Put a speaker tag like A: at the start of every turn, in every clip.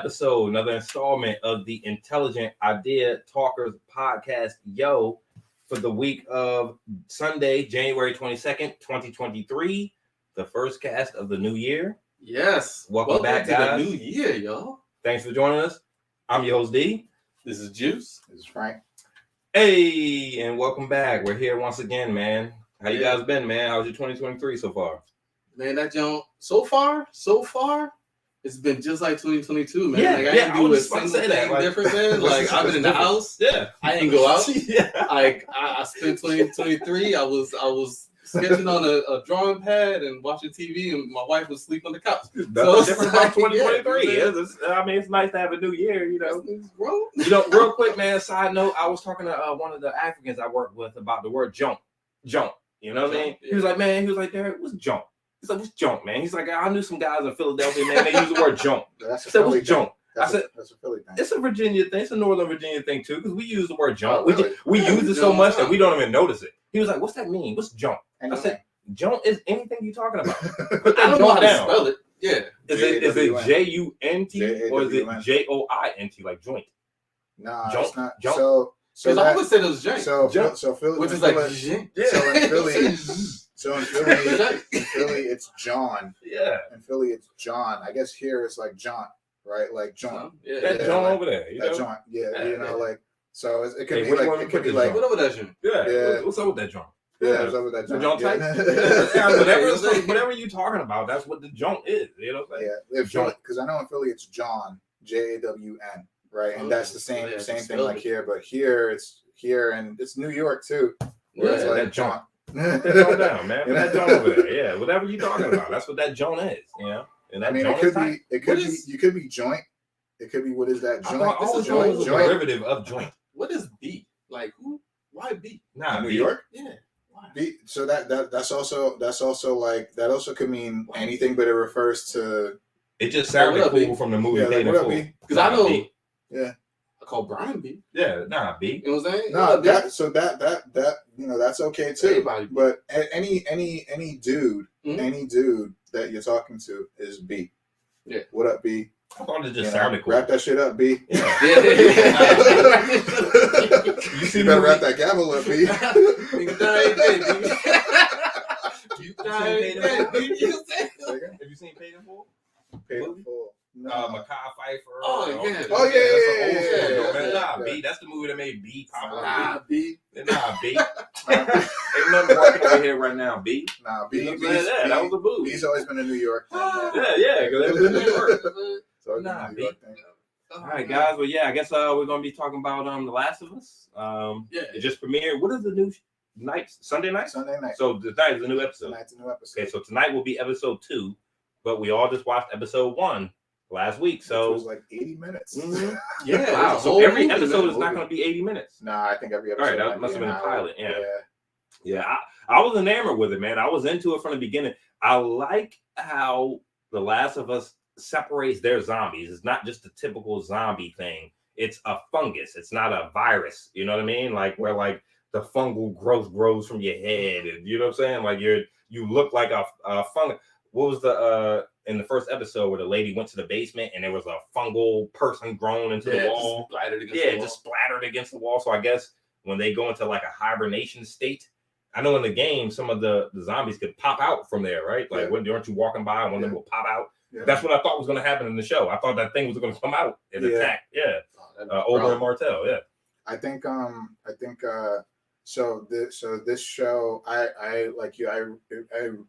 A: episode, another installment of the Intelligent Idea Talkers podcast. Yo, for the week of Sunday, January 22nd, 2023, the first cast of the new year.
B: Yes.
A: Welcome back,
B: to
A: guys.
B: the new year, y'all.
A: Thanks for joining us. I'm your host, D.
B: This is Juice.
C: This is Frank.
A: Hey, and welcome back. We're here once again, man. How you guys been, man? How's your 2023 so far?
B: Man, that jump so far, it's been just like 2022, man.
A: Yeah,
B: like, I ain't do a
A: was about to
B: single
A: say that,
B: thing
A: like-
B: different, man. Like, I've been in the house.
A: Yeah.
B: I didn't go out.
A: Yeah.
B: Like, I spent 2023. I was sketching on a drawing pad and watching TV, and my wife was asleep on the couch.
A: That's
B: So
A: what's different about
B: it's like,
A: 2023.
B: yeah,
A: It's nice to have a new year, you know.
B: Bro.
A: Real quick, man, side note, I was talking to one of the Africans I work with about the word junk. Junk. You know what I mean?
B: Yeah.
A: He was like, Derek, what's junk? He's like, what's junk, man? He's like, I knew some guys in Philadelphia, man, they use the word junk.
C: That's
A: I
C: a
A: said,
C: Philly
A: what's junk?
C: That's
A: I said,
C: that's a Philly thing.
A: it's a Virginia thing. It's a Northern Virginia thing, too, because we use the word junk.
C: Oh, really?
A: We
B: Yeah,
A: use it so
B: junk.
A: much that we don't even notice it. He was like, what's that mean? What's junk? I said,
C: Anything.
A: junk is anything you're talking about.
B: I don't know how to
A: down.
B: spell it. Yeah.
A: Is it
C: J-A-W-N.
A: J-U-N-T or is it
C: J-A-W-N.
A: J-O-I-N-T, like joint?
C: Nah,
A: Junk,
C: it's not.
A: junk.
C: So
B: Because I
C: that,
B: always said it was jank.
C: so Philly,
B: Which is
C: Philly-
B: like, jank.
C: so in Philly, it's John.
A: Yeah.
C: In Philly, it's John. I guess here it's like John, right? Like John.
B: Yeah.
A: That
C: Yeah,
A: joint
C: like,
A: over there, you
C: That
A: know?
C: John. Yeah,
A: Yeah,
C: you know,
A: yeah.
C: like so. It could
A: Hey,
C: be
A: what do you
C: like
A: want
C: it
A: to
C: could
A: put
C: be
A: this
C: like
A: on?
B: Whatever that joint.
A: Yeah.
C: Yeah.
A: What's up with that joint?
C: yeah. It's over that
A: The
C: John.
A: joint
C: Yeah.
A: Yeah, whatever you're talking about, that's what the joint is. You know what I'm saying?
C: Yeah, if
A: John.
C: because I know in Philly it's John, J-A-W-N, right? And
B: Oh,
C: that's the
B: yeah,
C: same
B: it's
C: thing
B: spelled
C: like
B: it.
C: here, but here and it's New York too. Where
A: Yeah,
C: it's
A: that
C: like
A: John.
C: John.
A: Put that joint down, man. Put that joint over there. Yeah, whatever you're talking about, that's what that joint is. You know? And that
C: I mean,
A: joint
C: it could
A: is tight.
C: be, it could
B: What
C: be,
B: is-
C: you could be joint. It could be what is that
A: I
C: joint?
A: thought
C: This
A: always
C: is
A: joint
C: joint.
A: was a
C: Joint.
A: derivative of joint.
B: What is B? Like, who? Why B?
A: Nah,
C: New
A: B.
C: York.
B: Yeah. Why?
C: So that's also like that also could mean anything, but it refers to
A: It just
B: What
A: sounded
B: up,
A: cool
B: B?
A: from the movie
C: yeah,
A: Paid
C: like
A: in
C: what up,
A: Full.
C: B?
B: Because I know
A: B.
B: I call Brian B.
A: Yeah, nah, B.
B: You know what I'm saying?
C: No, that you know that's okay too.
B: Everybody.
C: But any dude,
B: Mhm.
C: any dude that you're talking to is B.
B: Yeah.
C: What up, B?
A: I thought it just
C: You know,
A: sounded cool.
C: Wrap that shit up, B.
A: Yeah.
B: Yeah.
A: You see
C: You
A: the
C: better
A: movie?
C: wrap that gavel up, B.
B: Nigga died dead, baby. You
A: Paid
B: died
A: in
B: dead,
A: Full?
B: baby. You know what I'm saying?
A: Have you seen Paid in Full?
C: Paid in full. No.
A: Makai Pfeiffer.
B: Oh, yeah.
C: Oh, yeah,
A: That's the old
C: yeah,
A: school,
C: yeah,
A: man.
C: yeah.
A: Nah, B. That's the movie that made B popular.
B: Nah, B.
A: Nah, B. Ain't nothing working over here right now, B.
C: Nah,
A: You
C: B.
A: know what I'm saying? Yeah, that was a movie.
C: B's always been in New York.
A: Yeah, because it was in New York.
C: It's always been
A: Nah,
C: a New
A: B.
C: York thing.
A: All right, guys. Well, yeah, I guess we're gonna be talking about The Last of Us.
B: Yeah.
A: It just premiered. What is the new night? Sunday night.
C: Sunday night.
A: So tonight is a new episode.
C: Tonight's a new episode.
A: Okay, so tonight will be episode 2, but we all just watched episode 1 last week.
C: It
A: So
C: was like 80 minutes.
A: Mhm.
B: Yeah.
A: Wow.
B: it's a
A: So
B: whole
A: every
B: movie,
A: episode
B: man.
A: is not going to be 80 minutes.
C: Nah, I think every
A: All
C: episode.
A: right, that
C: might
A: must
C: be
A: have been
C: an
A: a
C: hour.
A: pilot. Yeah. I was enamored with it, man. I was into it from the beginning. I like how The Last of Us separates their zombies. It's not just the typical zombie thing. It's a fungus. It's not a virus. You know what I mean? Like where like the fungal growth grows from your head, and you know what I'm saying? Like you look like a fungus. What was the in the first episode where the lady went to the basement and there was a fungal person grown into the wall?
B: Splattered against
A: Yeah,
B: the wall.
A: just splattered against the wall. So I guess when they go into like a hibernation state, I know in the game some of the zombies could pop out from there, right? Like
C: Yeah.
A: when aren't you walking by and one of them
C: Yeah.
A: will pop out?
C: Yeah.
A: That's what I thought was going to happen in the show. I thought that thing was going to come out and
C: Yeah.
A: attack. Yeah,
B: Oh, that'd be
A: Ober
B: rough.
A: and Martell. Yeah,
C: So this show, I like you, I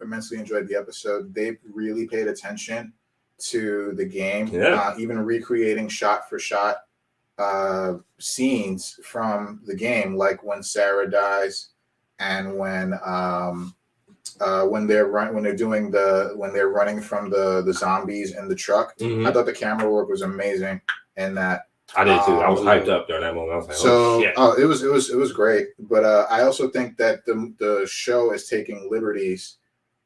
C: immensely enjoyed the episode. They really paid attention to the game,
A: Yeah.
C: even recreating shot for shot scenes from the game, like when Sarah dies and when they're running from the zombies in the truck.
A: Mhm.
C: I thought the camera work was amazing in that.
A: I did too. I was
C: Um,
A: hyped up during that moment. I was like,
C: So
A: oh shit.
C: it was great, but I also think that the show is taking liberties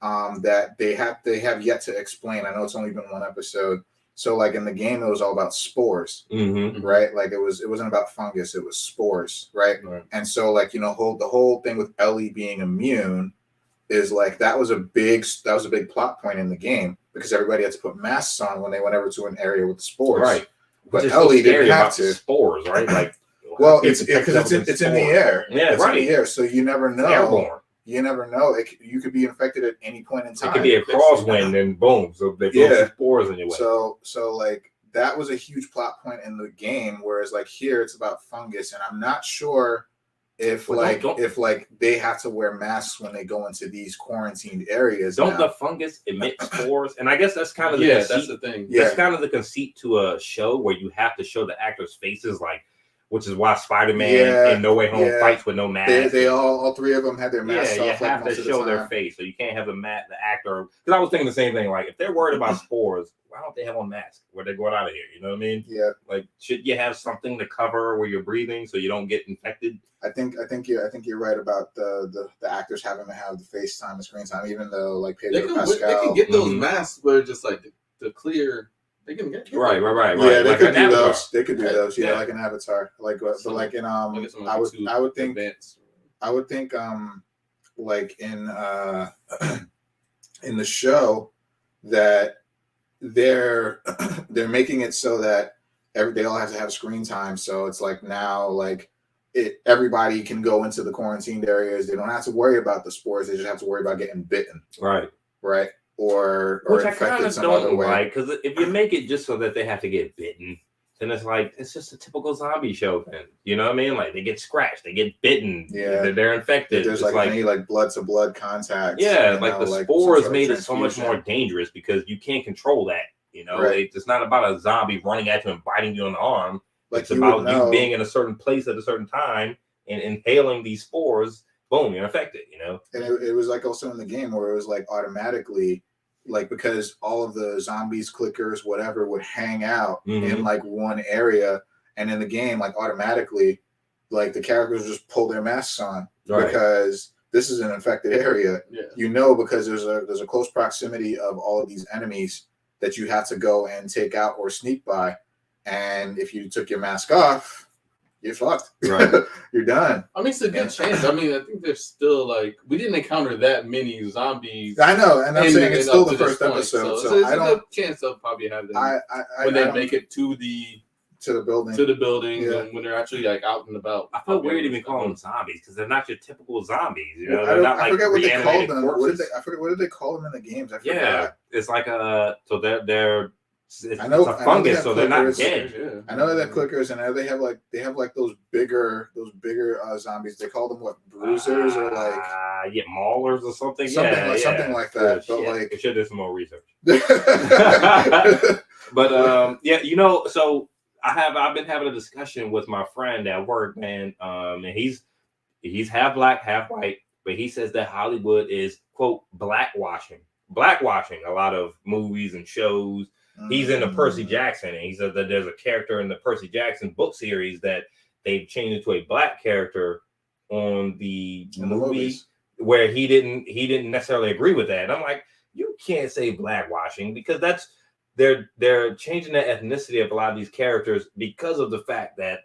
C: that they have yet to explain. I know it's only been one episode, so like in the game it was all about spores,
A: Mm-hmm.
C: right? Like it wasn't about fungus, it was spores, right?
A: Right.
C: And so like the whole thing with Ellie being immune is like that was a big plot point in the game. because everybody had to put masks on when they went over to an area with the spores.
A: Right.
C: But
A: Which is
C: Ellie
A: so scary
C: didn't have
A: about
C: to.
A: Spores, right? Like,
C: well, it's because it's in the air.
A: Yeah,
C: it's in the air, so you never know.
A: Airborne.
C: You never know. You could be infected at any point in time.
A: It could be a crosswind and boom, so they blow some spores in your way.
C: So like that was a huge plot point in the game, whereas like here it's about fungus, and I'm not sure if they have to wear masks when they go into these quarantined areas.
A: Don't the fungus emit spores? And I guess that's kind of the conceit.
B: That's the thing.
A: That's kind of the conceit to a show where you have to show the actors' faces, like, which is why Spider-Man in No Way Home fights with no mask.
C: They all three of them had their masks off.
A: Yeah, you have to show their face, so you can't have the actor. Because I was thinking the same thing. Like, if they're worried about spores, why don't they have on masks where they're going out of here? You know what I mean?
C: Yeah.
A: Like, should you have something to cover where you're breathing so you don't get infected?
C: I think you're right about the actors having to have the FaceTime and screen time, even though like Pedro Pascal,
B: they can get those masks where just like the clear. They can get
A: right.
C: Yeah, they
A: like
C: could do those. They could do those. Yeah, like an avatar. Like, but
B: so,
C: like in I would think like in the show that they're making it so that they all have to have screen time. So it's like now like everybody can go into the quarantined areas. They don't have to worry about the spores. They just have to worry about getting bitten.
A: Right.
C: Or
A: which I kind of don't like, because if you make it just so that they have to get bitten, then it's like it's just a typical zombie show. Then you know what I mean? Like they get scratched, they get bitten, they're infected.
C: There's like any like blood to blood contact.
A: Yeah, like the spores made it so much more dangerous because you can't control that. You know, it's not about a zombie running at you and biting you on the arm. Like it's about you being in a certain place at a certain time and inhaling these spores. Boom, you're infected. You know,
C: and it was like also in the game where it was like automatically. Like because all of the zombies, clickers, whatever would hang out in like one area, and in the game, like automatically, like the characters just pull their masks on because this is an infected area.
B: Yeah.
C: You know, because there's a close proximity of all of these enemies that you have to go and take out or sneak by, and if you took your mask off, you're fucked.
A: Right.
C: You're done.
B: I mean, it's a good chance. I mean, I think there's still like we didn't encounter that many zombies.
C: I know, and I'm saying it's still the first episode, so
B: it's
C: I don't.
B: A good chance they'll probably have them when they make it to the building, and when they're actually like out and about.
A: I feel weird even calling them zombies because they're not your typical zombies. You know,
C: they're
A: not
C: I
A: like
C: forget what they called them.
A: I
C: forget what did they call them in the games? I forgot.
A: Yeah, it's like so they're. It's a fungus, so they're not dead.
C: Yeah. I know they're clickers, and they have like those bigger zombies. They call them what, bruisers or like
A: maulers or something.
C: Something like that. But like,
A: we should do some more research. But you know, so I've been having a discussion with my friend at work, man, and he's half black, half white, but he says that Hollywood is quote blackwashing a lot of movies and shows. He's into Percy Jackson, and he said that there's a character in the Percy Jackson book series that they've changed into a black character on the movie where he didn't necessarily agree with that. And I'm like, you can't say blackwashing because that's they're changing the ethnicity of a lot of these characters because of the fact that,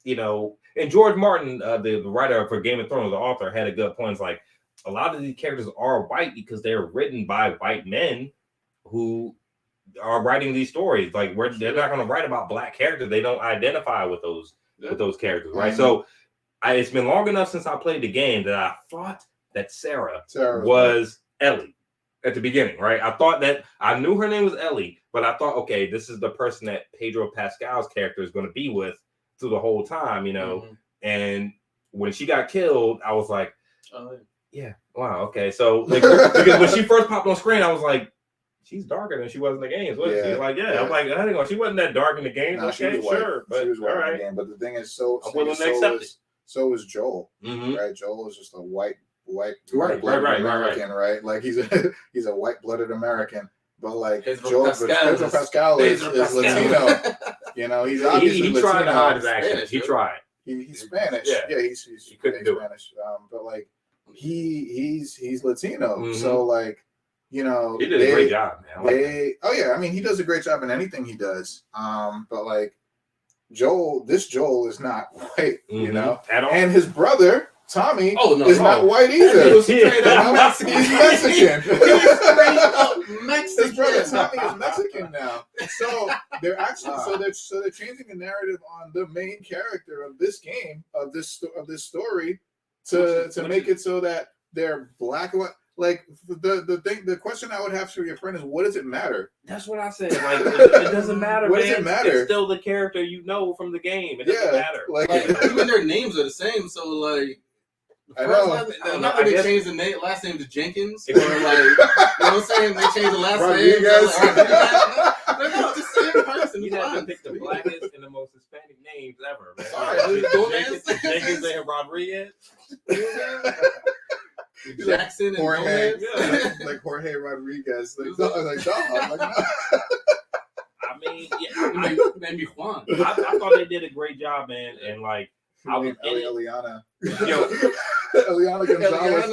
A: you know, and George Martin, the writer for Game of Thrones, the author, had a good point. It's like a lot of these characters are white because they're written by white men who are writing these stories. Like they're not going to write about black characters. They don't identify with those characters, right? So it's been long enough since I played the game that I thought that Sarah was Ellie at the beginning, right? I thought that I knew her name was Ellie, but I thought, okay, this is the person that Pedro Pascal's character is going to be with through the whole time, you know. And when she got killed, I was like, yeah, wow, okay. So like, because when she first popped on screen, I was like, she's darker than she was in the games, wasn't she? Like, I'm like, I think she wasn't that dark in the games.
C: No,
A: okay, sure, but
C: she was white
A: all right.
C: in the game. But the thing is, so is Joel, right? Joel is just a white-blooded American, right? Like he's a white-blooded American, but like Pedro Pascal is Latino. You know, he's obviously
A: he tried to hide his
B: accent.
A: accent. He tried.
C: He's Spanish. Yeah, he
A: couldn't do
C: Spanish. But like he's Latino, so like. You know,
A: he did a great job, man.
C: I mean, he does a great job in anything he does. But like Joel is not white, you know,
A: at all.
C: And his brother Tommy
B: Oh, no,
C: is
B: no.
C: not white
B: He
C: either.
B: was straight up Mexican.
C: He's Mexican.
B: He's straight up Mexican.
C: His brother Tommy is Mexican now. So they're actually so they're changing the narrative on the main character of this game of this story to make it so that they're black. Like the question I would have for your friend is, what does it matter?
A: That's what I said. Like it doesn't matter.
C: What
A: man.
C: does it matter?
A: It's still the character you know from the game. It doesn't matter.
B: Like even their names are the same. So like,
C: I know.
B: Not that they changed the last name to Jenkins, or like, you know what I'm saying? They changed the last name. No, just same person.
A: You have to pick the blackest and the most Hispanic names ever, man.
B: Sorry,
A: Jenkins and Rodriguez.
B: Jackson and
C: Jorge,
B: Gomez.
C: like Jorge Rodriguez. Like, no.
A: I mean, yeah,
B: maybe Juan.
A: I thought they did a great job, man, and like I was
C: Eliana.
A: Yo,
C: Eliana Gonzalez.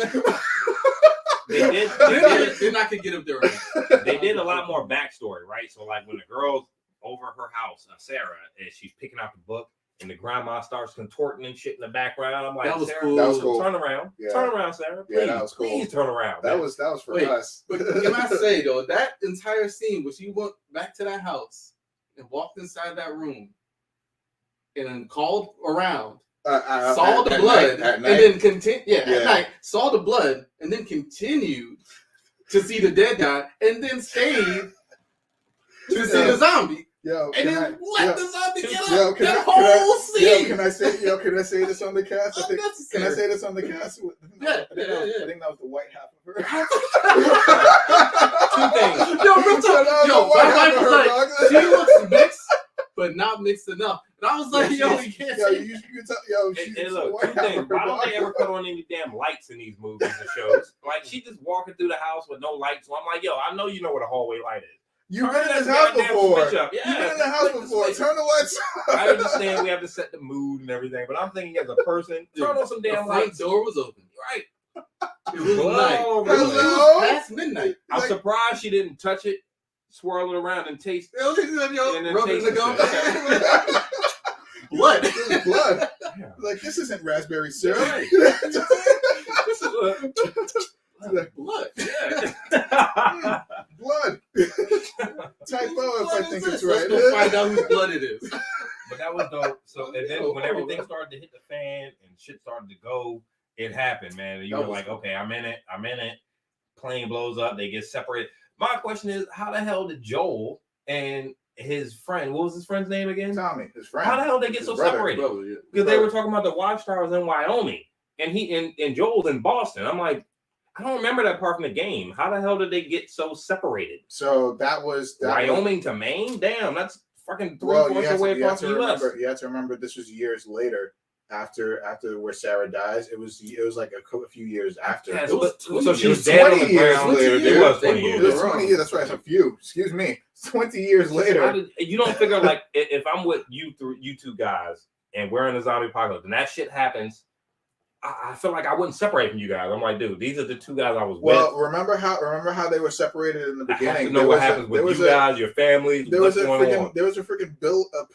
B: They're not gonna get up there.
A: They did a lot more backstory, right? So like when the girl's over her house, Sarah, and she's picking out the book, and the grandma starts contorting and shit in the background. I'm like,
B: that was
A: Sarah,
B: cool.
C: That was cool.
A: Turn around,
C: Yeah.
A: Turn around, Sarah. Please,
C: Yeah, that was cool.
A: Please turn around.
C: That
A: man.
C: was for
B: Wait,
C: us.
B: But can I say though, that entire scene where she went back to that house and walked inside that room and then called around, saw the blood, and then continued. At night, saw the blood, and then continued to see the dead guy, and then stayed to see the zombie.
C: Yo,
B: and then let the zombie get up.
C: Yo,
B: that whole scene.
C: Can I say this on the cast? Can I say this on the cast?
B: Yeah.
C: I think that was the white half of her.
B: Two things. Yo, real talk. Yo, my wife was like, she looks mixed, but not mixed enough. And I was like, yo, you can't say
C: you can tell. Yo,
A: hey, look, two things. Why don't they ever put on any damn lights in these movies and shows? Like, she just walking through the house with no lights. So I'm like, yo, I know you know what a hallway light is.
C: You've been in this house before.
A: Yeah,
C: You've been in the house before. Turn the lights on.
A: I understand we have to set the mood and everything, but I'm thinking as a person, turn on some damn lights.
B: The door was open.
A: Right.
B: It was night. It
C: Hello?
B: was past midnight.
A: I'm surprised she didn't touch it, swirl it around, and taste it.
B: And then
A: taste
B: the gum. Blood.
C: This is blood.
A: Yeah.
C: Like, this isn't raspberry syrup.
A: Right.
B: This is blood.
A: Yeah.
C: Blood. Typo if I think it's right.
B: Let's go find out whose blood it is.
A: But that was dope. So and then when everything started to hit the fan and shit started to go, it happened, man. And you were like, okay, I'm in it. Plane blows up. They get separated. My question is, how the hell did Joel and his friend, what was his friend's name again?
C: Tommy, his friend.
A: How the hell did they get so separated? Because they were talking about the watchtowers in Wyoming, and and Joel's in Boston. I'm like, I don't remember that part from the game. How the hell did they get so separated?
C: So that was
A: Wyoming to Maine? Damn, that's fucking 3 points away from the US.
C: You have to remember this was years later. After where Sarah dies, it was like a few years after.
A: Yeah,
C: so
A: she was dead on the ground.
C: It
A: was 20 years.
C: It was 20 years. That's right. It's a few. Excuse me. 20 years later.
A: You don't figure like if I'm with you two guys and we're in a zombie apocalypse and that shit happens, I feel like I wouldn't separate from you guys. I'm like, dude, these are the two guys I was with.
C: Well, remember how they were separated in the beginning.
A: I have to know what happens with you guys, your family.
C: There was a freaking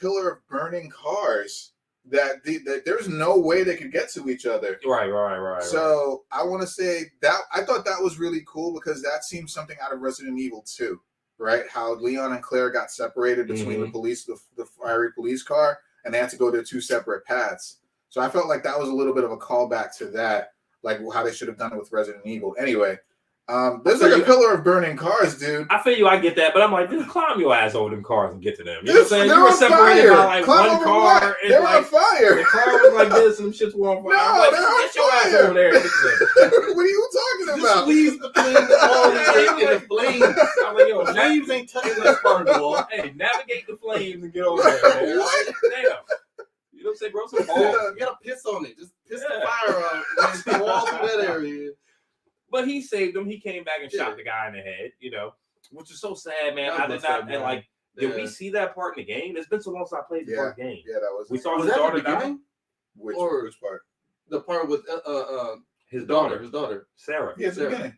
C: pillar of burning cars. That there's no way they could get to each other.
A: Right.
C: So I want to say that I thought that was really cool because that seems something out of Resident Evil 2, right? How Leon and Claire got separated between the fiery police car, and they had to go their two separate paths. So I felt like that was a little bit of a callback to that, like how they should have done it with Resident Evil. Anyway. There's like a pillar of burning cars, dude.
A: I feel you, I get that, but I'm like, just climb your ass over them cars and get to them. You know what I'm saying?
C: You
A: were separated by like one car.
C: They were on fire.
A: The car was like this and them shits were on fire.
C: No,
A: they're on fire. Over there.
C: What are you talking about?
B: Squeeze the flames all in the flames.
A: I'm like, yo,
B: flames ain't touching that spark wall.
A: Hey, navigate the flames and get over there, man.
C: What?
A: Damn. You know what I'm saying, bro? Some balls.
B: You gotta piss on it. Just piss the fire out and go all through that area.
A: But he saved him. He came back and shot the guy in the head, you know, which is so sad, man. I did not, and like, did we see that part in the game? It's been so long since I played the first game.
C: Yeah, that was.
A: We saw his daughter die.
C: Which part?
B: The part with
A: his daughter, Sarah.
C: Yeah, it's the beginning.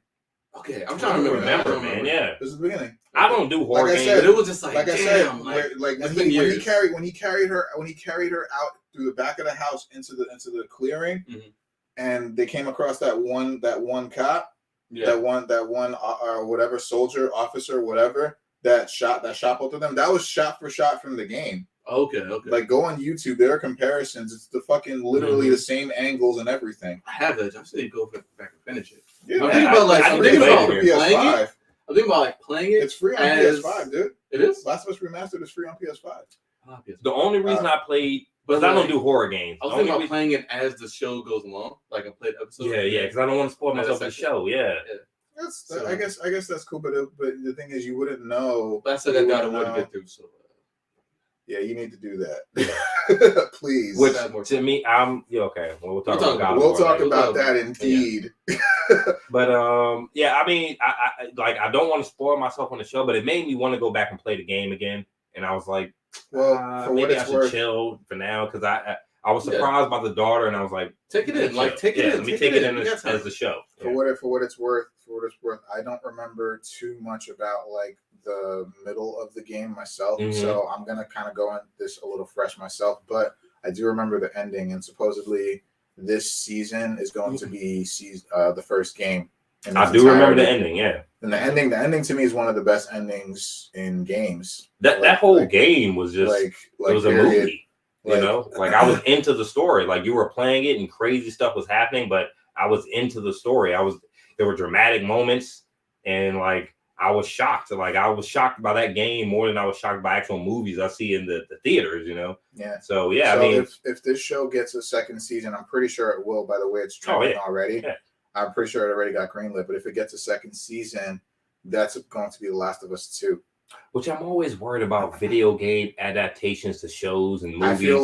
B: Okay, I'm trying to remember,
A: man. Yeah,
C: this is the beginning.
A: I don't do horror games.
B: But it was just like
C: I said, when he carried her out through the back of the house into the clearing.
B: Mm-hmm.
C: and they came across that one cop, that one whatever soldier, officer, whatever that shot both of them. That was shot for shot from the game.
B: Okay.
C: Like, go on YouTube. There are comparisons. It's the fucking literally the same angles and everything.
B: I have that. I should go back and finish it.
C: Yeah,
B: I'm thinking about
C: PS5.
B: I'm thinking about playing it.
C: It's free on PS5, dude.
B: It is.
C: Last of Us Remastered is free on PS5.
A: The only reason I played, because I don't do horror games.
B: I was thinking about playing it as the show goes along, like I played episodes.
A: Yeah, because I don't want to spoil myself for the show. Yeah.
C: I guess that's cool, but the thing is, you wouldn't know.
B: That's what I got to get through. So.
C: Yeah, you need to do that, please.
A: Which to me, okay. Well, we'll talk about.
C: We'll talk about that indeed.
A: Yeah. But I mean, I don't want to spoil myself on the show, but it made me want to go back and play the game again, and I was like,
C: well,
A: maybe I should chill for now because I was surprised by the daughter, and I was like,
B: take it in, take it in.
A: Let me take it in as the show.
C: For what it's worth, I don't remember too much about like the middle of the game myself, so I'm gonna kind of go on this a little fresh myself. But I do remember the ending, and supposedly this season is going to be the first game.
A: I do remember the ending, yeah.
C: And the ending to me is one of the best endings in games.
A: That whole game was just it was a movie. You know, like I was into the story. Like you were playing it and crazy stuff was happening, but I was into the story. There were dramatic moments, and like I was shocked. Like I was shocked by that game more than I was shocked by actual movies I see in the theaters, you know?
C: Yeah.
A: So I mean,
C: if this show gets a second season, I'm pretty sure it will, by the way it's trending already. Yeah. I'm pretty sure it already got greenlit, but if it gets a second season, that's going to be The Last of Us 2.
A: Which I'm always worried about video game adaptations to shows and movies.
C: I feel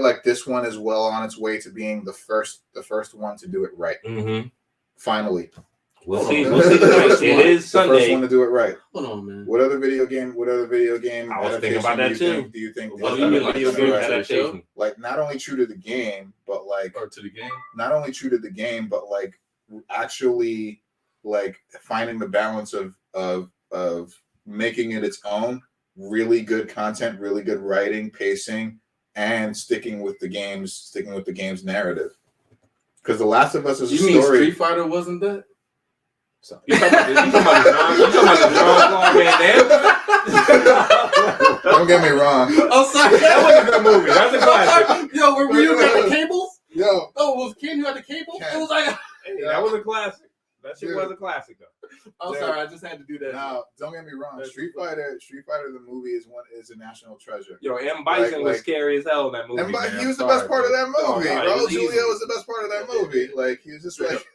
C: like this one is well on its way to being the first one to do it right.
A: Mm-hmm.
C: Finally.
A: We'll see. It is Sunday.
C: The first one to do it right.
B: Hold on, man.
C: What other video game?
A: I was thinking about that too.
C: Do you think?
A: What do you mean, like video game adaptation?
C: Like not only true to the game, but like
B: or to the game.
C: Not only true to the game, but like actually like finding the balance of making it its own. Really good content, really good writing, pacing, and sticking with the game's narrative. Because The Last of Us is a story.
B: You mean Street Fighter wasn't that?
A: So, you talking about the John man?
C: Don't get me wrong.
B: Oh, sorry.
A: That was a good movie. That's a classic.
B: Yo, were you got the cables?
C: Yo.
B: Oh, was Ken who had the cable? It was like
A: that was a classic. That shit was a classic though.
B: I'm sorry, I just had to do that.
C: Now, don't get me wrong. Street Fighter the movie is a national treasure.
A: Yo, M. Bison was scary as hell in that movie.
C: He was the best part of that movie. Raul Julia was the best part of that movie. Like he was just like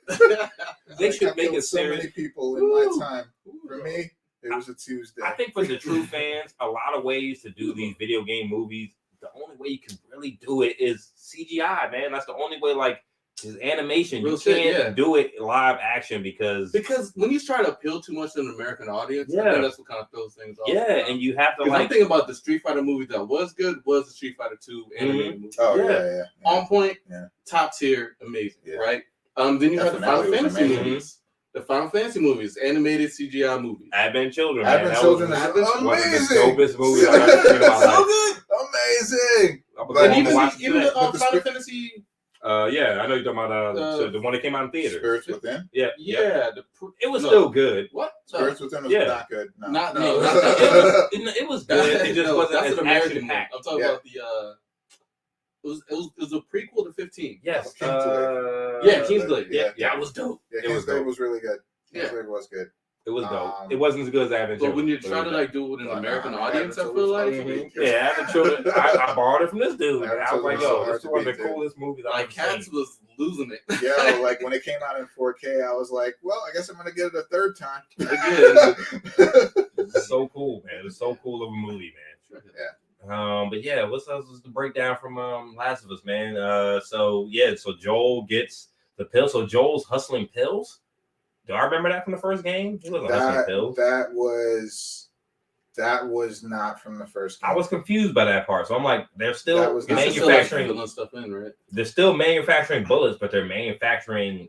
A: they should make it
C: so many people in my time. For me, it was a Tuesday.
A: I think for the true fans, a lot of ways to do these video game movies. The only way you can really do it is CGI, man. That's the only way. Like. Is animation. You can't do it live action because
B: when you try to appeal too much to an American audience, I think that's what kind of throws things off.
A: Yeah, and you have to
B: I'm thinking about the Street Fighter movie that was good was the Street Fighter 2 animated movie.
C: Oh yeah.
B: On point, top tier, amazing, right? Then you have the Final Fantasy movies. The Final Fantasy movies, animated CGI movies.
A: Advent Children.
C: Advent Children is amazing.
A: One of the dopest movies I've ever seen in my life.
C: So good, amazing.
B: And even the Final Fantasy.
A: Yeah, I know you're talking about the one that came out in theaters.
C: Spirits Within.
A: Yeah. It was
B: no.
A: still good.
B: What?
C: Spirits Within was not good. No.
A: It was good. It just wasn't as action packed.
B: I'm talking about the. It was a prequel to 15.
A: Yes.
B: Kingsglaive.
A: Yeah, it was dope.
C: Yeah, Kingsglaive was really good.
B: Kingsglaive
C: was good.
A: It was dope. It wasn't as good as Advent Children.
B: But when you try to like do it with an American audience, I feel like
A: Advent Children. I borrowed it from this dude. And I was like, yo, this is one of the coolest movies I've ever seen.
B: Cats was losing it.
C: Yeah, like when it came out in 4K, I was like, well, I guess I'm gonna get it a third time.
A: It's so cool, man. It's so cool of a movie, man.
C: Yeah.
A: But yeah, what's the breakdown from Last of Us, man? So Joel gets the pill. So Joel's hustling pills. Do I remember that from the first game? He wasn't hustling pills.
C: That was not from the first game.
A: I was confused by that part. So I'm like, they're still manufacturing
B: stuff in, right?
A: They're still manufacturing bullets, but they're manufacturing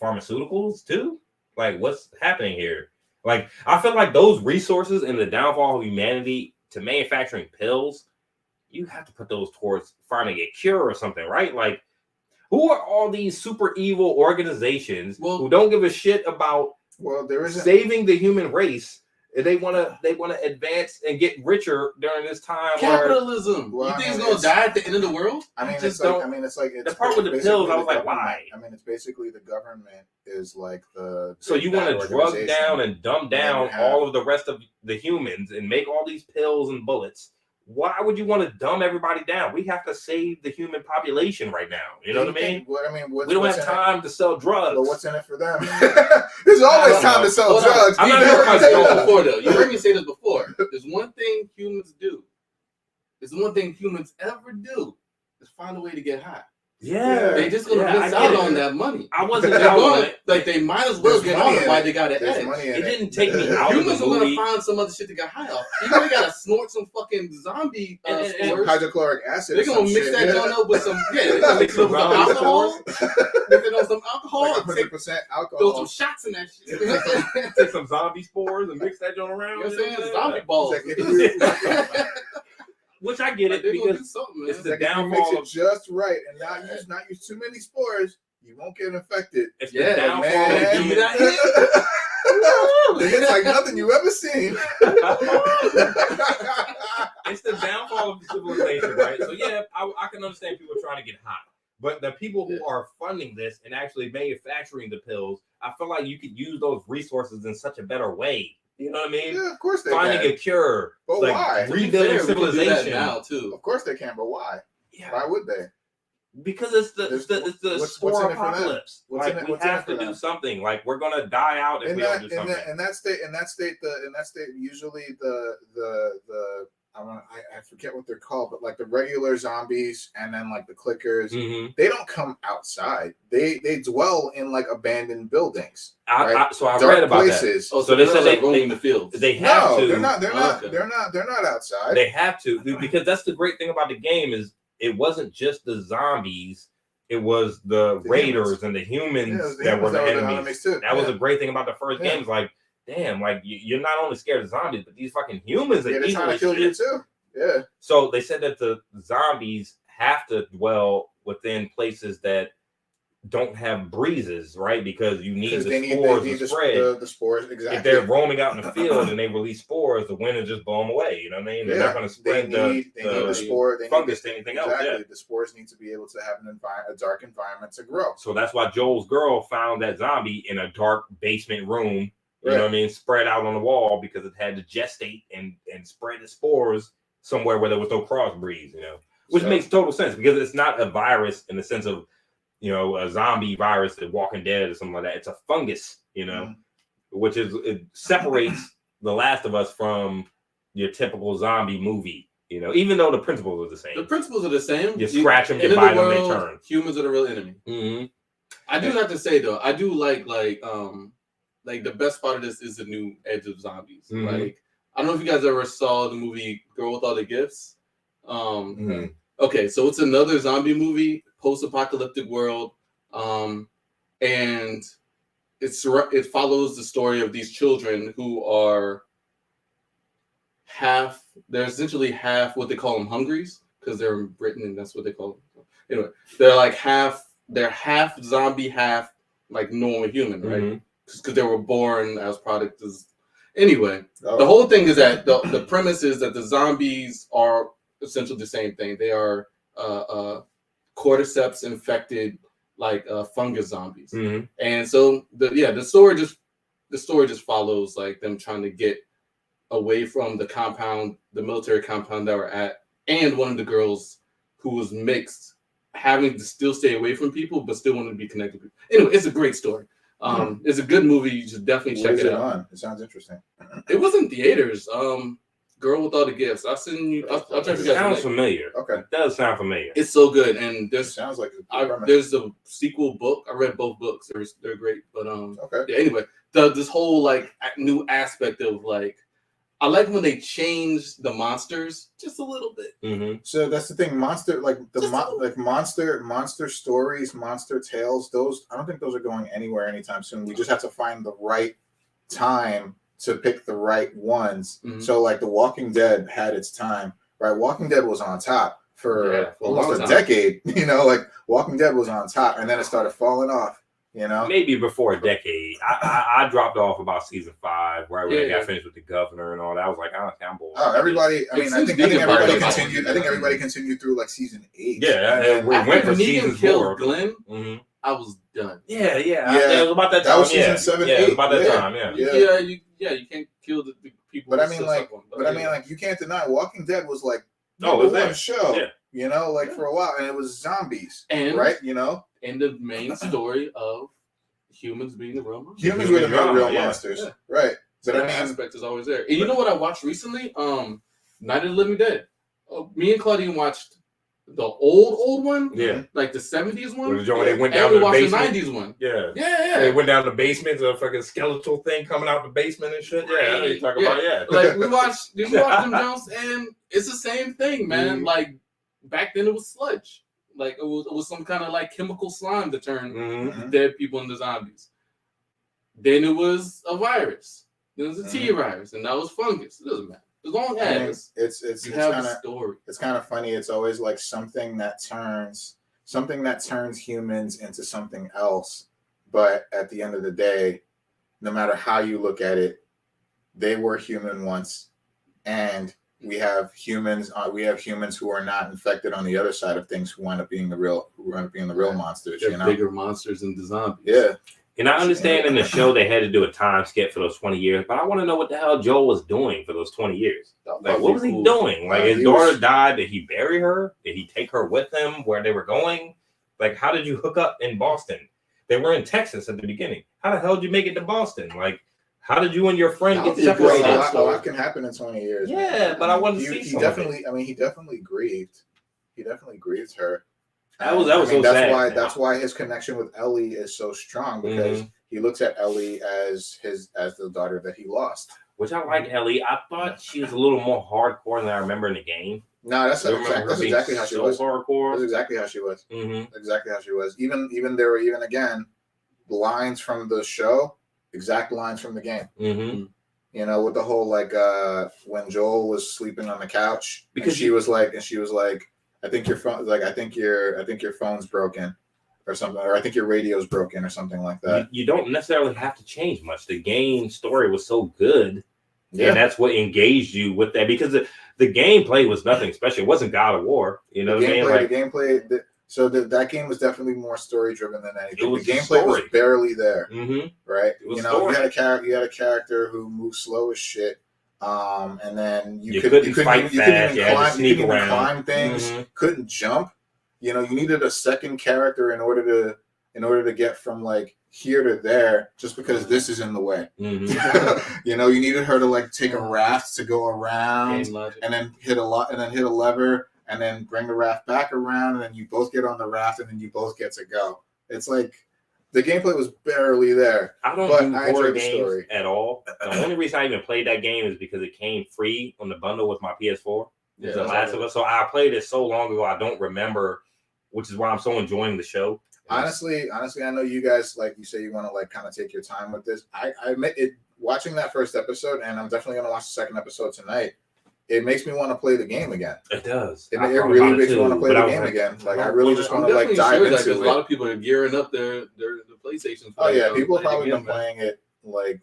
A: pharmaceuticals too. Like, what's happening here? Like, I feel like those resources in the downfall of humanity to manufacturing pills, you have to put those towards finding a cure or something, right? Like, Who are all these super evil organizations who don't give a shit about saving the human race? And they want to advance and get richer during this time.
B: Capitalism. You think it's gonna die at the end of the world?
C: It's like
A: the part with the pills. I was like, why?
C: I mean, it's basically the government is like the.
A: So you want to drug down and dumb down all of the rest of the humans and make all these pills and bullets. Why would you want to dumb everybody down? We have to save the human population right now. You know what I mean? We don't have time to sell drugs.
C: But what's in it for them? There's always time to sell drugs.
B: I'm not heard this before, though. You heard me say this before. There's one thing humans do. There's one thing humans ever do is find a way to get high.
A: Yeah,
B: they just gonna miss out on that money.
A: I wasn't out on it.
B: Like they might as well get on it while they got an edge.
A: It didn't take me out.
B: Humans are gonna find some other shit to get high off. Even they gotta snort some fucking zombie
C: hydrochloric acid.
B: They're gonna mix that joint up with some they're gonna mix it up with some alcohol. Mix it on some alcohol.
C: 100% alcohol.
B: Throw some shots in that shit.
A: Take some zombie spores and mix that joint around.
B: You know what I'm saying? Zombie balls.
A: Which I get it because it's the downfall
C: of just right and not use too many spores. You won't get infected.
A: It's the downfall of human.
C: It's like nothing you ever seen.
A: It's the downfall of civilization, right? So yeah, I can understand people trying to get high, but the people who are funding this and actually manufacturing the pills, I feel like you could use those resources in such a better way. You know what I mean?
C: Yeah, of course they
A: Finding
C: can.
A: a cure.
C: But
A: like
C: why?
A: Rebuilding civilization
B: now too.
C: Of course they can, but why? Yeah. Why would they?
A: Because it's the spore apocalypse. Like we have to do something. Like we're gonna die out if we don't do something.
C: In that state, usually I forget what they're called, but like the regular zombies and then like the clickers, they don't come outside. They dwell in like abandoned buildings.
A: So I read about
C: places.
A: That. Oh, so they said they
B: roam in the fields.
A: They have to.
C: They're not outside.
A: They have to because that's the great thing about the game is it wasn't just the zombies. It was the raiders and the humans that were the enemies. That was a great thing about the first game. Is like, damn, like you're not only scared of zombies, but these fucking humans are
C: they're trying to kill you too. Yeah.
A: So they said that the zombies have to dwell within places that don't have breezes, right? Because you need the spores to spread.
C: The spores, exactly.
A: If they're roaming out in the field and they release spores, the wind will just blow them away. You know what I mean? They're not going to spread the
C: spore,
A: fungus to anything else.
C: Exactly. The spores need to be able to have a dark environment to grow.
A: So that's why Joel's girl found that zombie in a dark basement room. You know what I mean? Spread out on the wall because it had to gestate and spread the spores somewhere where there was no cross breeds, which makes total sense because it's not a virus in the sense of, a zombie virus, The Walking Dead or something like that. It's a fungus, which it separates The Last of Us from your typical zombie movie, even though the principles are the same.
B: The principles are the same.
A: You scratch them, you bite them, they turn.
B: Humans are the real enemy. Mm-hmm. I do have to say though, I do like the best part of this is the new edge of zombies. Mm-hmm. Like, I don't know if you guys ever saw the movie Girl with All the Gifts. Okay, so it's another zombie movie, post-apocalyptic world, and it follows the story of these children who are they're essentially half what they call them hungries, because they're in Britain and that's what they call them. Anyway, they're like half zombie, half like normal human, right? Because they were born as products. Anyway, the whole thing is that the premise is that the zombies are essentially the same thing. They are cordyceps infected, like fungus zombies. And so the story just follows like them trying to get away from the military compound that we're at, and one of the girls who was mixed, having to still stay away from people but still wanting to be connected with people. Anyway, it's a great story. It's a good movie. You should definitely check it out.
C: It sounds interesting.
B: It was in theaters. Girl with All the Gifts. I'll try to.
A: It sounds familiar.
C: Okay,
A: it does sound familiar.
B: It's so good, and
C: sounds like
B: there's a sequel book. I read both books. They're great, but
C: okay.
B: Yeah, anyway, this whole like new aspect of like, I like when they change the monsters just a little bit.
C: So that's the thing. Monster stories, monster tales. Those I don't think those are going anywhere anytime soon. We just have to find the right time to pick the right ones. So like The Walking Dead had its time, right? Walking Dead was on top for almost a decade. Like Walking Dead was on top, and then it started falling off.
A: Maybe before a decade. I dropped off about season 5, right when I got finished with the governor and all that. I was like, I'm bored.
C: Oh, everybody! I think everybody continued. I think everybody continued through like season 8.
A: Yeah, we went for season 4.
B: Glenn, I was done.
A: Yeah. It was about that time.
C: That was season 7, 8.
A: It was about that time.
B: You can't kill the people.
C: But I mean, you can't deny Walking Dead was like number one show. Yeah. For a while, and it was zombies, right?
B: And the main story of humans being the real monsters.
C: Humans were the real monsters, right?
B: So that aspect is always there. And you know what I watched recently? Night of the Living Dead. Me and Claudine watched the old one, like the 70s one.
A: They went down to the basement.
B: The 90s one.
A: Yeah. They went down to the basement, a fucking skeletal thing coming out the basement and shit. Yeah, you talk about
B: Like we watched them Jones, and it's the same thing, man. Like back then it was sludge. Like it was some kind of like chemical slime to turn dead people into zombies. Then it was a virus. Then it was a T virus, and that was fungus. It doesn't matter. As long as
C: it's
B: have a story.
C: It's kind of funny. It's always like something that turns humans into something else. But at the end of the day, no matter how you look at it, they were human once, and we have humans who are not infected on the other side of things who wind up being the real monsters.
B: They're bigger monsters than the zombies.
C: Yeah.
A: And I understand in the show they had to do a time skip for those 20 years, but I want to know what the hell Joel was doing for those 20 years. Like, what was he doing? Like, his daughter died. Did he bury her? Did he take her with him where they were going? Like, how did you hook up in Boston? They were in Texas at the beginning. How the hell did you make it to Boston? Like, how did you and your friend get separated?
C: A lot can happen in 20 years.
A: Yeah, man. But I wanted to see something.
C: He definitely grieved. He definitely grieved her.
A: That was so sad.
C: That's why his connection with Ellie is so strong, because he looks at Ellie as the daughter that he lost.
A: Which I like Ellie. I thought she was a little more hardcore than I remember in the game.
C: No, that's exactly how she was.
A: Hardcore.
C: That's exactly how she was.
A: Mm-hmm.
C: Exactly how she was. Even there were again lines from the show, exact lines from the game.
A: Mm-hmm.
C: With the whole when Joel was sleeping on the couch, because she was like, I think your phone, I think your phone's broken, or something, or I think your radio's broken, or something like that.
A: You don't necessarily have to change much. The game story was so good, and that's what engaged you with that, because the gameplay was nothing special. It wasn't God of War,
C: the gameplay. So that game was definitely more story driven than anything. The gameplay was barely there, right? You had a character who moved slow as shit. And then you couldn't even climb things, couldn't jump. You needed a second character in order to get from here to there, just because this is in the way. You needed her to take a raft to go around, and then hit a lever, and then bring the raft back around, and then you both get on the raft, and then you both get to go. It's like the gameplay was barely there.
A: I don't do horror games at all. The only reason I even played that game is because it came free on the bundle with my PS4. The Last of Us. So I played it so long ago, I don't remember, which is why I'm so enjoying the show.
C: Honestly, I know you guys, like you say, you want to kind of take your time with this. I admit it, watching that first episode, and I'm definitely going to watch the second episode tonight. It makes me want to play the game again.
A: It does.
C: It really makes me want to play the game again. I really just want to dive into it.
B: A lot of people are gearing up their PlayStation.
C: Oh yeah, people have probably been playing it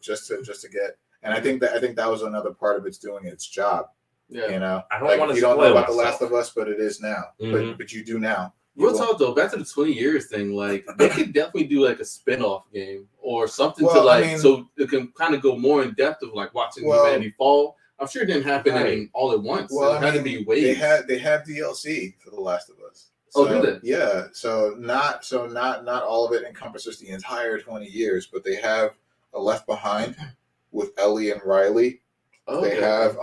C: just to get. And I think that was another part of it's doing its job.
B: Yeah.
A: I don't want to.
C: You don't know about The Last of Us, but it is now. But you do now.
B: Real talk though, back to the 20 years thing, they could definitely do a spin-off game or something so it can kind of go more in depth of watching humanity fall. I'm sure it didn't happen all at once. Well, it had to be waves.
C: They have DLC for The Last of Us.
B: So, do they?
C: Yeah. So not all of it encompasses the entire 20 years, but they have a Left Behind with Ellie and Riley. They have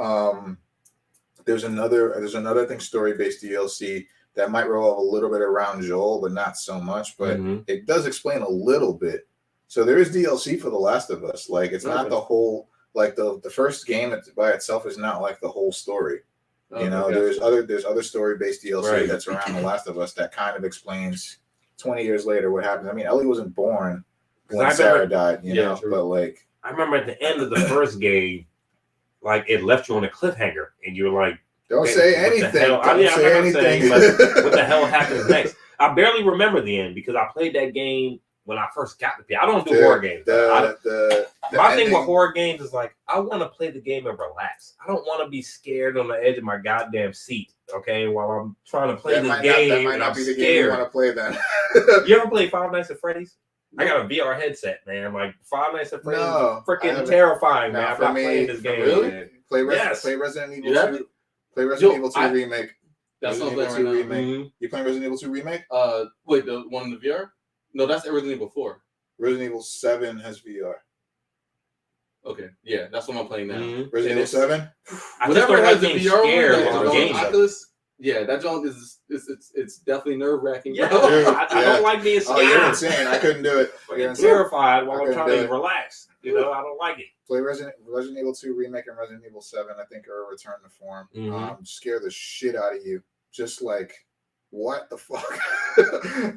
C: there's another thing, story-based DLC that might revolve a little bit around Joel, but not so much. But it does explain a little bit. So there is DLC for The Last of Us. It's not the whole. The first game by itself is not the whole story. There's other story-based DLC that's around The Last of Us that kind of explains 20 years later what happened. I mean, Ellie wasn't born when Sarah died, but
A: I remember at the end of the first game, it left you on a cliffhanger, and you were like,
C: Don't say anything.
A: Don't say anything. But what the hell happens next? I barely remember the end because I played that game when I first got the PS. I don't do horror games. My thing with horror games is like I want to play the game and relax. I don't want to be scared on the edge of my goddamn seat. Okay, while I'm trying to play this game, that might not be the game you want to play. Then
C: you
A: ever play Five Nights at Freddy's? I got a VR headset, man. Like Five Nights at Freddy's, freaking terrifying, man. I'm not playing this game.
C: Really? Play Resident Evil 2. Play Resident Evil 2 remake.
B: That's not Resident Evil 2 remake.
C: Mm-hmm. You playing Resident Evil 2 remake?
B: Wait, the one in the VR? No, that's Resident Evil 4.
C: Resident Evil 7 has VR.
B: Okay, yeah, that's what I'm playing now.
C: Mm-hmm. Resident Evil 7.
B: Whatever has the VR one, Oculus. Yeah, that joint it's definitely nerve wracking.
A: Yeah, I don't like being scared.
C: Oh, you're insane! I couldn't do it.
A: I'm terrified while I'm trying to relax. You know, I don't like it.
C: Play Resident Evil 2 remake and Resident Evil 7. I think are a return to form. Scare the shit out of you. Just like, what the fuck?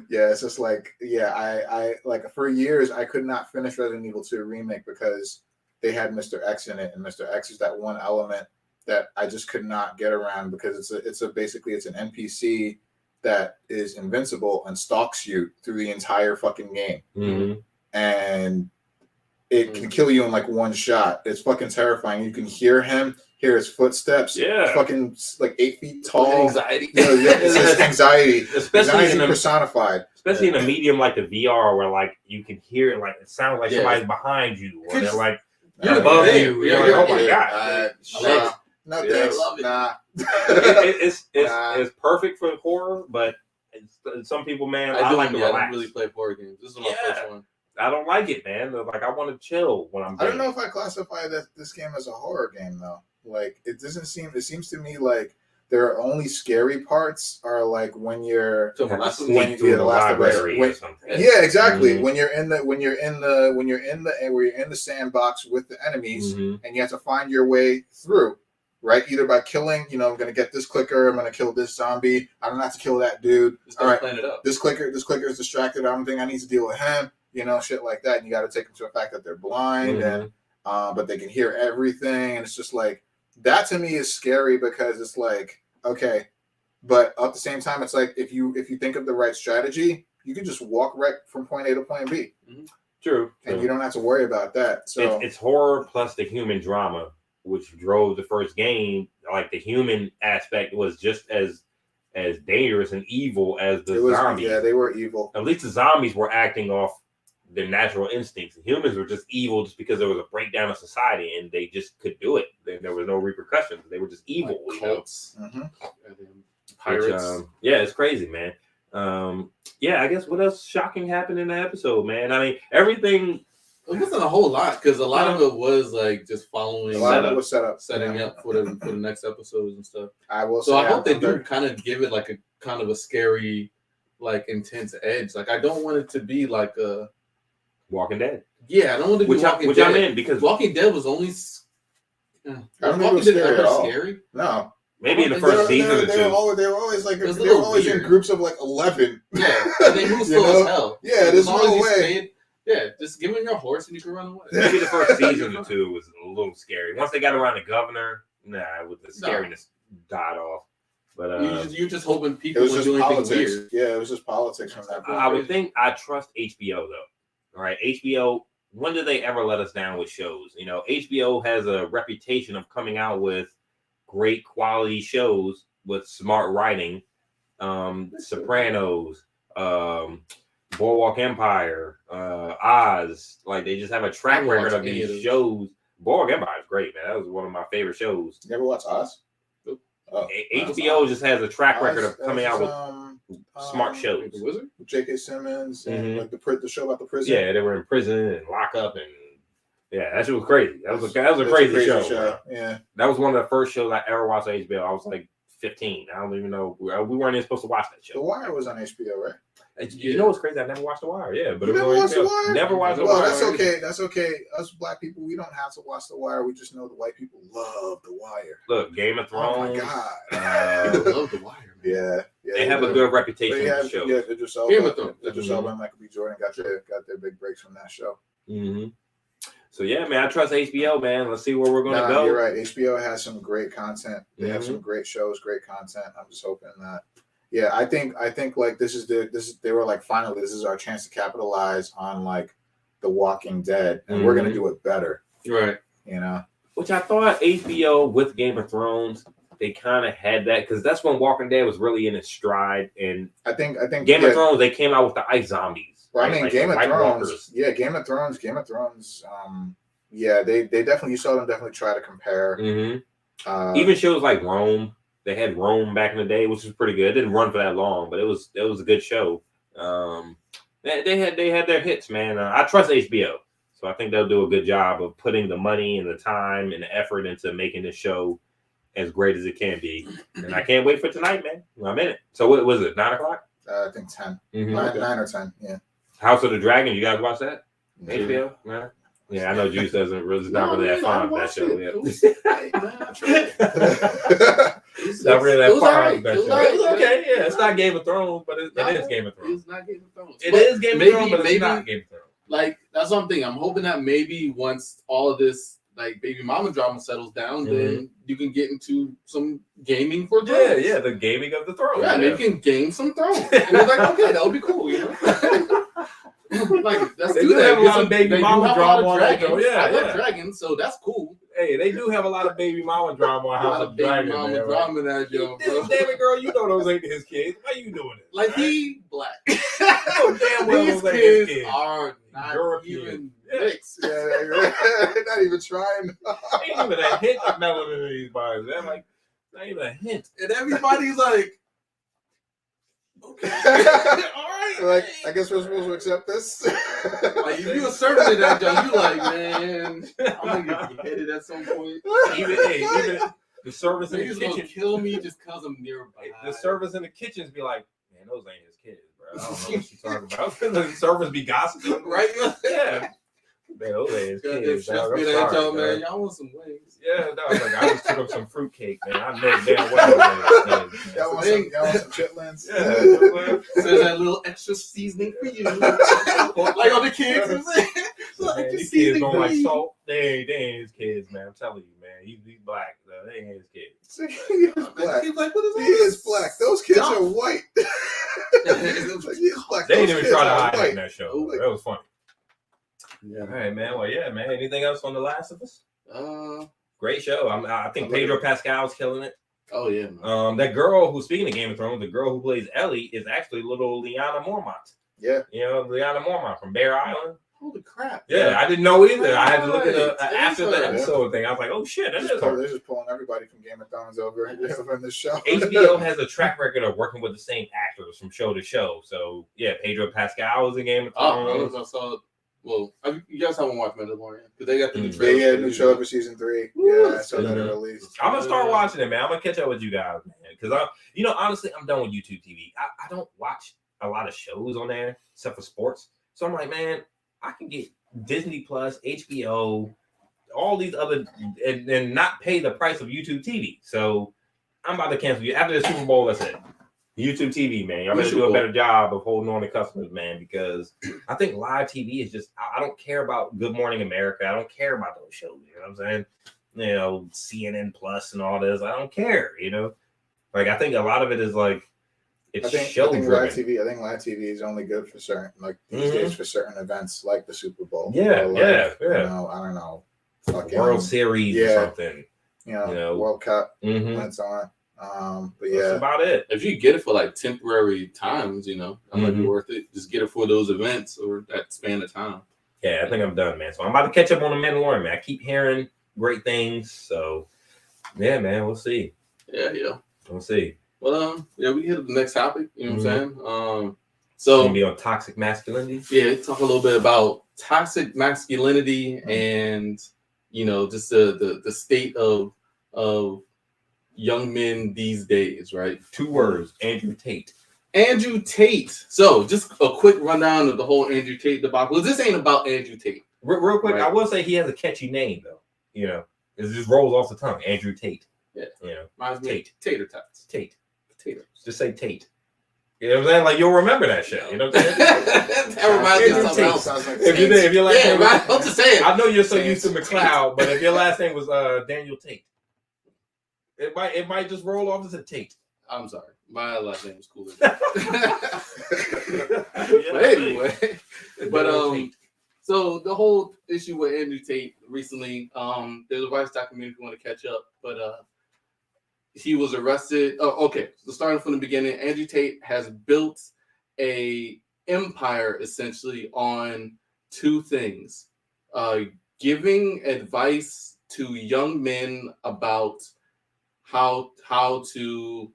C: Yeah, it's just like, I like for years I could not finish Resident Evil 2 remake because they had Mr. X in it, and Mr. X is that one element that I just could not get around because basically it's an NPC that is invincible and stalks you through the entire fucking game, and it can kill you in like one shot. It's fucking terrifying. You can hear hear his footsteps.
A: Yeah,
C: fucking like 8 feet tall.
B: Anxiety.
C: It's anxiety,
A: especially
C: anxiety personified.
A: Especially in a medium like the VR, where like you can hear it, like it sounds like somebody's behind you, or they're like above you. You're like, oh my god.
C: No thanks. Nah.
A: It's perfect for horror, but some people, man, I like to relax.
B: I don't really play horror games. This is my first one.
A: I don't like it, man. Like I want to chill when I'm.
C: I don't know if I classify this game as a horror game though. Like it doesn't seem. It seems to me like there are only scary parts are like when you're
A: the library or something.
C: Yeah, exactly. When you're in the sandbox with the enemies and you have to find your way through. Right, either by killing, I'm going to get this clicker, I'm going to kill this zombie, I don't have to kill that dude. All right, this clicker is distracted, I don't think I need to deal with him, shit like that. And you got to take into the fact that they're blind and but they can hear everything, and it's just like that to me is scary because it's like, okay, but at the same time, it's like if you think of the right strategy, you can just walk right from point A to point B.
A: True.
C: And you don't have to worry about that. So
A: it's horror plus the human drama, which drove the first game. Like the human aspect was just as dangerous and evil as the zombies.
C: Yeah, they were evil.
A: At least the zombies were acting off their natural instincts. The humans were just evil just because there was a breakdown of society and they just could do it. There was no repercussions. They were just evil.
B: Like cults.
A: Pirates. It's crazy, man. I guess what else shocking happened in the episode, man? I mean, everything.
B: It wasn't a whole lot because a lot of it was like just following.
C: A lot of it was
B: setting up for the next episodes and stuff.
C: I will.
B: So I hope they do kind of give it like a kind of a scary, like intense edge. Like I don't want it to be like a
A: Walking Dead.
B: Yeah, I don't want it to be Walking Dead.
A: I'm in because
B: Walking Dead was only.
C: I don't think it was scary at all.
B: Scary?
C: No.
A: Maybe in the first season or two.
C: They were always like in groups of like 11.
B: Yeah, and they moved slow as hell.
C: Yeah, there's no way.
B: Yeah, just give him your horse and you can run away.
A: Maybe the first season or two was a little scary. Once they got around the governor, with the scariness died off. But
B: you're just hoping people would do anything weird.
C: Yeah, it was just politics from that point.
A: I would think I trust HBO though. All right, HBO. When did they ever let us down with shows? HBO has a reputation of coming out with great quality shows with smart writing. Sopranos. Boardwalk Empire, Oz, like they just have a track record of these shows. Boardwalk Empire is great, man. That was one of my favorite shows.
C: You ever watch Oz?
A: HBO just has a track record of coming out with smart shows.
B: The Wizard,
C: J.K. Simmons, and like the show about the prison.
A: Yeah, they were in prison and lock up, and that shit was crazy. That was a crazy show.
C: Yeah,
A: that was one of the first shows I ever watched on HBO. I was like 15. I don't even know. We weren't even supposed to watch that show.
C: The Wire was on HBO, right?
A: You know what's crazy? I never watched The Wire. Yeah, but
C: you never watched The Wire?
A: Never watched The Wire.
C: Well, that's okay. That's okay. Us black people, we don't have to watch The Wire. We just know the white people love The Wire.
A: Look, Game of Thrones.
C: Oh my god,
B: people love The Wire.
C: Man. Yeah,
A: they have a good reputation for the show.
C: Yeah, Idris Elba and Michael B. Jordan got their big breaks from that show.
A: Mm-hmm. So yeah, man, I trust HBO, man. Let's see where we're gonna go.
C: You're right. HBO has some great content. They have some great shows, great content. I'm just hoping that. Yeah, I think like they were like, finally, this is our chance to capitalize on like The Walking Dead, and we're gonna do it better.
B: Right.
C: You know.
A: Which I thought HBO with Game of Thrones, they kind of had that because that's when Walking Dead was really in its stride. And
C: I think
A: Game of Thrones, they came out with the ice zombies.
C: Well,
A: right?
C: I mean,
A: like
C: Game of Thrones.
A: Walkers.
C: Yeah, Game of Thrones. Yeah, they definitely, you saw them definitely try to compare.
A: Even shows like Rome. They had Rome back in the day, which was pretty good. It didn't run for that long, but it was a good show. They had their hits, man. I trust HBO, so I think they'll do a good job of putting the money and the time and the effort into making this show as great as it can be. And I can't wait for tonight, man. I'm in it. So what was it? 9:00?
C: I think 10. 9 or 10. Yeah.
A: He's of the Dragon. You guys watch that? HBO? No? Yeah, I know Juice doesn't really not really that fond of that show. Not really that fond of that show. It was okay. Yeah, it's not Game of Thrones, but it is Game of Thrones.
B: It's not Game of Thrones.
A: It is Game of Thrones, but it's not Game of Thrones.
B: Like that's one thing. I'm hoping that maybe once all of this like baby mama drama settles down, then you can get into some gaming for thrones.
A: Yeah, the gaming of the throne.
B: Yeah, maybe you can game some thrones. And it's like, okay, that would be cool, you know. Like let's
A: they
B: do
A: do
B: that.
A: have a lot of baby mama drama on that show.
B: Yeah, I love dragons, so that's cool.
A: Hey, they do have a lot of baby mama drama on House of Dragon.
B: Mama drama that show, bro.
A: Damn it, girl, you know those ain't his kids. Why you doing it?
B: Like he black.
A: Oh, damn well
B: these
A: those
B: kids
A: ain't his kids.
B: are not
A: European.
B: even mixed.
C: Yeah, they're not even trying.
A: Ain't even a hint of melanin in these bodies. They're like, not even a hint.
B: And everybody's like, okay, all right.
C: Like, I guess we're supposed to accept this.
B: Like, if you asserted it that job, you like, man, I'm gonna get beheaded at some point.
A: Even the service in the kitchen
B: kill me just because I'm nearby.
A: The service in the kitchens be like, man, those ain't his kids, bro. I don't know what she's talking about. The servers be gossiping,
B: right?
A: Yeah. Man, those ain't his kids.
B: Man, y'all want some wings?
A: Yeah, no, I just took up some fruitcake, man. I know damn well.
C: Y'all want some chitlins?
B: Yeah. So that little extra seasoning for you. Like on the kids.
A: Man, these kids don't like salt. They ain't his kids, man. I'm telling you, man. He's black. So they ain't his kids.
C: He is black. He is black. Those kids are white.
A: They ain't even try to hide it in that show. That was funny. Yeah. All right, man. Well, yeah, man. Anything else on The Last of Us? Great show. I think Pedro Pascal's killing it.
B: Oh yeah. Man.
A: That girl who's speaking of Game of Thrones, the girl who plays Ellie is actually little Lyanna Mormont.
C: Yeah.
A: You know, Lyanna Mormont from Bear Island.
B: Holy crap.
A: Yeah, I didn't know either. I had to look at the after the episode thing. I was like, oh shit, that is her.
C: They're just pulling everybody from Game of Thrones over in this show.
A: HBO has a track record of working with the same actors from show to show. So yeah, Pedro Pascal was in Game of Thrones.
B: I saw. Well, you guys haven't watched Mandalorian because they got the new
C: trailer. They had a new show for season 3. Yeah, I saw that released.
A: I'm gonna start watching it, man. I'm gonna catch up with you guys, man. Because honestly, I'm done with YouTube TV. I don't watch a lot of shows on there except for sports. So I'm like, man, I can get Disney Plus, HBO, all these other, and not pay the price of YouTube TV. So I'm about to cancel you after the Super Bowl. That's it. YouTube TV, man. Y'all better do a better job of holding on to customers, man, because I think live TV is just, I don't care about Good Morning America. I don't care about those shows. You know what I'm saying? You know, CNN Plus and all this. I don't care, you know? Like, I think a lot of it is like, it's show driven.
C: I think live TV is only good for certain, like these days for certain events like the Super Bowl.
A: Yeah, yeah.
C: You know, I don't know.
A: Fucking World Series or something.
C: You know, World Cup when it's on. But yeah,
A: that's about it.
B: If you get it for like temporary times, you know, that might be worth it. Just get it for those events or that span of time.
A: Yeah, I think I'm done, man. So I'm about to catch up on the Mandalorian, man. I keep hearing great things. So yeah, man, we'll see.
B: Yeah.
A: We'll see.
B: Well, yeah, we hit the next topic. You know what I'm saying?
A: So gonna be on toxic masculinity.
B: Yeah, talk a little bit about toxic masculinity and just the state of young men these days, right?
A: 2 words: Andrew Tate.
B: Andrew Tate. So, just a quick rundown of the whole Andrew Tate debacle. This ain't about Andrew Tate.
A: Real quick, right? I will say he has a catchy name, though. You know, it just rolls off the tongue. Andrew Tate.
B: Yeah.
A: You know,
B: reminds me Tate. Tater tots.
A: Tate.
B: Potatoes.
A: Just say Tate. You know what I'm saying? Like, you'll remember that shit. You know what I'm saying?
B: That reminds me of something else.
C: Like
A: if your last name was,
B: I'm just saying.
A: I know you're so used to McLeod, but if your last name was Daniel Tate, it might just roll off as a Tate.
B: I'm sorry. My last name was cooler. But anyway, so the whole issue with Andrew Tate recently, there's a Vice documentary if you want to catch up, but he was arrested. Oh, okay. So starting from the beginning, Andrew Tate has built a empire essentially on two things: giving advice to young men about how to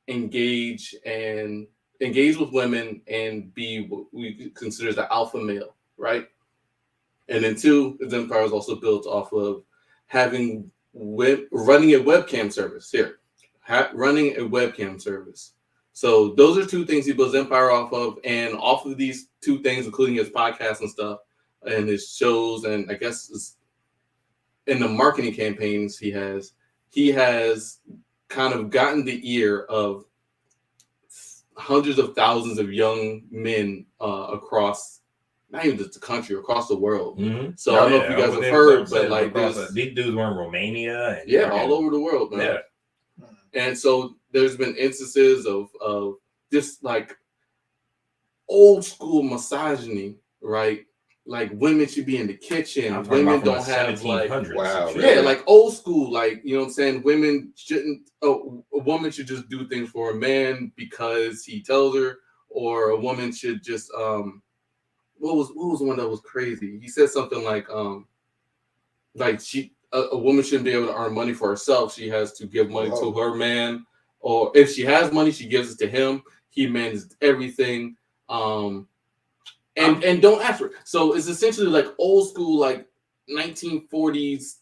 B: engage with women and be what we consider the alpha male, right? And then two, his empire is also built off of running a webcam service running a webcam service. So those are two things he builds empire off of, and off of these two things, including his podcast and stuff, and his shows, and I guess in the marketing campaigns he has kind of gotten the ear of hundreds of thousands of young men across, not even just the country, across the world.
A: Mm-hmm.
B: So I don't know if you guys have heard, but like
A: these dudes were in Romania
B: and all over the world, man. Yeah. And so there's been instances of just like old school misogyny, right? Like women should be in the kitchen. Women don't have like,
C: wow,
B: yeah, like old school, like, you know what I'm saying? Women shouldn't, a woman should just do things for a man because he tells her, or a woman should just, what was the one that was crazy? He said something like a woman shouldn't be able to earn money for herself. She has to give money to her man, or if she has money, she gives it to him. He manages everything. And don't ask for it. So it's essentially like old school, like 1940s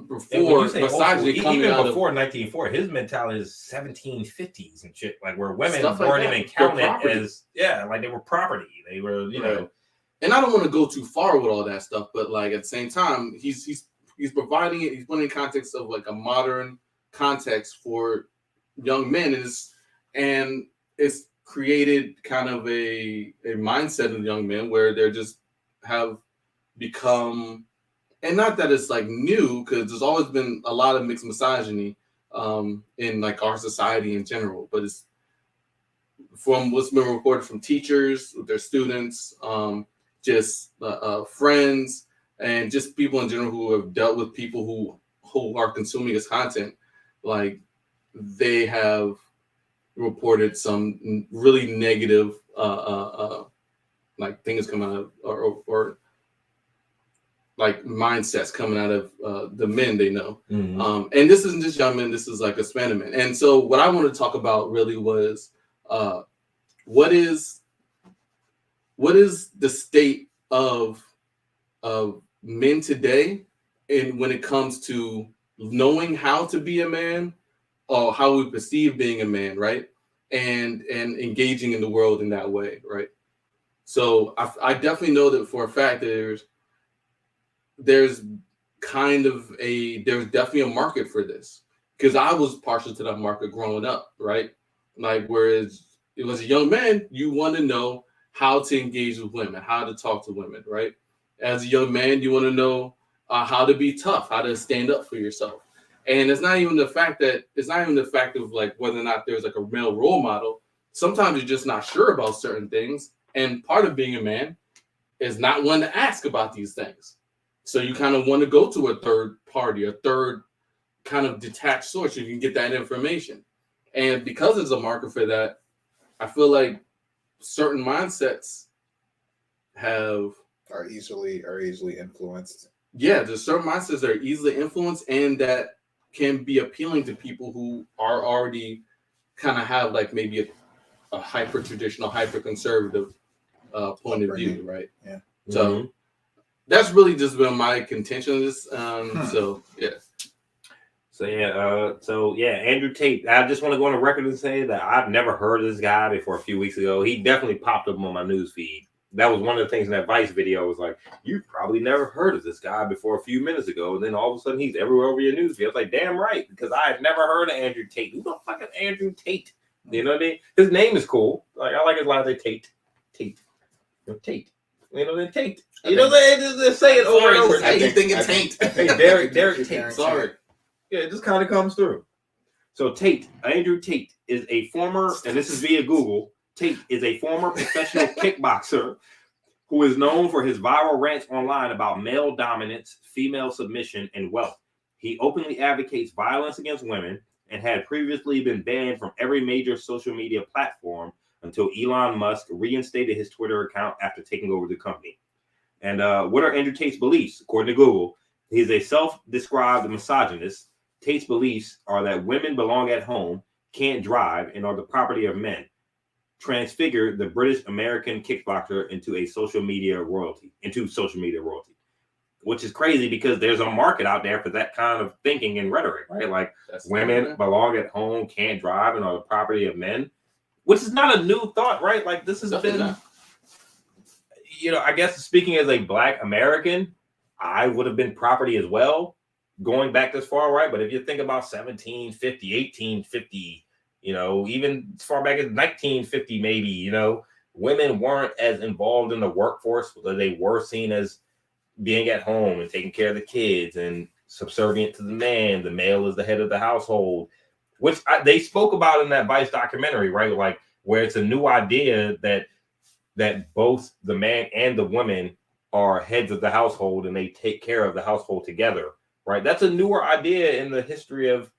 B: before misogyny coming
A: even
B: out
A: before
B: of
A: 1940, his mentality is 1750s and shit, like where women
B: Stuff
A: weren't
B: like
A: even counted as like they were property. They were, you know.
B: And I don't want to go too far with all that stuff, but like at the same time, he's providing it. He's putting in context of like a modern context for young men, and it's created kind of a mindset of young men where they're just have become, and not that it's like new, because there's always been a lot of mixed misogyny in like our society in general, but it's from what's been reported from teachers with their students, just friends, and just people in general who have dealt with people who are consuming his content. Like they have reported some really negative like things coming out of or like mindsets coming out of the men they know. Mm-hmm. And this isn't just young men, this is like a span of men. And so what I wanted to talk about really was what is the state of men today, and when it comes to knowing how to be a man, or how we perceive being a man, right? And engaging in the world in that way, right? So I definitely know that for a fact there's definitely a market for this, because I was partial to that market growing up, right? Like, whereas it was a young man, you want to know how to engage with women, how to talk to women, right? As a young man, you want to know how to be tough, how to stand up for yourself. And it's not even the fact of like whether or not there's like a male role model. Sometimes you're just not sure about certain things. And part of being a man is not one to ask about these things. So you kind of want to go to a third party, a third kind of detached source, so you can get that information. And because there's a market for that, I feel like certain mindsets
C: are easily influenced.
B: Yeah, there's certain mindsets that are easily influenced and that can be appealing to people who are already kind of have like maybe a hyper traditional, hyper conservative point of view, right?
C: Yeah.
B: So that's really just been my contention of this. So yeah.
A: Andrew Tate. I just want to go on the record and say that I've never heard of this guy before a few weeks ago. He definitely popped up on my news feed. That was one of the things in that Vice video was like, you've probably never heard of this guy before a few minutes ago. And then all of a sudden he's everywhere over your news feed. I was like, damn right, because I had never heard of Andrew Tate. Who the fuck is Andrew Tate? You know what I mean? His name is cool. Like I like his line. They Tate. You know, Tate. You know, they Tate. You know, they say it over and over.
B: I think it's Tate.
A: Hey, Derek Tate.
B: Sorry.
A: Yeah, it just kind of comes through. So Tate, Andrew Tate, is a former, and this is via Google, Tate is a former professional kickboxer who is known for his viral rants online about male dominance, female submission, and wealth. He openly advocates violence against women and had previously been banned from every major social media platform until Elon Musk reinstated his Twitter account after taking over the company. And what are Andrew Tate's beliefs? According to Google, he's a self-described misogynist. Tate's beliefs are that women belong at home, can't drive, and are the property of men. Transfigure the British American kickboxer into social media royalty, which is crazy because there's a market out there for that kind of thinking and rhetoric, right? Like women belong at home, can't drive, and are the property of men, which is not a new thought, right? Like this has been, you know, I guess speaking as a Black American, I would have been property as well, going back this far, right? But if you think about 1750, 1850, you know, even as far back as 1950, maybe, you know, women weren't as involved in the workforce, but they were seen as being at home and taking care of the kids and subservient to the man. The male is the head of the household, which they spoke about in that Vice documentary, right? Like where it's a new idea that both the man and the woman are heads of the household and they take care of the household together, right? That's a newer idea in the history of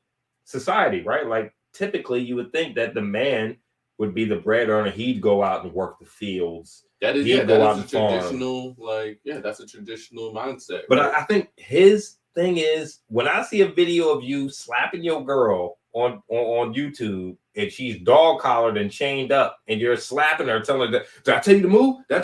A: society, right? Like typically you would think that the man would be the bread earner. He'd go out and work the fields.
B: That is, that is a traditional, that's a traditional mindset.
A: But right? I think his thing is when I see a video of you slapping your girl on YouTube and she's dog collared and chained up and you're slapping her, telling her, did I tell you to move? Did I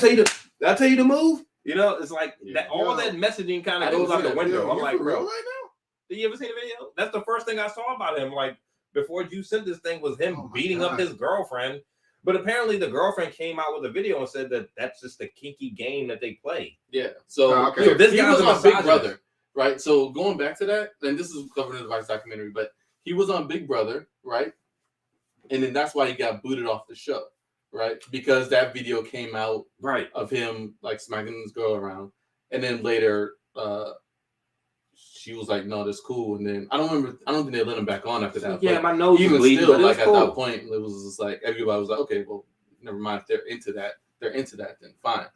A: tell you to move? You know, it's like that. All that messaging kind of goes out the window. I'm like, bro, right now? Did you ever see the video? That's the first thing I saw about him. Like before you sent this thing was him beating up his girlfriend. But apparently the girlfriend came out with a video and said that that's just a kinky game that they play.
B: Yeah. So, so this guy was on Big Brother, right? So going back to that, and this is covered in the Vice documentary, but he was on Big Brother, right? And then that's why he got booted off the show, right? Because that video came out of him like smacking his girl around. And then later she was like, no, that's cool. And then I don't think they let him back on after that.
A: Yeah, my nose
B: even
A: bleeding,
B: still, like at that point, it was just like everybody was like, okay, well, never mind. If they're into that, then fine.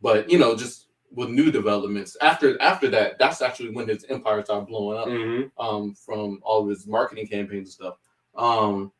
B: But you know, just with new developments after that, that's actually when his empire started blowing up. From all of his marketing campaigns and stuff.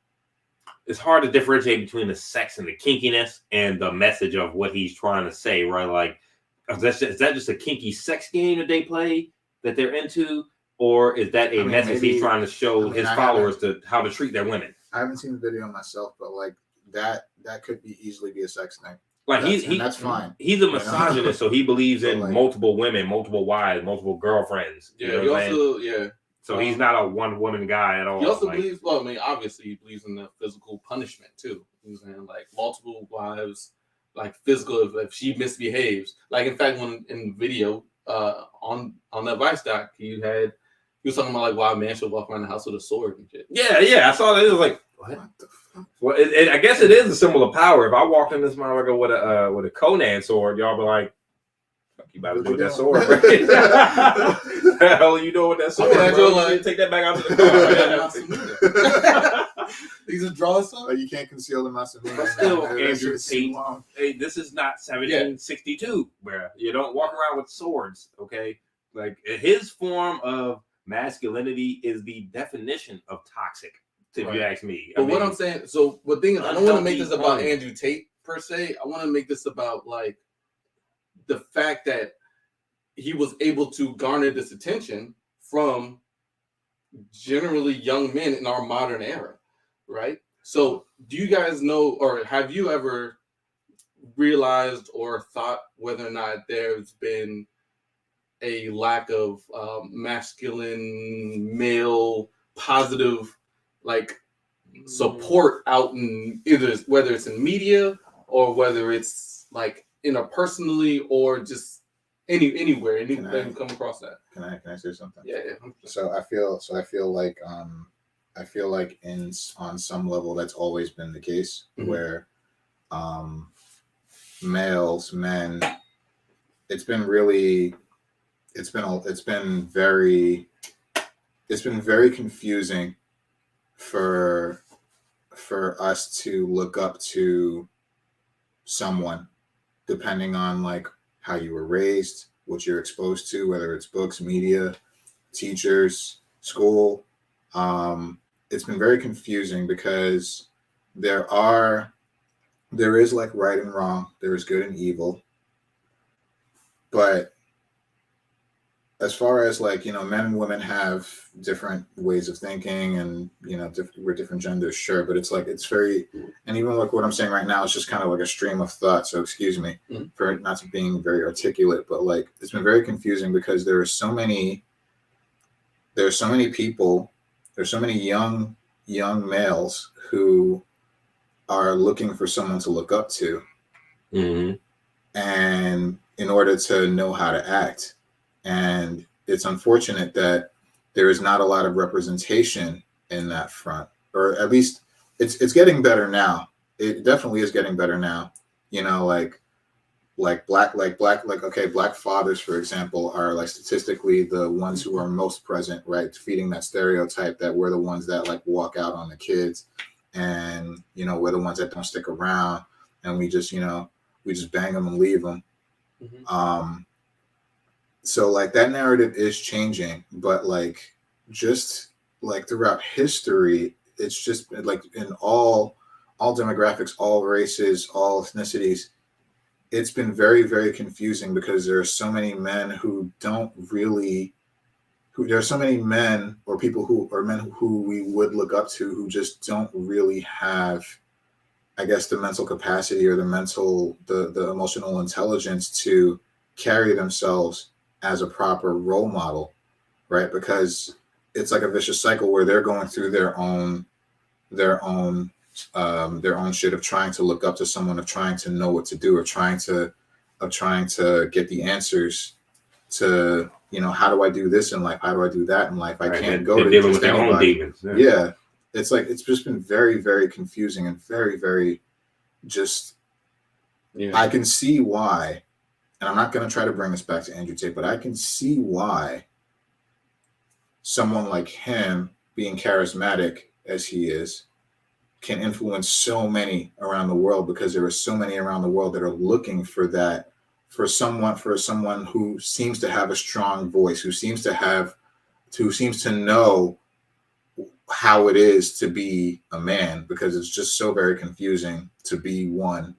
A: It's hard to differentiate between the sex and the kinkiness and the message of what he's trying to say, right? Like, is that just a kinky sex game that they play that they're into, or is that a message he's trying to show his followers to how to treat their women?
C: I haven't seen the video myself, but like that could easily be a sex thing.
A: Like
C: that's fine.
A: He's a misogynist, so he believes in multiple women, multiple wives, multiple girlfriends.
B: Yeah, he also
A: So he's not a one-woman guy at all.
B: He also believes, well, I mean, obviously he believes in the physical punishment too. You know what I'm saying? Like multiple wives, like physical if she misbehaves. Like in fact, when in the video on that Vice doc, he was talking about like why a man should walk around the house with a sword and shit.
A: Yeah, I saw that. It was like, what the fuck? Well, I guess it is a symbol of power. If I walked in this motherfucker with a Conan sword, y'all be like, you about to do with that sword, right? The hell are you doing with that sword, bro? Like, take that back out to the car.
B: You just draw a sword?
C: You can't conceal the Masculinity.
A: But still, Andrew Tate, hey, this is not 1762, bro. You don't walk around with swords, okay? Like, his form of masculinity is the definition of toxic, if you ask me.
B: But what I'm saying, so the thing is, I don't want to make this about Andrew Tate, per se. I want to make this about, like, the fact that he was able to garner this attention from generally young men in our modern era, right? So do you guys know, or have you ever realized or thought whether or not there's been a lack of masculine, male, positive, like support out in either, whether it's in media or whether it's like interpersonally or just anywhere, anything come across that?
C: Can I say something?
B: Yeah.
C: So I feel like I feel like on some level that's always been the case, where men, it's been very confusing for us to look up to someone, depending on like how you were raised, what you're exposed to, whether it's books, media, teachers, school. It's been very confusing because there is like right and wrong, there is good and evil, but as far as like, you know, men and women have different ways of thinking, and, you know, we're different genders, sure, but it's like, it's very, and even like what I'm saying right now is just kind of like a stream of thought, so excuse me for not being very articulate, but like, it's been very confusing because there's so many people, there's so many young males who are looking for someone to look up to, and in order to know how to act. And it's unfortunate that there is not a lot of representation in that front, or at least it's getting better now. It definitely is getting better now. You know, like black fathers, for example, are like statistically the ones who are most present, right? Feeding that stereotype that we're the ones that like walk out on the kids, and, you know, we're the ones that don't stick around, and we just bang them and leave them. So like that narrative is changing, but like just like throughout history, it's just like in all demographics, all races, all ethnicities, it's been very, very confusing because there are so many men who there are so many men or people who we would look up to who just don't really have, I guess, the mental capacity or the emotional intelligence to carry themselves as a proper role model, right? Because it's like a vicious cycle where they're going through their own shit of trying to look up to someone, of trying to know what to do, of trying to get the answers to, you know, how do I do this in life? How do I do that in life? I can't go to
A: dealing with their own demons.
C: Yeah. It's like, it's just been very, very confusing and very, very just, I can see why. And I'm not going to try to bring this back to Andrew Tate, but I can see why someone like him, being charismatic as he is, can influence so many around the world, because there are so many around the world that are looking for that, for someone who seems to have a strong voice, who seems to know how it is to be a man, because it's just so very confusing to be one.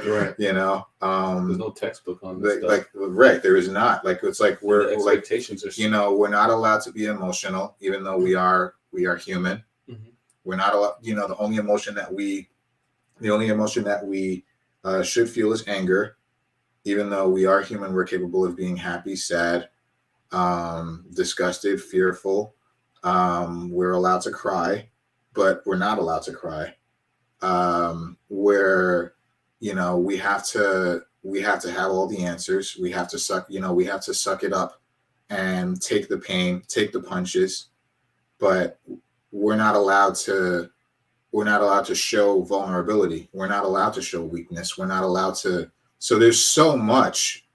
B: Right.
C: You know,
B: there's no textbook on this stuff.
C: Like right, there is not. Like, it's like
B: the expectations are,
C: you know, we're not allowed to be emotional, even though we are human. We're not allowed, you know, the only emotion that we should feel is anger, even though we are human. We're capable of being happy, sad, disgusted, fearful. We're allowed to cry, but we're not allowed to cry. Where, you know, we have to have all the answers. We have to suck it up and take the pain, take the punches, but we're not allowed to show vulnerability. We're not allowed to show weakness. We're not allowed to. So there's so much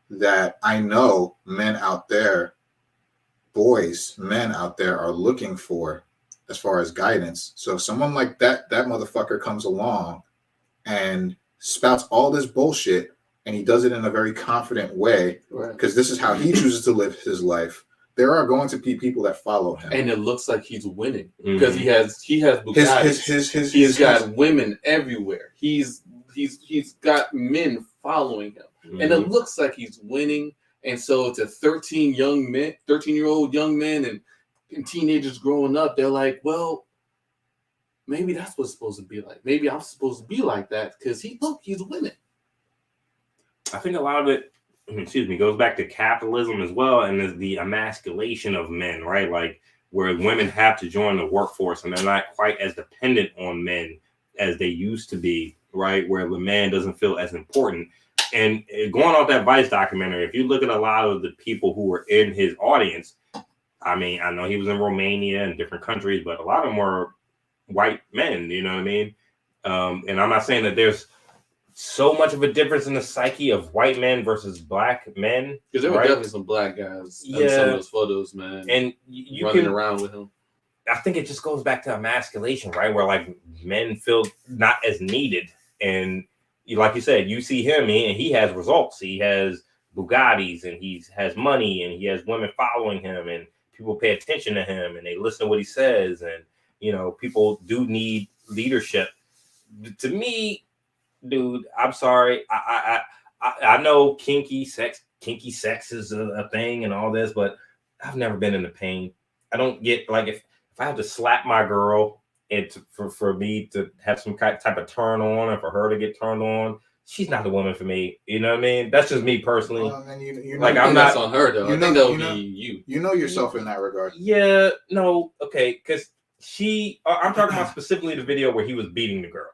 C: that I know men out there, men out there are looking for as far as guidance. So if someone like that motherfucker comes along and spouts all this bullshit, and he does it in a very confident way, because this is how he chooses to live his life, there are going to be people that follow him,
B: and it looks like he's winning because he has Bugattis. He's got women everywhere. He's got men following him, and it looks like he's winning. And so it's a 13-year-old young men and teenagers growing up. They're like, well, maybe that's what it's supposed to be like. Maybe I'm supposed to be like that because he's winning.
A: I think a lot of it, goes back to capitalism as well, and is the emasculation of men, right? Like, where women have to join the workforce and they're not quite as dependent on men as they used to be, right? Where the man doesn't feel as important. And going off that Vice documentary, if you look at a lot of the people who were in his audience, I mean, I know he was in Romania and different countries, but a lot of them were white men, you know what I mean? And I'm not saying that there's so much of a difference in the psyche of white men versus black men.
B: Because there were definitely some black guys in some of those photos, man.
A: And you
B: running around with him.
A: I think it just goes back to emasculation, right? Where like men feel not as needed. And like you said, you see him and he has results. He has Bugattis and he has money and he has women following him and people pay attention to him and they listen to what he says. And, you know, people do need leadership. To me, dude, I'm sorry. I know kinky sex is a thing and all this, but I've never been into pain. I don't get like if I have to slap my girl and for me to have some type of turn on or for her to get turned on, she's not the woman for me. You know what I mean? That's just me personally.
C: And you
A: like
C: know,
A: I'm not
B: on her though. I think that would be you.
C: You know yourself in that regard.
A: Yeah, no, okay, because I'm talking about specifically the video where he was beating the girl.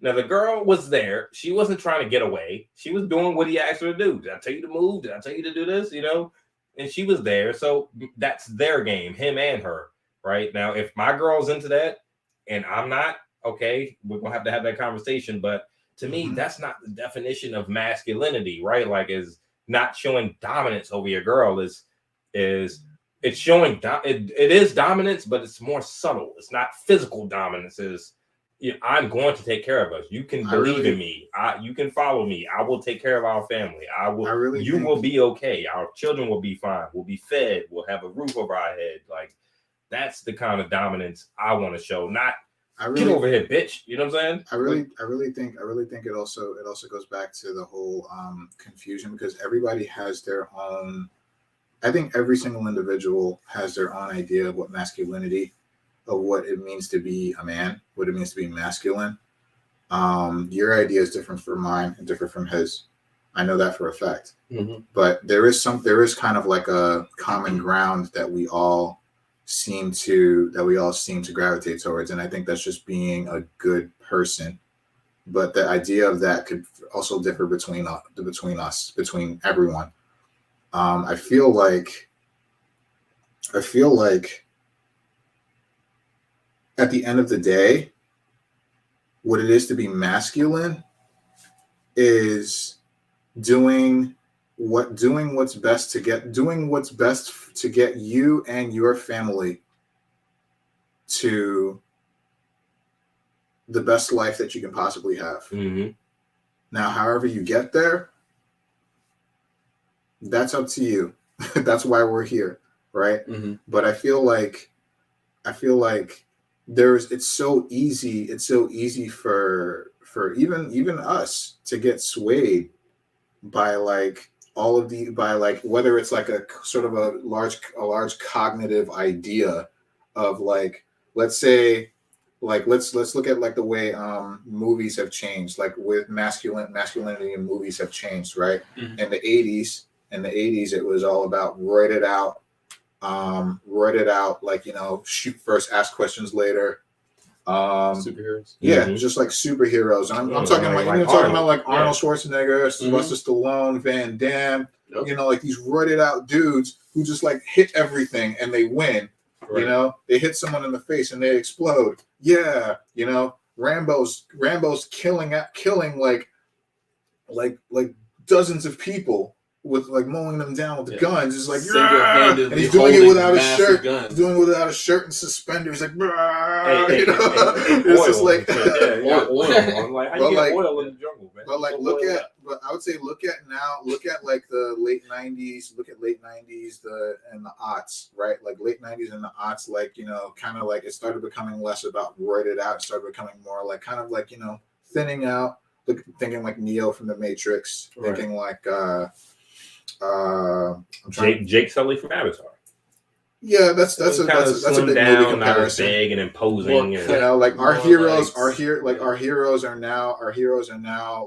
A: Now, the girl was there. She wasn't trying to get away. She was doing what he asked her to do. Did I tell you to move? Did I tell you to do this? You know? And she was there. So that's their game, him and her, right? Now, if my girl's into that and I'm not, okay, we're going to have that conversation. But to me, that's not the definition of masculinity, right? Like, is not showing dominance over your girl is it's showing, it is dominance, but it's more subtle. It's not physical dominance. I'm going to take care of us. You can believe in me. You can follow me. I will take care of our family. You will be okay. Our children will be fine. We'll be fed. We'll have a roof over our head. Like that's the kind of dominance I want to show. Not get over here, bitch. You know what I'm saying?
C: I really think it also goes back to the whole confusion because everybody has their own. I think every single individual has their own idea of what masculinity. Of what it means to be a man, what it means to be masculine. Your idea is different from mine and different from his. I know that for a fact. But there is kind of like a common ground that we all seem to gravitate towards, and I think that's just being a good person. But the idea of that could also differ between us, between everyone. I feel like. At the end of the day, what it is to be masculine is doing what's best to get you and your family to the best life that you can possibly have. Now, however you get there, that's up to you. That's why we're here, right? But I feel like it's so easy for even us to get swayed by like whether it's like a sort of a large cognitive idea of like let's say like let's look at like the way movies have changed, like with masculinity in movies have changed, right? In the 80s it was all about roided out, like, you know, shoot first, ask questions later.
B: Superheroes.
C: Yeah, just like superheroes. I'm talking about like Arnold Schwarzenegger, Sylvester Stallone, Van Damme, you know, like these roided out dudes who just like hit everything and they win. Right. You know, they hit someone in the face and they explode. Yeah, you know, Rambo's killing like dozens of people with like mowing them down with the guns. It's like, and he's doing it without a shirt. He's doing it without a shirt and suspenders. Like, it's just like
A: oil. Like, how you get oil in the jungle, man?
C: But like, I would say look at like the late 90s. Look at late 90s and the aughts, right? Like late 90s and the aughts. Like, you know, kind of like it started becoming less about roided out. It started becoming more like kind of like, you know, thinning out. Thinking like Neo from the Matrix. Right. Thinking like
A: Jake Sully from Avatar.
C: Yeah, that's a big movie comparison.
A: Not as big and imposing.
C: You know, like our heroes are now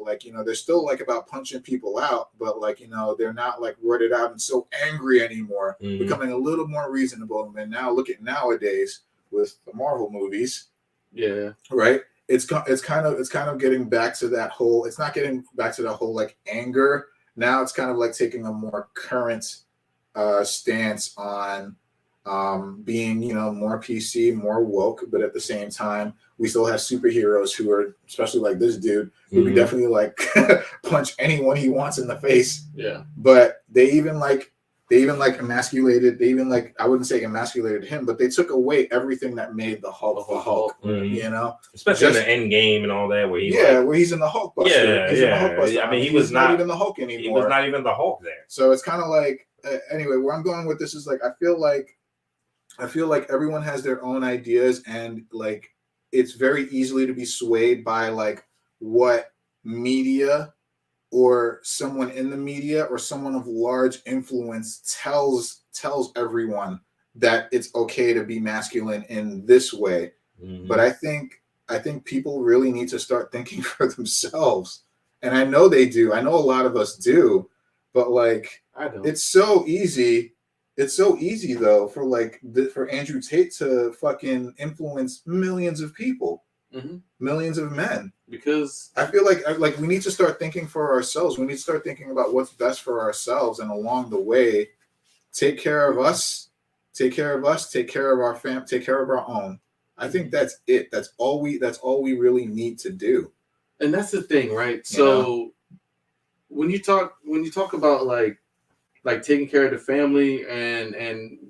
C: like, you know, they're still like about punching people out, but like, you know, they're not like roided out and so angry anymore. Becoming a little more reasonable. And now look at nowadays with the Marvel movies. Yeah. Right. It's kind of getting back to that whole. It's not getting back to that whole like anger. Now it's kind of like taking a more current stance on being, more PC, more woke, but at the same time, we still have superheroes who are, especially like this dude, who can definitely like punch anyone he wants in the face.
B: Yeah.
C: But they even emasculated. They even I wouldn't say emasculated him, but they took away everything that made the Hulk the Hulk.
A: Especially in the end game and all that, where
C: where he's in the Hulk Buster.
A: In the Hulk Buster. I mean, he was not
C: even the Hulk anymore.
A: He was not even the Hulk there.
C: So it's kind of like anyway. Where I'm going with this is I feel like everyone has their own ideas, and it's very easily to be swayed by what media or someone in the media or someone of large influence tells everyone that it's okay to be masculine in this way. But I think people really need to start thinking for themselves, and I know they do. I know a lot of us do, but
B: I don't.
C: It's so easy. It's so easy though for Andrew Tate to fucking influence millions of people, millions of men. Because I feel like we need to start thinking for ourselves. We need to start thinking about what's best for ourselves, and along the way, take care of us, take care of our fam, take care of our own. I think that's it. That's all we really need to do.
B: And that's the thing, right? So when you talk about like taking care of the family and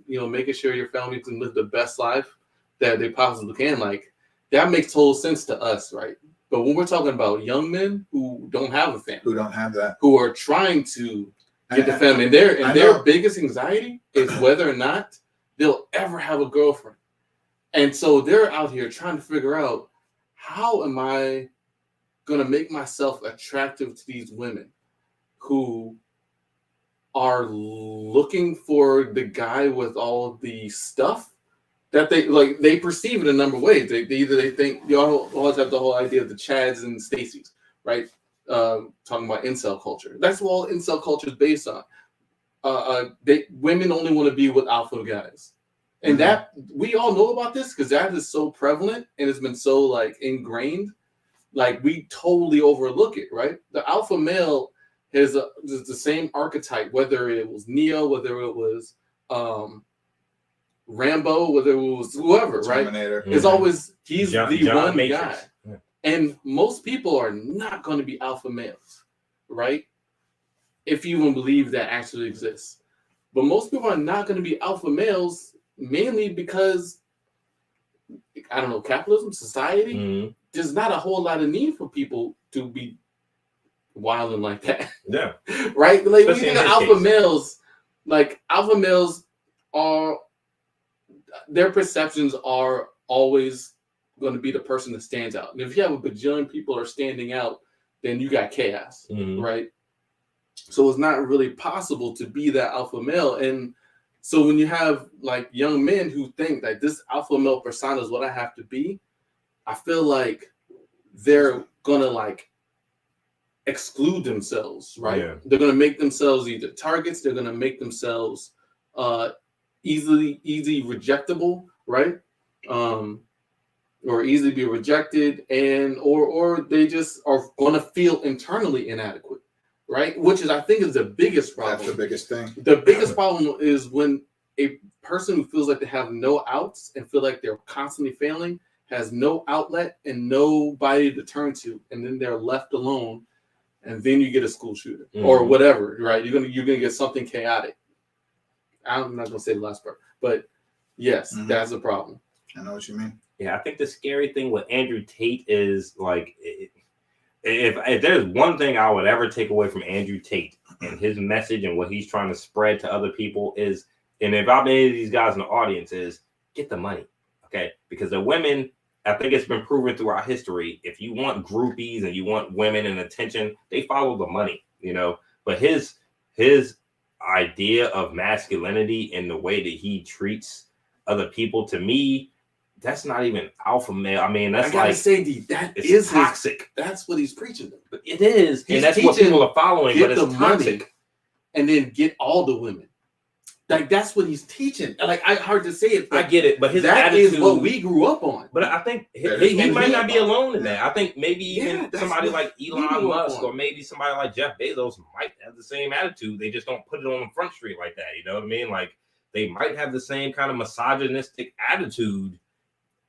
B: making sure your family can live the best life that they possibly can, that makes total sense to us, right? But when we're talking about young men who don't have a family,
C: who don't have that,
B: who are trying to get the family, and their biggest anxiety is whether or not they'll ever have a girlfriend. And so they're out here trying to figure out, how am I going to make myself attractive to these women who are looking for the guy with all the stuff that they perceive it in a number of ways. They think you always have the whole idea of the Chads and Stacys, right? Talking about incel culture. That's what all incel culture is based on. Women only want to be with alpha guys. And that we all know about this because that is so prevalent and it's been so ingrained. We totally overlook it, right? The alpha male is the same archetype, whether it was Neo, whether it was Rambo, whether it was whoever,
C: Terminator.
B: Right? It's always he's
A: John
B: one
A: Matrix.
B: guy. Yeah. And most people are not going to be alpha males, right? If you even believe that actually exists. But most people are not going to be alpha males mainly because, I don't know, capitalism, society, there's not a whole lot of need for people to be wilding like that.
A: Yeah.
B: Right? When you think of alpha males, alpha males are, their perceptions are always going to be the person that stands out. And if you have a bajillion people are standing out, then you got chaos, right? So it's not really possible to be that alpha male. And so when you have young men who think that this alpha male persona is what I have to be, I feel like they're gonna exclude themselves, right? Yeah. They're gonna make themselves either targets, they're gonna make themselves easily rejectable, right? Or easily be rejected, and or they just are gonna feel internally inadequate. Right, which I think is the biggest problem.
C: That's the biggest thing.
B: The biggest problem is when a person who feels like they have no outs and feel like they're constantly failing, has no outlet and nobody to turn to, and then they're left alone, and then you get a school shooter or whatever. Right, you're gonna get something chaotic. I'm not gonna say the last part, but yes, that's a problem.
C: I know what you mean.
A: Yeah, I think the scary thing with Andrew Tate is if there's one thing I would ever take away from Andrew Tate and his message and what he's trying to spread to other people is, and if I'm any of these guys in the audience, is get the money, okay? Because the women, I think it's been proven throughout history, if you want groupies and you want women and attention, they follow the money, But his idea of masculinity and the way that he treats other people, to me, that's not even alpha male. I mean, that's
B: that is
A: toxic.
B: That's what he's preaching.
A: It is, and that's what people are following. But it's toxic.
B: And then get all the women. That's what he's teaching. I hard to say it.
A: I get it, but his
B: that
A: attitude
B: is what we grew up on.
A: But I think he might not be alone in that. I think maybe even somebody like Elon Musk or maybe somebody like Jeff Bezos might have the same attitude. They just don't put it on the front street like that. You know what I mean? they might have the same kind of misogynistic attitude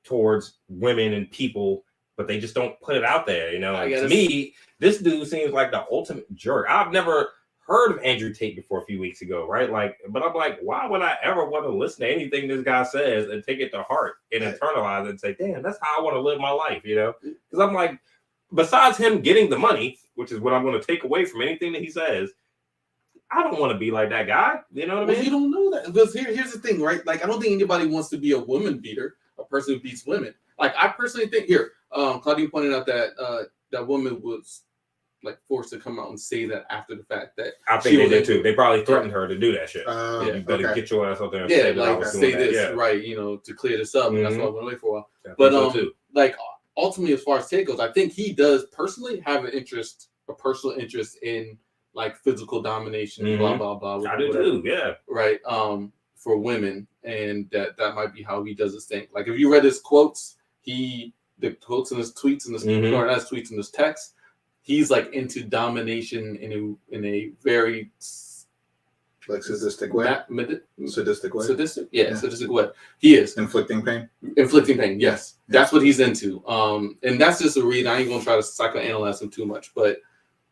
A: towards women and people, but they just don't put it out there. To me, this dude seems like the ultimate jerk. I've never heard of Andrew Tate before a few weeks ago, right? But I'm like, why would I ever want to listen to anything this guy says and take it to heart and internalize it and say, damn, that's how I want to live my life, Because I'm like, besides him getting the money, which is what I'm going to take away from anything that he says, I don't want to be like that guy. You know what I mean?
B: You don't know that. Because here's the thing, right? Like, I don't think anybody wants to be a woman beater, a person who beats women. Like, I personally think Claudine pointed out that that woman was like forced to come out and say that after the fact. That
A: I think they did too. They probably threatened her to do that shit. You better get your ass out there and say that I was doing
B: this,
A: that.
B: Right? To clear this up, and that's why I went away for a while. But like ultimately, as far as Tate goes, I think he does personally have a personal interest in like physical domination, blah blah blah.
A: I do too, yeah.
B: Right. For women, and that might be how he does his thing. Like if you read his quotes, the quotes in his tweets and or not his tweets in his text, he's like into domination in a very
C: like sadistic way. Sadistic way.
B: Sadistic way. He is
C: inflicting pain.
B: Yes, that's what he's into. And that's just a read. I ain't gonna try to psychoanalyze him too much, but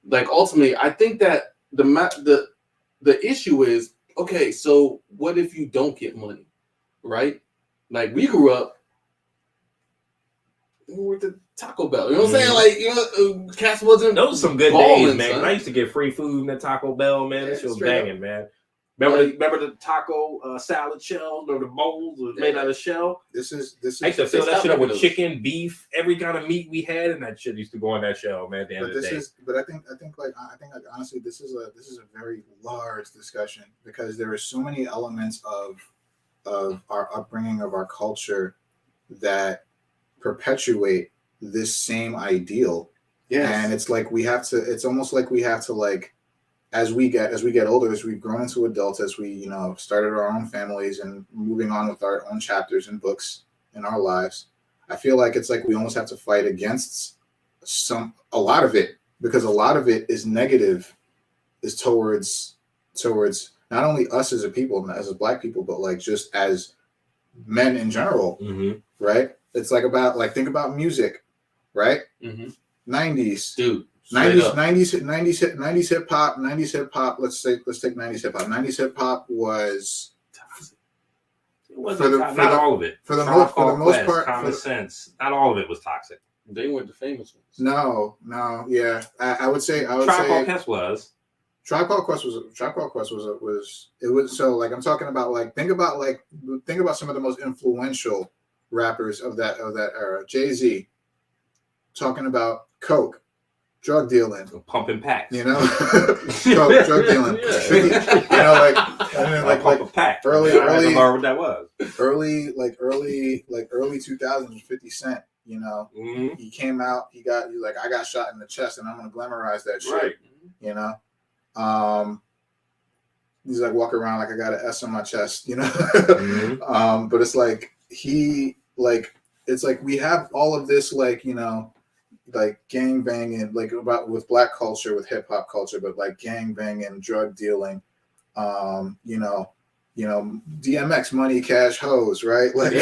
B: like ultimately, I think that the issue is, okay, so what if you don't get money, right? Like we grew up with the Taco Bell, you know what I'm saying? Like Cass wasn't.
A: Those are some good days, man. I used to get free food in the Taco Bell, man. This shit was banging, man. Remember the taco salad shells or the bowls was made out of shell?
C: This is.
A: I used to fill that shit up with chicken, beef, every kind of meat we had, and that shit used to go on that shell, man. At the end of the day.
C: But I think honestly, this is a very large discussion because there are so many elements of our upbringing, of our culture, that perpetuate this same ideal. And it's like it's almost like we have to like. As we get older, as we've grown into adults, as we started our own families and moving on with our own chapters and books in our lives, I feel like it's like we almost have to fight against a lot of it, because a lot of it is negative, is towards not only us as a people, as Black people, but like just as men in general, right? It's like think about music, right? 90s,
B: dude.
C: 90s hip hop. Let's take 90s hip hop. 90s hip hop was
A: not all of it.
C: For the most part,
A: Common Sense. Not all of it was toxic.
B: They weren't the famous ones.
C: No, yeah. I would say
A: Tribe Called Quest was.
C: Tribe Called Quest was it was so like I'm talking about like think about some of the most influential rappers of that era. Jay-Z talking about coke. Drug dealing,
A: pumping packs,
C: drug dealing. Like
A: pack.
C: Early,
A: what that was.
C: Early 2000s, 50 Cent. He came out. He's like, I got shot in the chest, and I'm gonna glamorize that shit.
A: Right.
C: He's like walking around like I got an S on my chest. But it's like it's like we have all of this like gang banging, like about with Black culture, with hip hop culture, but like gang banging, drug dealing, DMX, money, cash, hoes, right? Like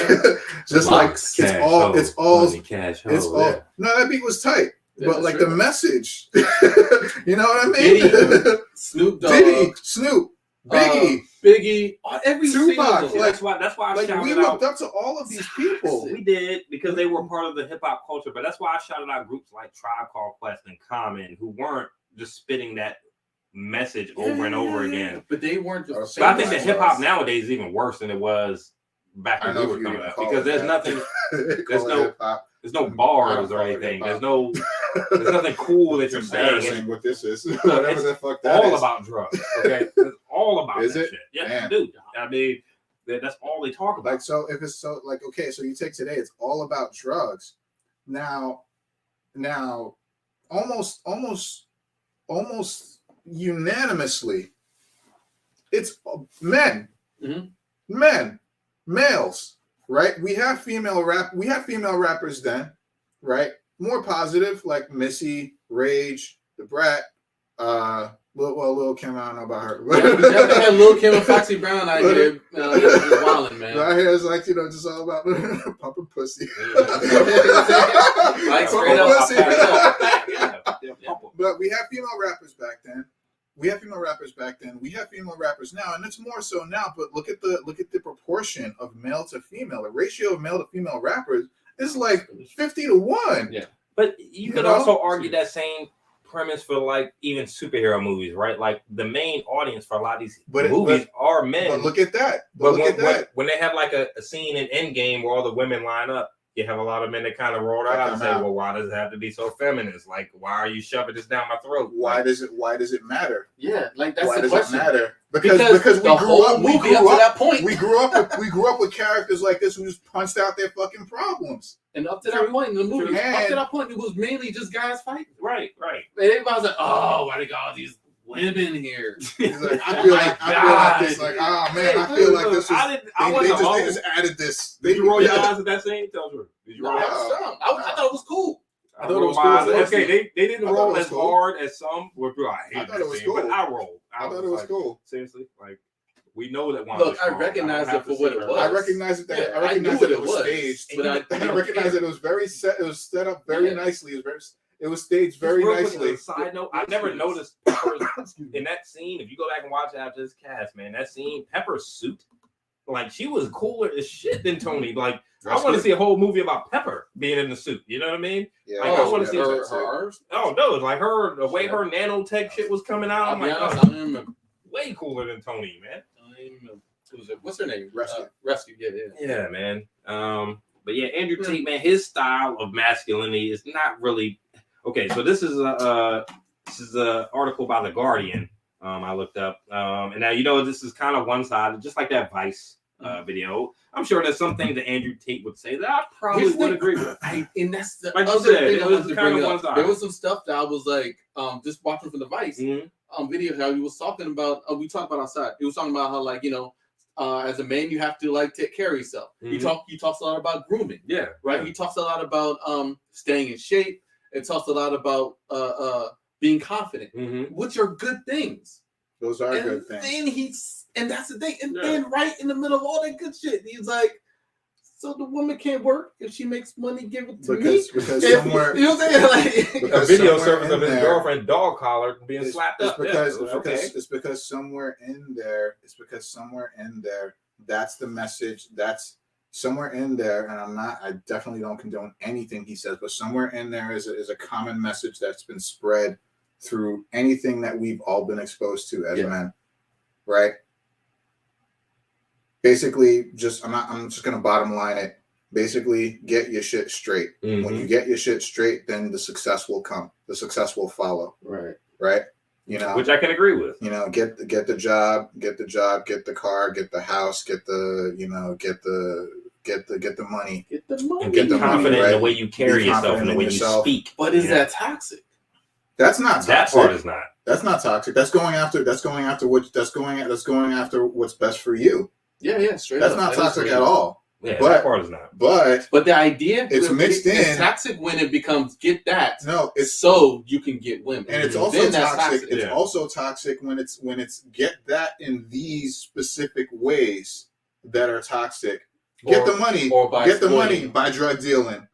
C: just like it's all money, cash, hoes, no, that beat was tight, but like the message, you know what I mean?
B: Diddy, Snoop Dogg,
C: Snoop, Biggie,
B: every
C: Tupac.
A: That's why I
C: we looked up to all of these people.
A: We did, because they were part of the hip hop culture. But that's why I shouted out groups like Tribe Called Quest and Common, who weren't just spitting that message over and over again.
B: But they weren't.
A: But I think the hip hop nowadays is even worse than it was back when we were coming up, because there's nothing. There's no bars or anything. There's nothing cool that you're saying.
C: What this is, whatever the fuck that
A: all
C: is.
A: About drugs. Okay, it's all about
C: is
A: that
C: it?
A: shit. Yeah,
C: Damn.
A: dude. I mean, that's all they talk about.
C: Like, so if it's so like, okay, so you take today, it's all about drugs. Now, almost unanimously, it's men, males. Right, we have female rappers then, right? More positive, like Missy, Rage, The Brat, Lil Kim, I don't know about her.
B: We definitely had Lil Kim and Foxy Brown out here wilding, man.
C: Out here is like, just all about pumping pussy.
B: Like straight up pussy.
C: But we have female rappers back then. We have female rappers now, and it's more so now. But look at the proportion of male to female. The ratio of male to female rappers is like 50-1.
A: Yeah, but you could also argue that same premise for like even superhero movies, right? Like the main audience for a lot of these movies are men.
C: But look at that.
A: When they have like a scene in Endgame where all the women line up, you have a lot of men that kind of roll their eyes and say, "Well, why does it have to be so feminist? Like, why are you shoving this down my throat?
C: Why does it matter?
B: Yeah, like that's
C: why
B: the
C: does
B: question.
C: it matter? Because we grew up
B: to that point.
C: We grew up with characters like this who just punched out their fucking problems.
B: And up to that point in the movie, it was mainly just guys fighting.
A: Right.
B: And everybody was like, "Oh, why they got all these women here?"
C: He's like, I feel like this. Like, oh man, I feel like this. They just added this.
A: Did you roll your eyes at that scene? Tell me. Did you roll your eyes?
B: I thought it was cool.
C: I thought it was cool.
A: Okay, they didn't roll as hard as some were. I thought it was cool. But I rolled.
C: I thought it was cool.
A: Seriously, like we know that one.
B: Look, I recognize it for what it was.
C: I recognize that. I recognize that it was staged. But I recognize that it was very set. It was set up very nicely. It was staged very nicely.
A: Side note, I never noticed Pepper's in that scene. If you go back and watch it after this cast, man, that scene, Pepper's suit, like she was cooler as shit than Tony. Like I want to see a whole movie about Pepper being in the suit. You know what I mean?
C: Yeah.
A: Like, I want to see
B: her arms.
A: Oh no, like the way her nanotech shit was coming out. I'm like,
B: oh,
A: way cooler than Tony, man.
B: What's her name? Rescue.
A: Yeah, man. But yeah, Andrew Tate, man, his style of masculinity is not really okay. So this is a article by The Guardian. I looked up, and now this is kind of one-sided, just like that Vice video. I'm sure there's some things that Andrew Tate would say that I probably would agree with.
B: And that's the
A: like
B: other thing
A: it
B: I
A: was
B: wanted to
A: kind
B: bring
A: of
B: up.
A: one-sided.
B: There was some stuff that I was like, just watching from the Vice video, how he was talking about. We talked about outside. He was talking about how, like, as a man, you have to like take care of yourself. He talks a lot about grooming.
A: Yeah,
B: right. He talks a lot about staying in shape. It talks a lot about being confident, which are good things.
C: Those are good things.
B: And that's the thing. And then right in the middle of all that good shit, he's like, so the woman can't work if she makes money, give it to me.
C: Because somewhere,
B: you know what I'm saying?
A: Like a video service of his girlfriend dog collar being slapped up.
C: It's because somewhere in there, that's the message. That's somewhere in there, and I definitely don't condone anything he says, but somewhere in there is a common message that's been spread through anything that we've all been exposed to as men, right? Basically, I'm just gonna bottom line it. Basically, get your shit straight. When you get your shit straight, then the success will come. The success will follow. Right.
A: Which I can agree with.
C: Get the job, get the car, get the house, get the money.
A: And get confident in the way you carry yourself and the way you speak.
B: But is that toxic?
C: That's not toxic.
A: That part is not.
C: That's not toxic. That's going after what's best for you.
B: Yeah, straight
C: That's
B: up.
C: not toxic at all.
A: Yeah, that part is not.
C: But
B: the idea
C: it's mixed in.
B: It's toxic when it becomes get that.
C: No, it's
B: so you can get women.
C: And it's also toxic. It's also toxic when it's get that in these specific ways that are toxic. Get the money. Get the money by drug dealing.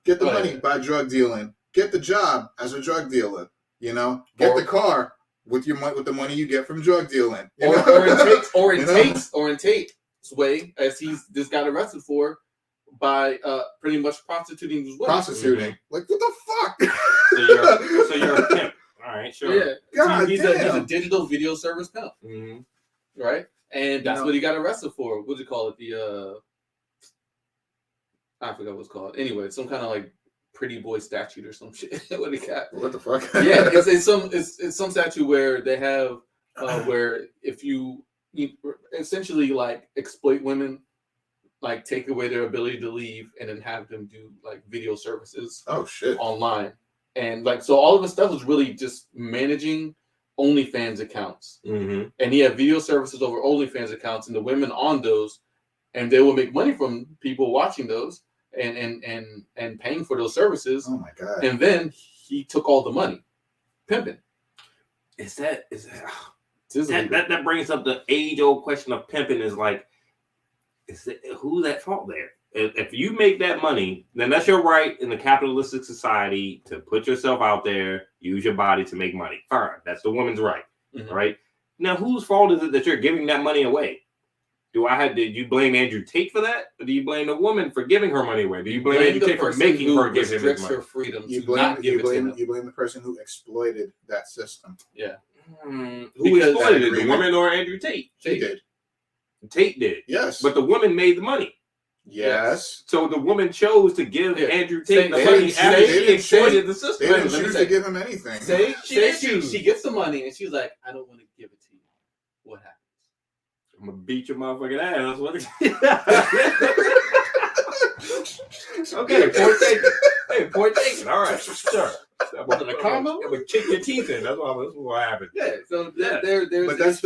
C: Get the money by drug dealing. Get the job as a drug dealer. Get the car with the money you get from drug dealing.
B: Or in Tate's way, as he's just got arrested for by pretty much prostituting his wife.
C: Like, what the fuck?
A: So you're a pimp. All right, sure.
B: Yeah.
C: God,
B: he's a digital video service pimp. Right? And that's what he got arrested for. What do you call it? I forgot what it's called. Anyway, some kind of like pretty boy statute or some shit. What he got?
C: What the fuck?
B: Yeah, it's some statute where they have where if you essentially like exploit women, like take away their ability to leave and then have them do like video services.
C: Oh shit!
B: Online, and like so all of the stuff was really just managing OnlyFans accounts, and he had video services over OnlyFans accounts, and the women on those, and they will make money from people watching those. And paying for those services.
C: Oh my god!
B: And then he took all the money, pimping.
A: that brings up the age-old question of pimping. Is like, who's at fault there? If you make that money, then that's your right in the capitalistic society to put yourself out there, use your body to make money. Fine, that's the woman's right, right? Now, whose fault is it that you're giving that money away? Did you blame Andrew Tate for that? Or do you blame the woman for giving her money away? Do you blame Andrew Tate for making her give him his money?
B: Her freedom
C: you blame the person who exploited that system.
B: Yeah.
A: Who exploited it? The woman or Andrew Tate?
C: She did.
A: Tate did.
C: Yes.
A: But the woman made the money.
C: Yes.
A: So the woman chose to give Andrew Tate the money after she exploited the system.
C: They didn't choose to give him anything.
B: She gets the money and she's like, I don't want to give it to you. What happens?
A: I'm gonna beat your motherfucking ass. Okay, point taken. Hey, point taken. All right, sure.
B: Was it a combo?
A: I'm gonna kick your teeth in. That's what happened.
B: Yeah. So
C: but that's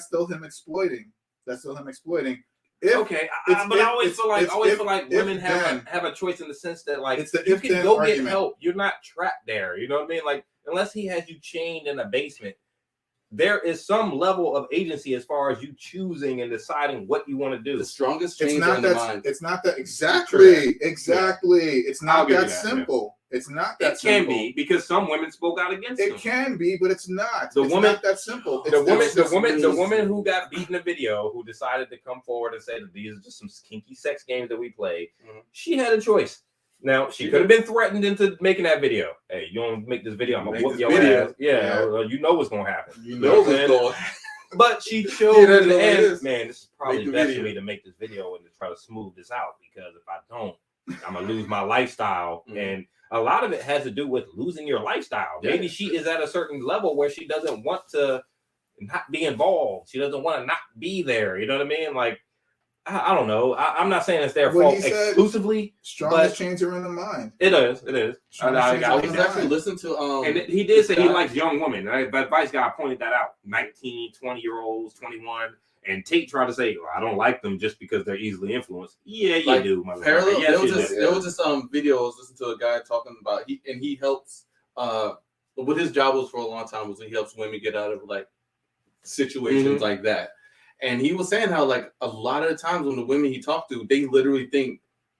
C: still him exploiting. That's still him exploiting.
A: But I always feel like women have a choice in the sense that like you can go get help. You're not trapped there. You know what I mean? Like unless he has you chained in a basement, there is some level of agency as far as you choosing and deciding what you want to do.
B: The strongest chains are in the mind.
C: It's not that exactly. It's not that simple. It's not that simple.
A: It can be because some women spoke out against it.
C: It can be, but it's not.
A: It's
C: not that simple.
A: The woman who got beat in the video, who decided to come forward and say that these are just some kinky sex games that we play, she had a choice. Now, she could have been threatened into making that video. Hey, you don't make this video, I'm going to whoop your ass. Yeah, you know what's going to happen.
B: You know what's going to happen.
A: But she chose in the end, man, this is probably best for me to make this video and to try to smooth this out because if I don't, I'm going to lose my lifestyle. And a lot of it has to do with losing your lifestyle. Maybe she is at a certain level where she doesn't want to not be involved. She doesn't want to not be there. You know what I mean? Like, I don't know. I'm not saying it's their fault exclusively.
C: Strongest chains are in the mind.
A: It is.
B: I was actually listening to
A: and he did say he likes young women. Right? But Vice guy pointed that out. 19, 20-year-olds, 21. And Tate tried to say, well, I don't like them just because they're easily influenced. Yeah, you do.
B: Parallel. There was just video I was listening to a guy talking about he helps what his job was for a long time was he helps women get out of like situations like that. And he was saying how like a lot of the times when the women he talked to, they literally think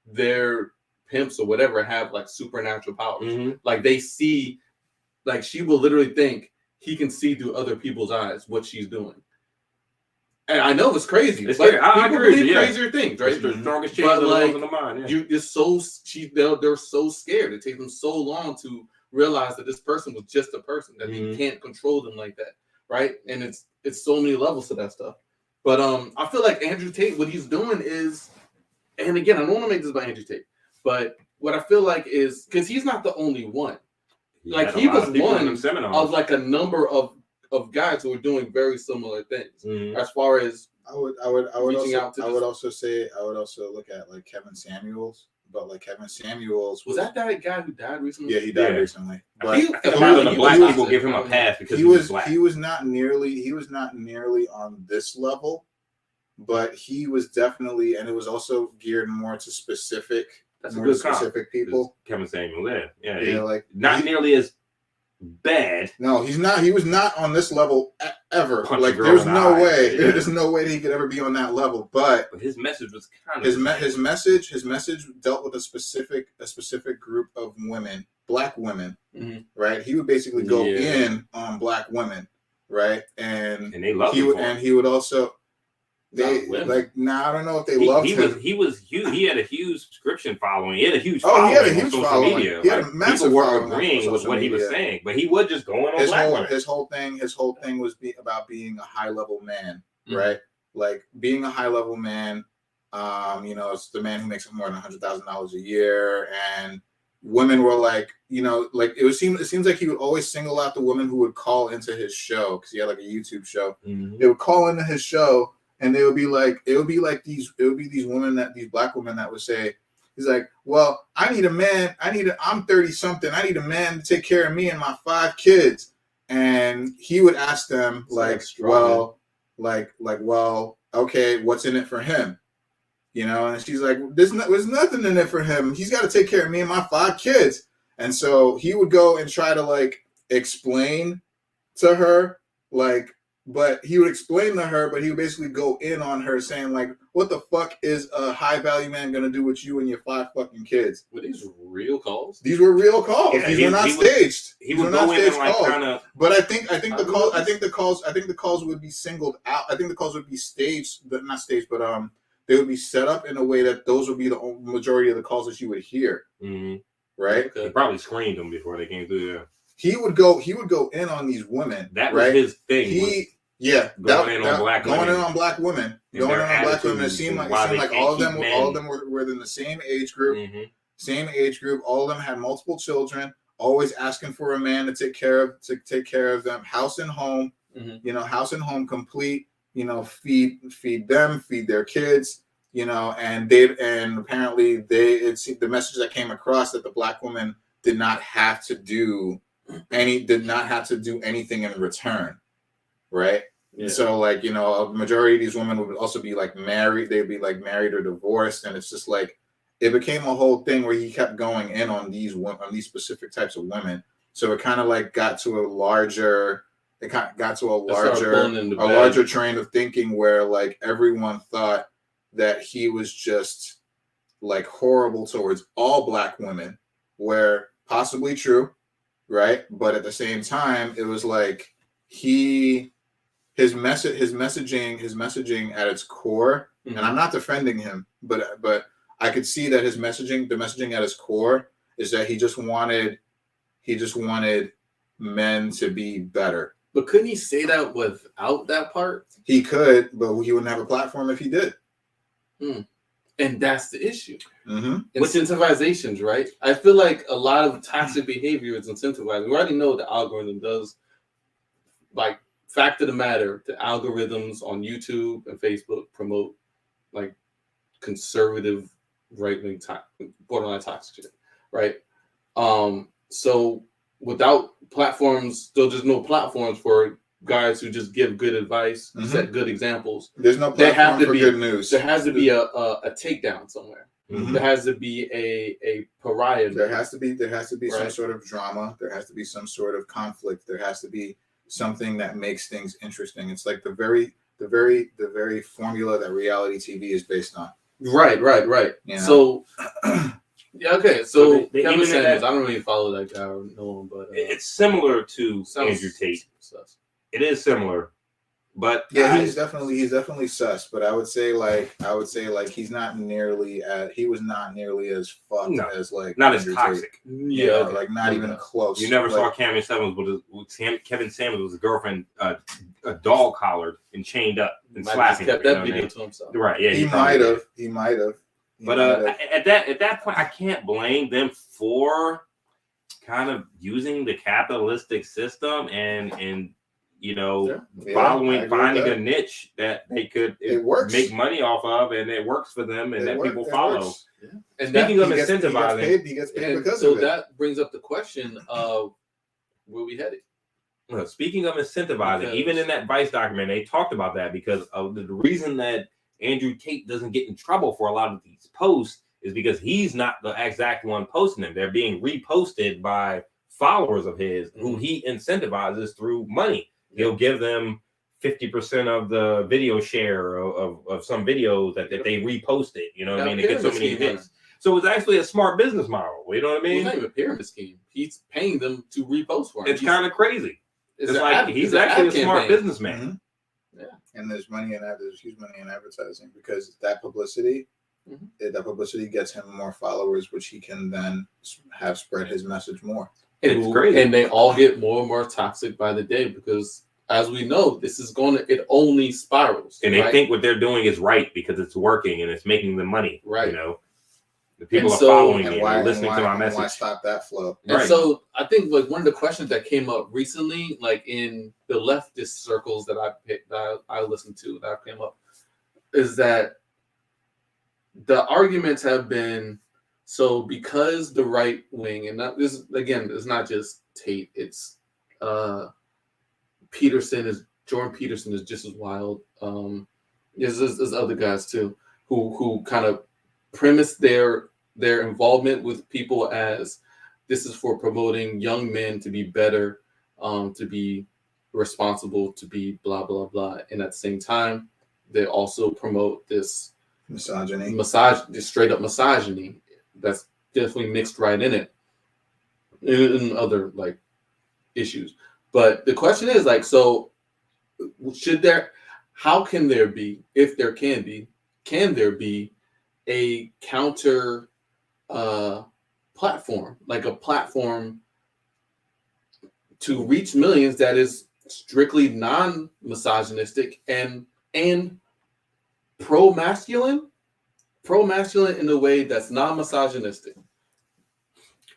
B: their pimps or whatever have like supernatural powers. Like they see, like she will literally think he can see through other people's eyes what she's doing. And I know it's crazy. It's like I agree. Crazier things, right?
A: It's the strongest chains in the mind. Yeah.
B: They're so scared. It takes them so long to realize that this person was just a person that he can't control them like that, right? And it's so many levels to that stuff. But I feel like Andrew Tate, what he's doing is, and again, I don't want to make this about Andrew Tate, but what I feel like is because he's not the only one. Like he was one of like a number of guys who are doing very similar things. As far as
C: I would also look at like Kevin Samuels. But like Kevin Samuels
B: was that guy who died recently?
C: Yeah, he died recently. But
A: the black people give him a pass because he was black.
C: He was not nearly on this level, but he was definitely, and it was also geared more to specific people.
A: Kevin Samuels, like not nearly as bad.
C: No, he's not. He was not on this level ever. Like there's no way. Yeah. There's no way that he could ever be on that level. But
A: his message was kind of
C: his message dealt with a specific group of women, black women, right? He would basically go in on black women, right? And
A: they loved
C: him. And he would also. I don't know if they loved him.
A: He had a huge subscription following. He had a huge
C: following.
A: He had a huge
C: on
A: following.
C: Media. He had a massive
A: people were
C: following
A: agreeing with what he was saying, but he would just go on black women.
C: His whole thing was about being a high level man, right? Like being a high level man. It's the man who makes more than $100,000 a year, and women were like, like it seems like he would always single out the women who would call into his show because he had like a YouTube show. They would call into his show. And these black women that would say, he's like, well, I need a man. I'm 30 something. I need a man to take care of me and my 5 kids. And he would ask them well, okay, what's in it for him? And she's like, there's nothing in it for him. He's got to take care of me and my 5 kids. And so he would go and try to like explain to her, like, but he would explain to her, but he would basically go in on her saying, like, what the fuck is a high value man gonna do with you and your 5 fucking kids?
B: Were these real calls?
C: These were real calls. Yeah, these were not staged.
A: He would go in and like kind of.
C: But I think the calls would be singled out. I think the calls would be staged, but not staged, but they would be set up in a way that those would be the majority of the calls that you would hear.
A: Mm-hmm.
C: Right?
A: Okay. He probably screened them before they came through there.
C: He would go in on these women.
A: That was his thing.
C: Going in on black women. It seemed like all of them were in the same age group. Mm-hmm. Same age group. All of them had multiple children. Always asking for a man to take care of them. House and home. Mm-hmm. House and home complete. Feed them, feed their kids. And apparently the message that came across that the black woman did not have to do anything in return. Right. Yeah. So like, a majority of these women would also be like married. They'd be like married or divorced. And it's just like, it became a whole thing where he kept going in on these specific types of women. So it kind of like got to a larger train of thinking where like everyone thought that he was just like horrible towards all black women, where possibly true. Right. But at the same time, it was like his messaging at its core, mm-hmm. and I'm not defending him, but I could see that the messaging at his core is that he just wanted men to be better.
B: But couldn't he say that without that part?
C: He could, but he wouldn't have a platform if he did.
B: And that's the issue.
C: Mm-hmm.
B: Incentivizations, right? I feel like a lot of toxic behavior is incentivized. We already know the algorithm does, like, fact of the matter, the algorithms on YouTube and Facebook promote like conservative right-wing borderline toxic shit, right? So without platforms, there's no platforms for guys who just give good advice, mm-hmm. set good examples.
C: There's no platform for good news.
B: There has to be a takedown somewhere. Mm-hmm. There has to be a pariah.
C: There has to be right? Some sort of drama. There has to be some sort of conflict. There has to be something that makes things interesting. It's like the very formula that reality TV is based on.
B: Right. So yeah, okay. So Kevin Samuels, I don't really follow that guy or know him, but
A: it's similar to Andrew Tate. It is similar, but
C: yeah, he's definitely sus. But I would say like he was not nearly as fucked as like
A: not as toxic.
C: Yeah, like not even close.
A: You never saw Kevin Samuels with Kevin Samuels with his girlfriend a dog collared and chained up and slapping.
B: Kept that video to himself.
A: Right? Yeah,
C: he might have.
A: But at that point, I can't blame them for kind of using the capitalistic system and finding a niche that they could make money off of, and it works for them, and that people follow.
B: Yeah. And
A: speaking of incentivizing,
C: he gets paid because
B: of
C: it.
B: So that brings up the question of where we headed.
A: Well, speaking of incentivizing, even in that Vice document, they talked about that because of the reason that Andrew Tate doesn't get in trouble for a lot of these posts is because he's not the exact one posting them. They're being reposted by followers of his who he incentivizes through money. He'll give them 50% of the video share of some videos that they reposted. You know what I mean? It gets so many hits. So it's actually a smart business model. You know what I mean?
B: It's not even a pyramid scheme. He's paying them to repost for him.
A: It's kind of crazy. It's like he's actually a smart businessman.
C: Mm-hmm. Yeah, and there's huge money in advertising because that publicity gets him more followers, which he can then have spread his message more.
A: It's crazy.
B: And they all get more and more toxic by the day because, as we know, it only spirals.
A: And they think what they're doing is right because it's working and it's making them money.
B: Right.
A: You know, the people are following me and listening to my message.
C: Why stop that flow?
B: And so I think like one of the questions that came up recently, like in the leftist circles that I listened to that came up, is that the arguments have been, so because the right wing, and this again is not just Tate, it's Jordan Peterson is just as wild. There's other guys too who kind of premise their involvement with people as this is for promoting young men to be better, to be responsible to be blah blah blah, and at the same time they also promote this this straight up misogyny that's definitely mixed right in it, and other like issues. But the question is like, so how can there be, if there can there be a counter platform, like a platform to reach millions that is strictly non-misogynistic and pro-masculine in a way that's non-misogynistic?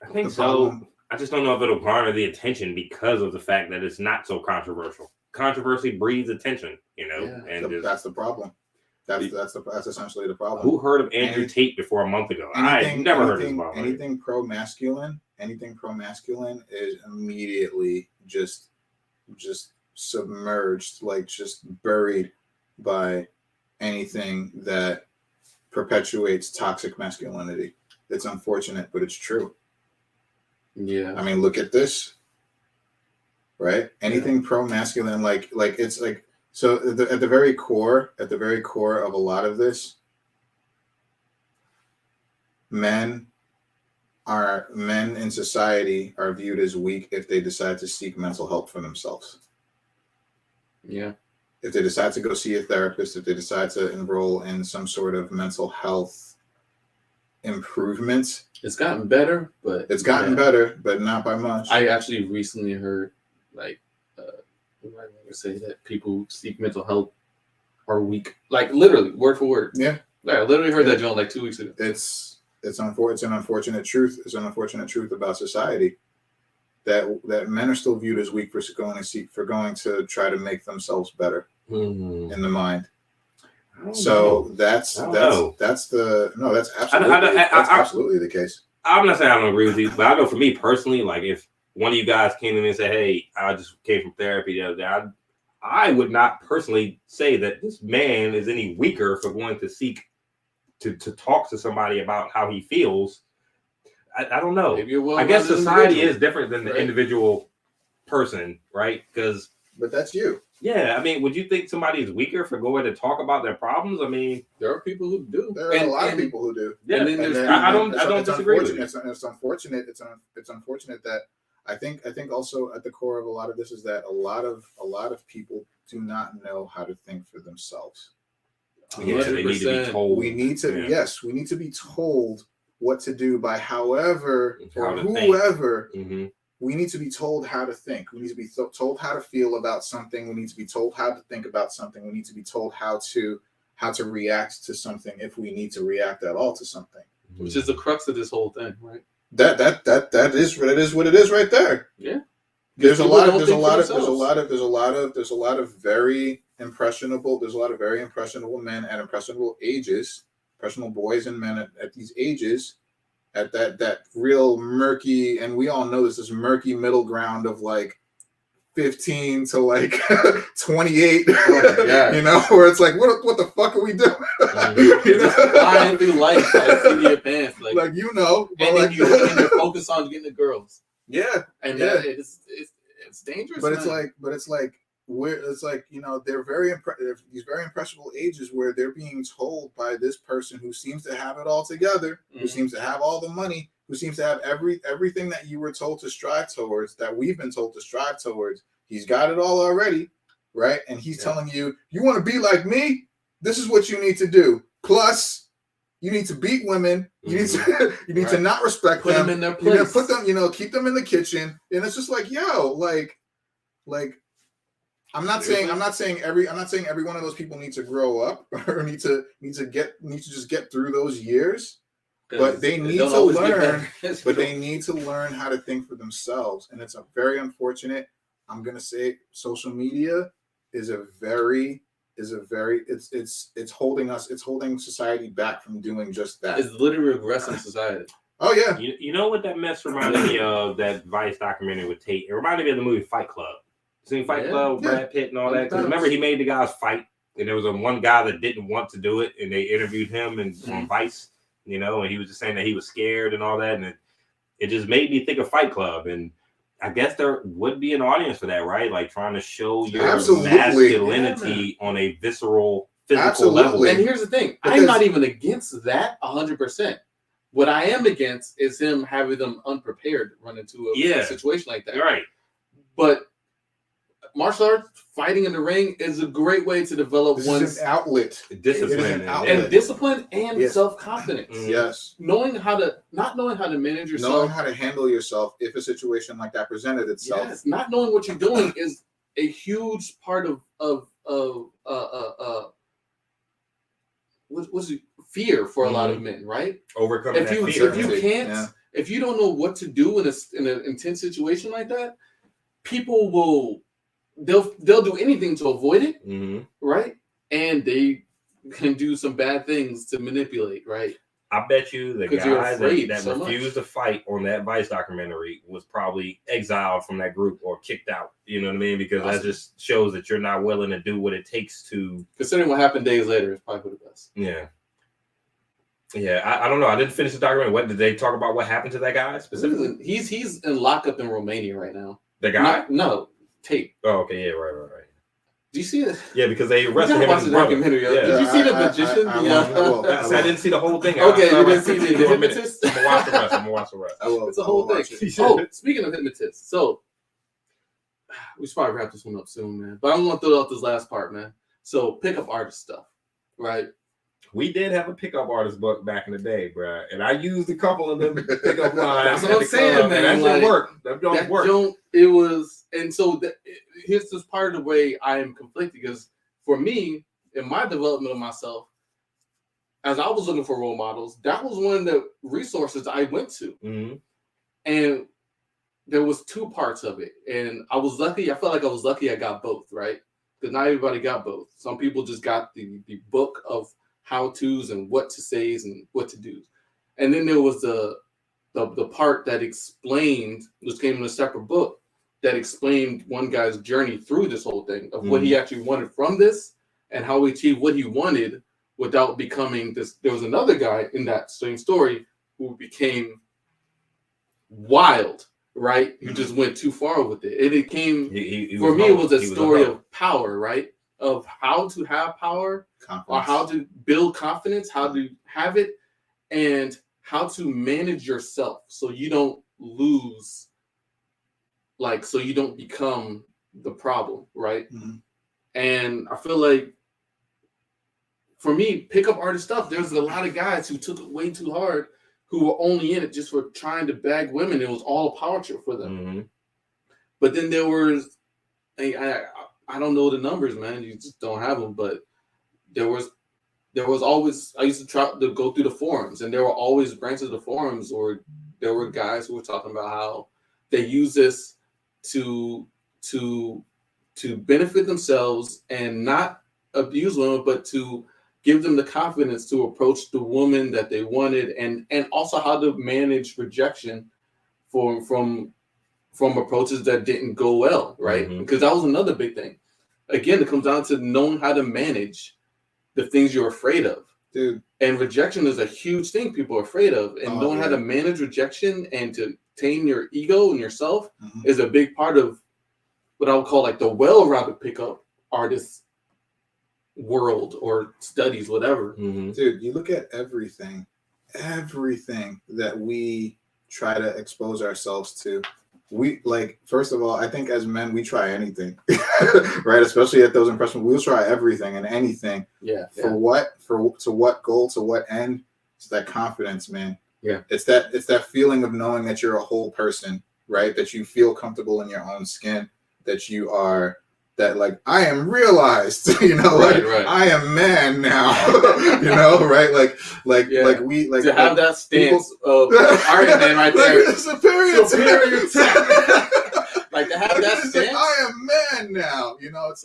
A: I think so. I just don't know if it'll garner the attention because of the fact that it's not so controversial. Controversy breeds attention, and
C: that's the problem. That's essentially the problem.
A: Who heard of Andrew Tate before a month ago? I never heard of his mom.
C: Anything pro-masculine is immediately just submerged, like just buried by anything that perpetuates toxic masculinity. It's unfortunate, but it's true.
B: Yeah.
C: I mean, look at this. Right? Anything pro-masculine, like it's like, so at the very core of a lot of this, men in society are viewed as weak if they decide to seek mental help for themselves.
B: Yeah.
C: If they decide to go see a therapist, if they decide to enroll in some sort of mental health improvements.
B: It's gotten better, but
C: better, but not by much.
B: I actually recently heard like I say that people who seek mental health are weak, like literally word for word.
C: Yeah.
B: I literally heard that, John, like 2 weeks ago.
C: It's an unfortunate truth. It's an unfortunate truth about society that men are still viewed as weak for going to try to make themselves better in the mind. So that's absolutely the case.
A: I'm not saying I don't agree with you, but I know for me personally, like if one of you guys came to me and said, "Hey, I just came from therapy the other day," I would not personally say that this man is any weaker for going to seek to talk to somebody about how he feels. I don't know. I guess society is different than the individual person, right?
C: But that's you.
A: Yeah, I mean, would you think somebody is weaker for going to talk about their problems? I mean,
B: there are people who do.
C: There are a lot of people who do.
A: Yeah, I don't disagree with you.
C: It's unfortunate. It's unfortunate that I think also at the core of a lot of this is that a lot of people do not know how to think for themselves.
A: Yeah, they need to be told.
C: We need to be told what to do by whoever or whoever.
A: Mm-hmm.
C: We need to be told how to think. We need to be told how to feel about something. We need to be told how to think about something. We need to be told how to react to something if we need to react at all to something.
B: Which is the crux of this whole thing, right?
C: That is what it is right there.
B: Yeah.
C: There's a lot of very impressionable men at impressionable ages, impressionable boys and men at these ages, at that real murky, and we all know this murky middle ground of like 15 to like 28, where it's like, what the fuck are we doing?
B: Flying through life like in your pants, and
C: then
B: you're focused on getting the girls.
C: Yeah,
B: and it's dangerous.
C: But it's like they're these very impressionable ages where they're being told by this person who seems to have it all together, who seems to have all the money, who seems to have everything that you were told to strive towards, that we've been told to strive towards. He's got it all already, right? And he's telling you, you want to be like me? This is what you need to do. Plus, you need to beat women. You need to not respect them.
B: Put them in their place.
C: Put them, keep them in the kitchen. And it's just like, like. I'm not saying every one of those people need to grow up or need to just get through those years, but they need to learn. But they need to learn how to think for themselves, and it's a very unfortunate. I'm gonna say social media is holding society back from doing just that.
B: It's literally regressing society.
C: Oh yeah.
A: You know what that mess reminded me of, that Vice documentary with Tate? It reminded me of the movie Fight Club. Seen Fight Club with Brad Pitt and all that? Because remember, he made the guys fight, and there was one guy that didn't want to do it, and they interviewed him on Vice, and he was just saying that he was scared and all that, and it just made me think of Fight Club. And I guess there would be an audience for that, right? Like trying to show your
C: Absolutely.
A: masculinity on a visceral, physical level.
B: And here's the thing: I'm not even against that 100%. What I am against is him having them unprepared run into a situation like that.
A: Right.
B: But martial arts, fighting in the ring, is a great way to develop one's
C: outlet,
B: discipline and self-confidence.
C: Yes,
B: not knowing how to manage yourself,
C: knowing how to handle yourself if a situation like that presented itself.
B: Yes, not knowing what you're doing is a huge part of what's it? Fear for a lot of men, right?
A: Overcoming
B: fear. If you don't know what to do in an intense situation like that, people they'll do anything to avoid it, right? And they can do some bad things to manipulate, right?
A: I bet you the guy that refused to fight on that Vice documentary was probably exiled from that group or kicked out. You know what I mean? Because that just shows that you're not willing to do what it takes to.
B: Considering what happened days later, it's probably for the best.
A: Yeah. Yeah, I don't know. I didn't finish the documentary. What did they talk about? What happened to that guy specifically?
B: He's in lockup in Romania right now.
A: The guy?
B: No, tape.
A: Oh, okay. Yeah, right.
B: Do you see it?
A: Yeah, because they arrested him.
B: Watch the documentary. Yeah. Did you see the magician?
A: I didn't see the whole thing.
B: Okay, you didn't see the hypnotist?
A: I'm gonna watch the rest.
B: It's a whole thing. Oh, speaking of hypnotists, so we should probably wrap this one up soon, man. But I'm gonna throw out this last part, man. So pickup artist stuff, right?
A: We did have a pickup artist book back in the day, bro, and I used a couple of them pickup lines.
B: That's what I'm saying, man.
A: That didn't work. That don't work.
B: It was, and so here's this part of the way I am conflicted, because for me, in my development of myself, as I was looking for role models, that was one of the resources I went to, and there was two parts of it, and I was lucky. I felt like I was lucky. I got both, right? Because not everybody got both. Some people just got the book of how-tos and what to say and what to do. And then there was the part that explained, which came in a separate book, that explained one guy's journey through this whole thing of what he actually wanted from this and how he achieved what he wanted without becoming this. There was another guy in that same story who became wild, right? He just went too far with it. It came, for me, it was a story of power, right? Of how to have power, or how to build confidence, how to have it, and how to manage yourself so you don't lose, so you don't become the problem, right? And I feel like, for me, pickup artist stuff, there's a lot of guys who took it way too hard, who were only in it just for trying to bag women. It was all a power trip for them. But then there was, I don't know the numbers, man. You just don't have them. But there was always, I used to try to go through the forums, and there were always branches of the forums, or there were guys who were talking about how they use this to benefit themselves and not abuse women, but to give them the confidence to approach the woman that they wanted, and also how to manage rejection from approaches that didn't go well, right? Because that was another big thing. Again, it comes down to knowing how to manage the things you're afraid of.
C: Dude.
B: And rejection is a huge thing people are afraid of. And knowing how to manage rejection and to tame your ego and yourself is a big part of what I would call like the well-rounded pickup artist world or studies, whatever.
C: Dude, you look at everything that we try to expose ourselves to. We first of all, I think as men, we try anything, right? Especially at those impressions, we'll try everything and anything. To what goal, to what end? It's that confidence, man. It's that feeling of knowing that you're a whole person, right? That you feel comfortable in your own skin, that you are, that I am realized, right. I am man now, right? To
B: have that stance of Iron Man right there,
C: superior tech.
B: To have that stance,
C: I am man now. It's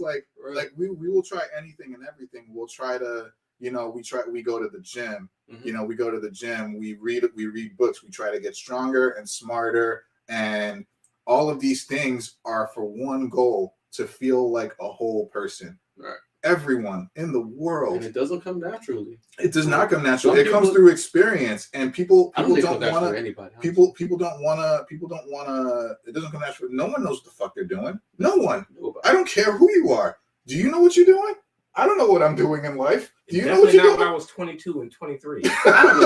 C: we will try anything and everything. We'll try to, we go to the gym. We go to the gym. We read books. We try to get stronger and smarter, and all of these things are for one goal: to feel like a whole person, everyone in the world.
B: And it doesn't come naturally.
C: It does not come naturally. It comes through experience, and people don't want to. People don't want to. It doesn't come naturally. No one knows what the fuck they're doing. No one. Nobody. I don't care who you are. Do you know what you're doing? I don't know what I'm doing in life. Do you know what you're doing?
A: When I was 22 and 23.
C: I don't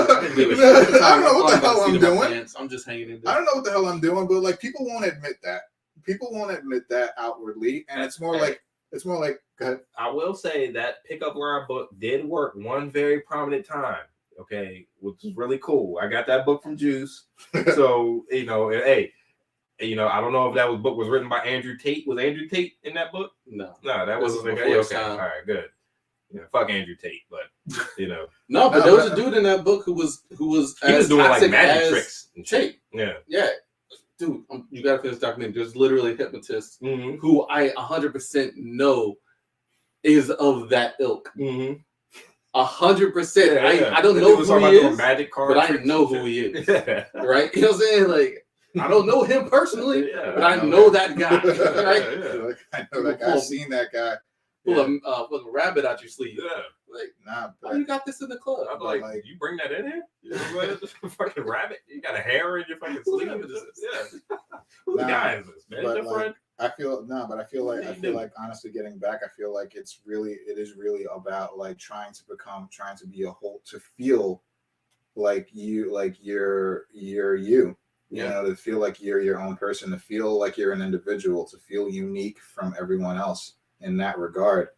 C: know what the hell I'm doing.
B: I'm just hanging in there.
C: I don't know what the hell I'm doing, but like people won't admit that. People won't admit that outwardly, and it's more like. Go ahead.
A: I will say that pickup line book did work one very prominent time. Okay, which is really cool. I got that book from Juice, so hey, I don't know if that book was written by Andrew Tate. Was Andrew Tate in that book?
B: No,
A: that wasn't. Okay, all right, good. Fuck Andrew Tate, but
B: no, but there was a dude in that book who was
A: he was doing like magic tricks and
B: Tate. Yeah. Dude, you gotta finish documentary. There's literally a hypnotist who I 100% know is of that ilk. 100%. I don't know who he is, but I know who he is. Right? You know what I'm saying? Like, I don't know him personally, but I know that guy. Right?
C: I know that guy. I've seen that guy.
B: Pull a rabbit out your sleeve.
A: Yeah.
B: Like,
C: nah,
B: oh, you got this in the club.
A: I'm like, you bring that in here? You know, fucking rabbit? You got a hair in your fucking sleeve? Who the guy is this, man? Your friend?
C: I feel like honestly getting back, I feel like it is really about like trying to be a whole, to feel like you're you. You know, to feel like you're your own person, to feel like you're an individual, to feel unique from everyone else in that regard.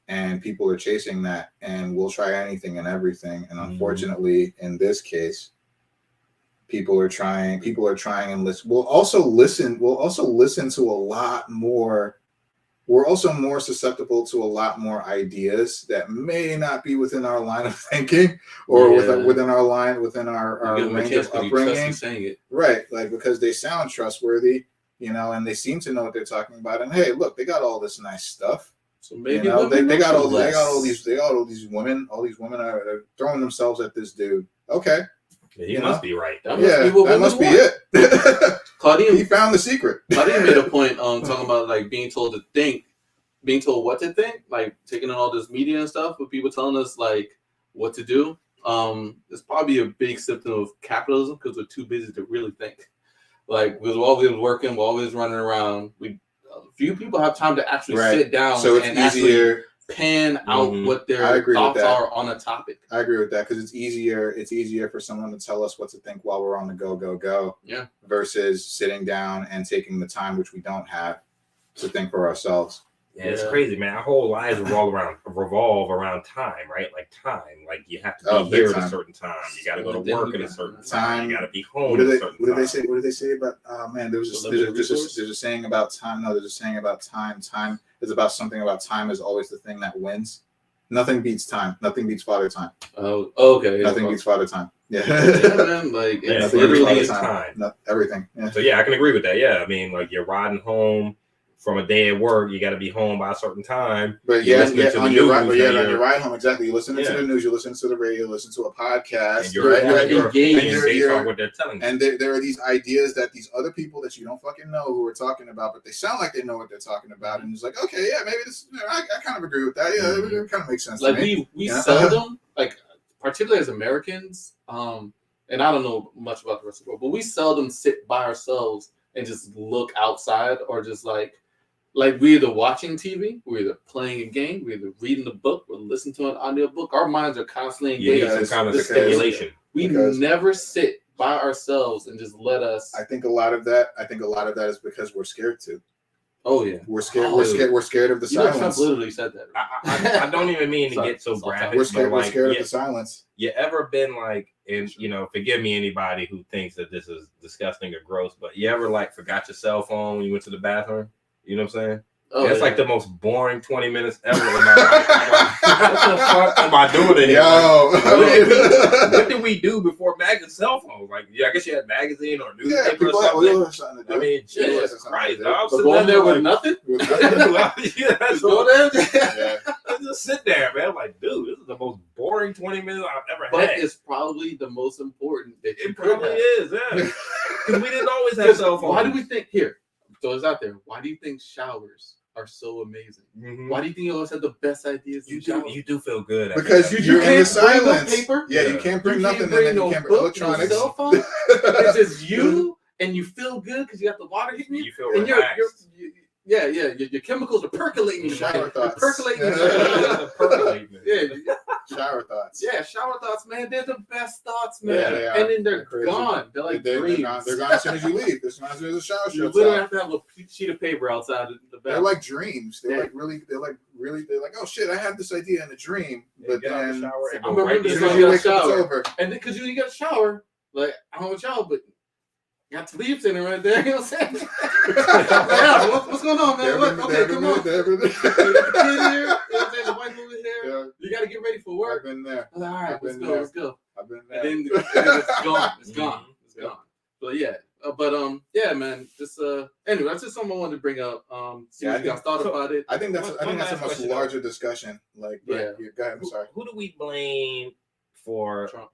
C: And people are chasing that, and we'll try anything and everything. And unfortunately, in this case, people are trying and listen. We'll also listen to a lot more. We're also more susceptible to a lot more ideas that may not be within our line of thinking or within our range of upbringing. Right. Like, because they sound trustworthy, and they seem to know what they're talking about. And hey, look, they got all this nice stuff.
B: So maybe
C: they got all these women are throwing themselves at this dude. Okay.
A: Yeah, he must be right.
C: That must be it.
B: Claudine,
C: he found the secret.
B: Claudine made a point talking about like being told what to think, like taking in all this media and stuff, with people telling us like what to do. It's probably a big symptom of capitalism because we're too busy to really think. Like, we're always working, we're always running around. Few people have time to actually sit down and actually pan out what their thoughts are on a topic.
C: I agree with that because it's easier for someone to tell us what to think while we're on the go.
B: Yeah.
C: Versus sitting down and taking the time, which we don't have, to think for ourselves.
A: Yeah, it's crazy, man. Our whole lives revolve around time, right? Like time. Like, you have to be here at a certain time. You got to go to work at a certain time. You got to be home at a certain time. What
C: did they say about? Oh man, there's a saying about time. No, there's a saying about time. Time is about something about time is always the thing that wins. Nothing beats time. Nothing beats father time.
B: Oh, okay.
C: Nothing beats father time. Yeah,
B: man. Like, it's literally time.
C: Everything. Yeah.
A: So yeah, I can agree with that. Yeah, I mean, like, you're riding home from a day at work, you got to be home by a certain time.
C: But on your ride home, exactly. You listen to the news, you listen to the radio, you listen to a podcast.
A: And you're engaged based on what they're telling you.
C: And there are these ideas that these other people that you don't fucking know who are talking about, but they sound like they know what they're talking about. And it's like, okay, yeah, maybe this. I kind of agree with that. Yeah, it kind of makes sense.
B: Like,
C: to me.
B: we seldom, like, particularly as Americans, and I don't know much about the rest of the world, but we seldom sit by ourselves and just look outside, or just like we're either watching TV, we're either playing a game, we're either reading a book, we're listening to an audio book. Our minds are constantly engaged in
A: some kind of stimulation.
B: We never sit by ourselves and just let us.
C: I think a lot of that is because we're scared to.
B: Oh yeah,
C: we're scared. We're scared of the silence.
B: Trump literally said that.
A: I don't even mean to get so graphic.
C: We're scared of the silence.
A: You ever been like, and forgive me anybody who thinks that this is disgusting or gross, but you ever like forgot your cell phone when you went to the bathroom? You know what I'm saying? Oh, it's like the most boring 20 minutes ever in my life. What the fuck am I doing in here? What did we do before cell phones? Like, I guess you had magazine or newspaper or something. I mean, Jesus Christ.
B: I was going there with nothing?
A: Just sit there, man. I'm like, dude, this is the most boring 20 minutes I've ever had.
B: But it's probably the most important.
A: It probably is, yeah. Because we didn't always have cell phones.
B: Why do we think, here, so it's out there, why do you think showers are so amazing?
A: Mm-hmm.
B: Why do you think you always have the best ideas?
A: You do feel good
C: because you're in the silence.
B: Paper.
C: Yeah, you can't bring nothing,
B: bring
C: and then
B: no
C: you can't
B: book,
C: bring electronics.
B: No cell phone. It's just you, and you feel good because you got the water hitting you.
A: You feel
B: and
A: relaxed.
B: Your chemicals are percolating.
C: Shower thoughts.
B: Percolating.
C: Shower thoughts.
B: Yeah, shower thoughts, man. They're the best thoughts, man.
C: Yeah, they are.
B: And then they're gone. They're like dreams.
C: They're gone as soon as you leave. As soon as there's a shower
B: You
C: shuts
B: literally
C: off.
B: have to have a sheet of paper outside the bathroom.
C: They're like dreams. They're like, oh shit, I had this idea in a dream. But
A: get
C: then,
A: out the shower and
C: I
A: go right
C: as soon
A: to
C: as you wake up, it's over.
B: And then, because you got a shower, like, I don't have a shower, but you got to leave sitting right there. You know what I'm saying? Yeah, what's going on, man? Okay, come on. The kid here, you know what I'm saying? The wife over here. Yeah. You got to get ready for work.
C: I've been there.
B: All right, let's go.
C: I've been there.
B: And then it's gone. It's gone. But yeah, man. Just anyway, that's just something I wanted to bring up. See what you guys thought about it.
C: I think that's a much larger discussion. Like, go ahead. I'm sorry.
A: Who do we blame for
B: Trump?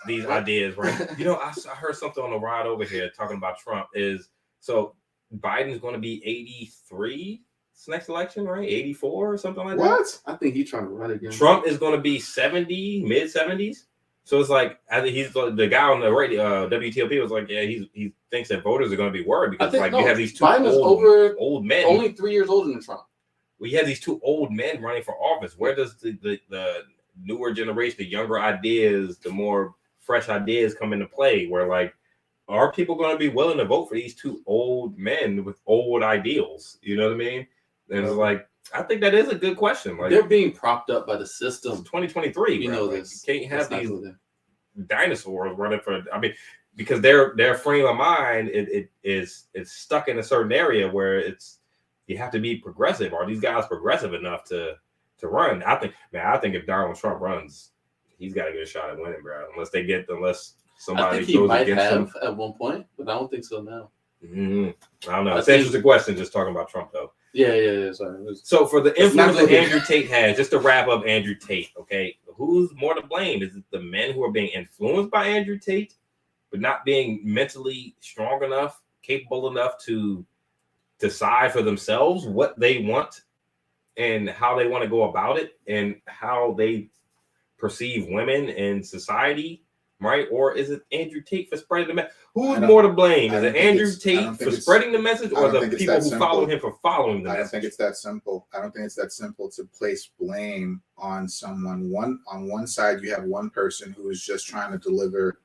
A: These ideas, right? You know, I heard something on the ride over here talking about Trump. So Biden's going to be 83 this next election, right? 84 or something like that.
C: What?
B: I think he's trying to run again.
A: Trump is going to be 70, mid 70s. So it's like, I think he's the guy on the radio, WTOP was like, yeah, he thinks that voters are going to be worried because you have these two old men.
B: Only 3 years older than Trump.
A: We have these two old men running for office. Where does the newer generation, the younger ideas, the more fresh ideas come into play? Where like, are people going to be willing to vote for these two old men with old ideals? You know what I mean? And it's like, I think that is a good question. Like,
B: they're being propped up by the system.
A: 2023.
B: You know this.
A: You can't have these dinosaurs running for. I mean, because their frame of mind it's stuck in a certain area where you have to be progressive. Are these guys progressive enough to run? I think if Donald Trump runs, he's got a good shot at winning, bro. Unless somebody
B: I think he might
A: against
B: have
A: him
B: at one point, but I don't think so now.
A: Mm-hmm. I don't know. It's an interesting question. Just talking about Trump though.
B: Yeah. Sorry.
A: So for the influence that Andrew Tate has, just to wrap up Andrew Tate, okay, who's more to blame? Is it the men who are being influenced by Andrew Tate, but not being mentally strong enough, capable enough to decide for themselves what they want and how they want to go about it and how they perceive women in society, right? Or is it Andrew Tate for spreading the message? Who's more to blame? Is it Andrew Tate for spreading the message or the people who follow him for following the message?
C: I don't think it's that simple. I don't think it's that simple to place blame on someone. On one side, you have one person who is just trying to deliver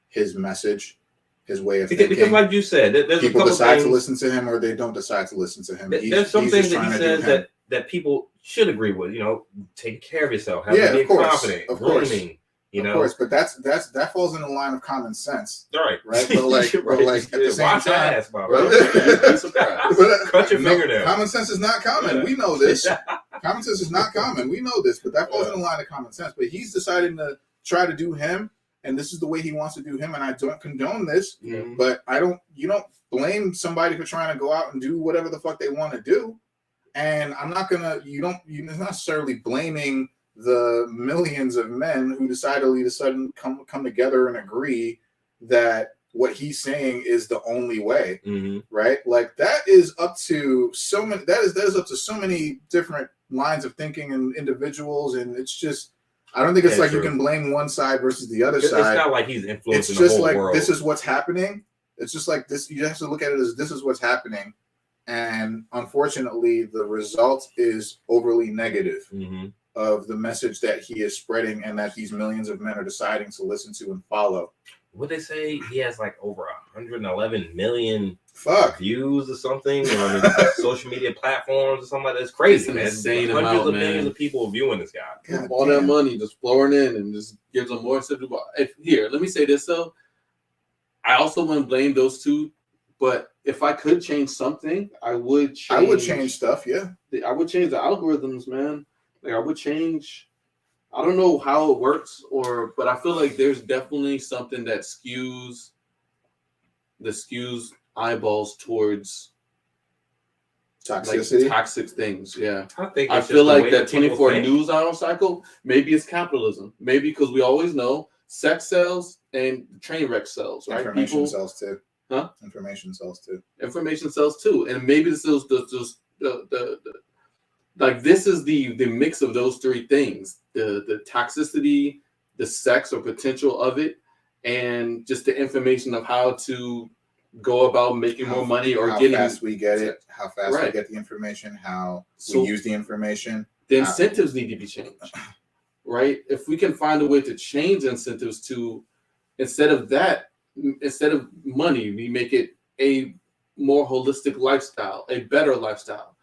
C: his message, his way of thinking.
A: Because like you said, there's
C: people decide to listen to him or they don't decide to listen to him.
A: There's some things that he says that people should agree with. You know, taking care of yourself, being confident, grooming. Of
C: course, but that falls in the line of common sense,
A: right?
C: But like at the same time,
A: cut your fingernail.
C: Common sense is not common. Yeah. We know this. Common sense is not common. We know this, but that falls in the line of common sense. But he's deciding to try to do him, and this is the way he wants to do him. And I don't condone this, but you don't blame somebody for trying to go out and do whatever the fuck they want to do. And I'm not gonna. You're not necessarily blaming the millions of men who decided all of a sudden come together and agree that what he's saying is the only way, right? Like that is up to so many. That is up to so many different lines of thinking and individuals, and it's just. I don't think it's like you can blame one side versus the other side.
A: It's not like he's influencing
C: the whole
A: world. It's just like
C: this is what's happening. It's just like this. You have to look at it as this is what's happening, and unfortunately, the result is overly negative. Of the message that he is spreading and that these millions of men are deciding to listen to and follow.
A: Would they say he has like over 111 million views or something on social media platforms or something like that? It's crazy, man.
B: Insane
A: hundreds of millions of people viewing this guy.
B: All that money just flowing in and just gives them more incentive. Here, let me say this though. I also wouldn't blame those two, but if I could change something, I would change stuff. Yeah, I would change the algorithms, man. Like I would change. I don't know how it works, but I feel like there's definitely something that skews eyeballs towards
C: toxicity,
B: like toxic things. Yeah,
A: I
B: feel like that 24 news hour cycle. Maybe it's capitalism. Maybe because we always know sex sells and train wreck sells, right?
C: Information sells too.
B: Huh?
C: Information sells too.
B: Information sells too, and maybe it's those like this is the mix of those three things: the toxicity, the sex or potential of it, and just the information of how to go about making more money or getting
C: how fast we get it, how fast we get the information, how we use the information.
B: The incentives need to be changed, right? If we can find a way to change incentives to, instead of money, we make it a more holistic lifestyle, a better lifestyle.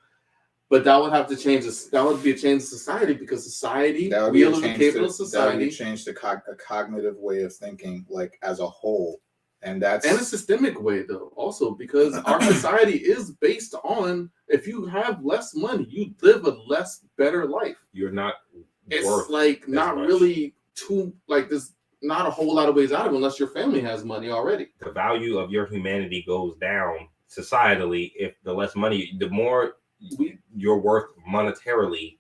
B: But that would have to change this. That would be a change in society, because society, we live in a capitalist society.
C: That would change a cognitive way of thinking, like as a whole. And a
B: systemic way, though, also, because our society is based on, if you have less money, you live a better life.
A: You're not.
B: It's like not really there's not a whole lot of ways out of it unless your family has money already.
A: The value of your humanity goes down societally if the less money, the more you're worth monetarily,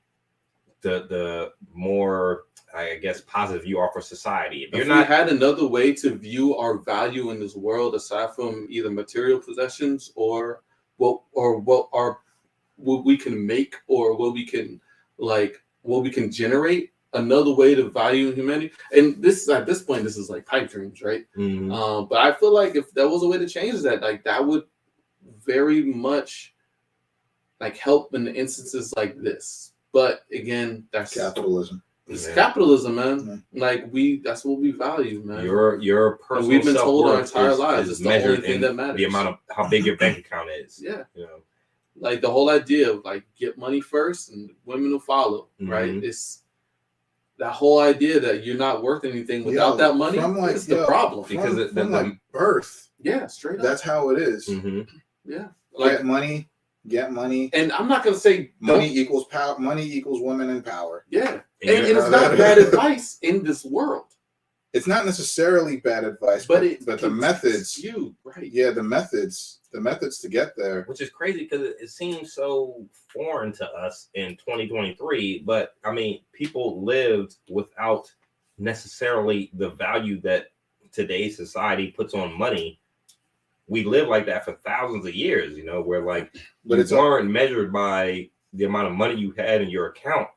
A: the more, I guess, positive you are for society.
B: If we had another way to view our value in this world, aside from either material possessions or what we can make, or what we can generate, another way to value humanity. And this, at this point, this is like pipe dreams, right?
A: Mm-hmm.
B: But I feel like if there was a way to change that, like that would very much help in instances like this. But again, that's
C: capitalism.
B: It's capitalism, man. Mm-hmm. That's what we value, man.
A: Your personal,
B: and we've been told our entire lives
A: is
B: it's the
A: measured
B: only thing that matters.
A: The amount of how big your bank account is.
B: Yeah. Like the whole idea of get money first and women will follow, mm-hmm. right? It's that whole idea that you're not worth anything without that money. Is the problem,
C: because the birth.
B: Yeah, straight up.
C: That's how it is.
A: Mm-hmm.
B: Yeah.
C: Get money.
B: And I'm not going to say
C: money equals power. Money equals women in power.
B: Yeah. And it's not bad advice in this world.
C: It's not necessarily bad advice, but the methods.
B: Right.
C: Yeah, the methods to get there.
A: Which is crazy because it seems so foreign to us in 2023. But I mean, people lived without necessarily the value that today's society puts on money. We lived like that for thousands of years, where but it's weren't measured by the amount of money you had in your account.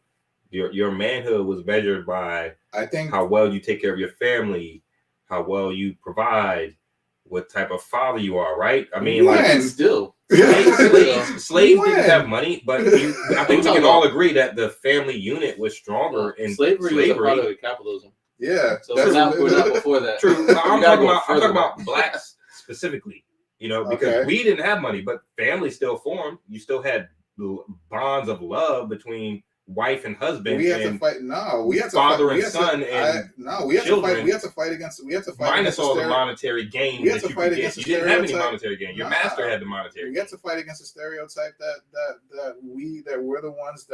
A: Your manhood was measured by,
C: I think,
A: how well you take care of your family, how well you provide, what type of father you are, right? I mean,
B: still
A: slaves didn't have money, but I think we can all agree that the family unit was stronger in
B: slavery. Was a part of capitalism.
C: Yeah,
B: so we're not before that.
A: True. I'm talking about blacks specifically, because we didn't have money, but families still formed. You still had bonds of love between wife and husband.
C: We had to fight. No, we had to
A: father
C: fight,
A: and son.
C: We had
A: children,
C: to fight. We had to fight against. We had to fight
A: minus all the monetary gain.
C: We had to fight against.
A: You didn't have any monetary gain. Your master had the monetary.
C: We had to fight against the stereotype that we're the ones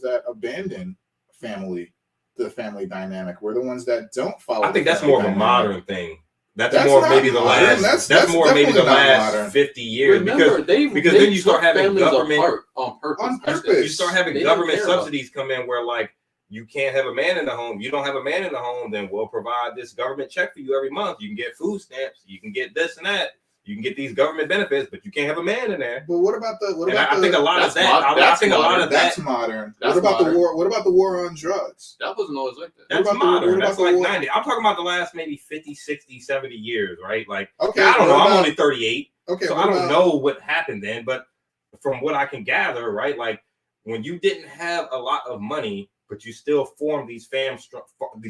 C: that abandon family, the family dynamic. We're the ones that don't follow.
A: I think that's more of a modern thing. That's more maybe the last. That's more maybe the last 50 years.
B: Remember,
A: because then you start having government
B: on purpose.
A: You start having government subsidies come in where you can't have a man in the home. You don't have a man in the home, then we'll provide this government check for you every month. You can get food stamps. You can get this and that. You can get these government benefits, but you can't have a man in there.
C: But what about
A: I think a lot of that. I think a lot of
C: that's modern. What about the war? What about the war on drugs?
B: That wasn't always like that.
A: That's modern. That's like 90. I'm talking about the last maybe 50, 60, 70 years, right? I don't know. I'm only 38.
C: Okay.
A: So I don't know what happened then, but from what I can gather, right? When you didn't have a lot of money, but you still formed these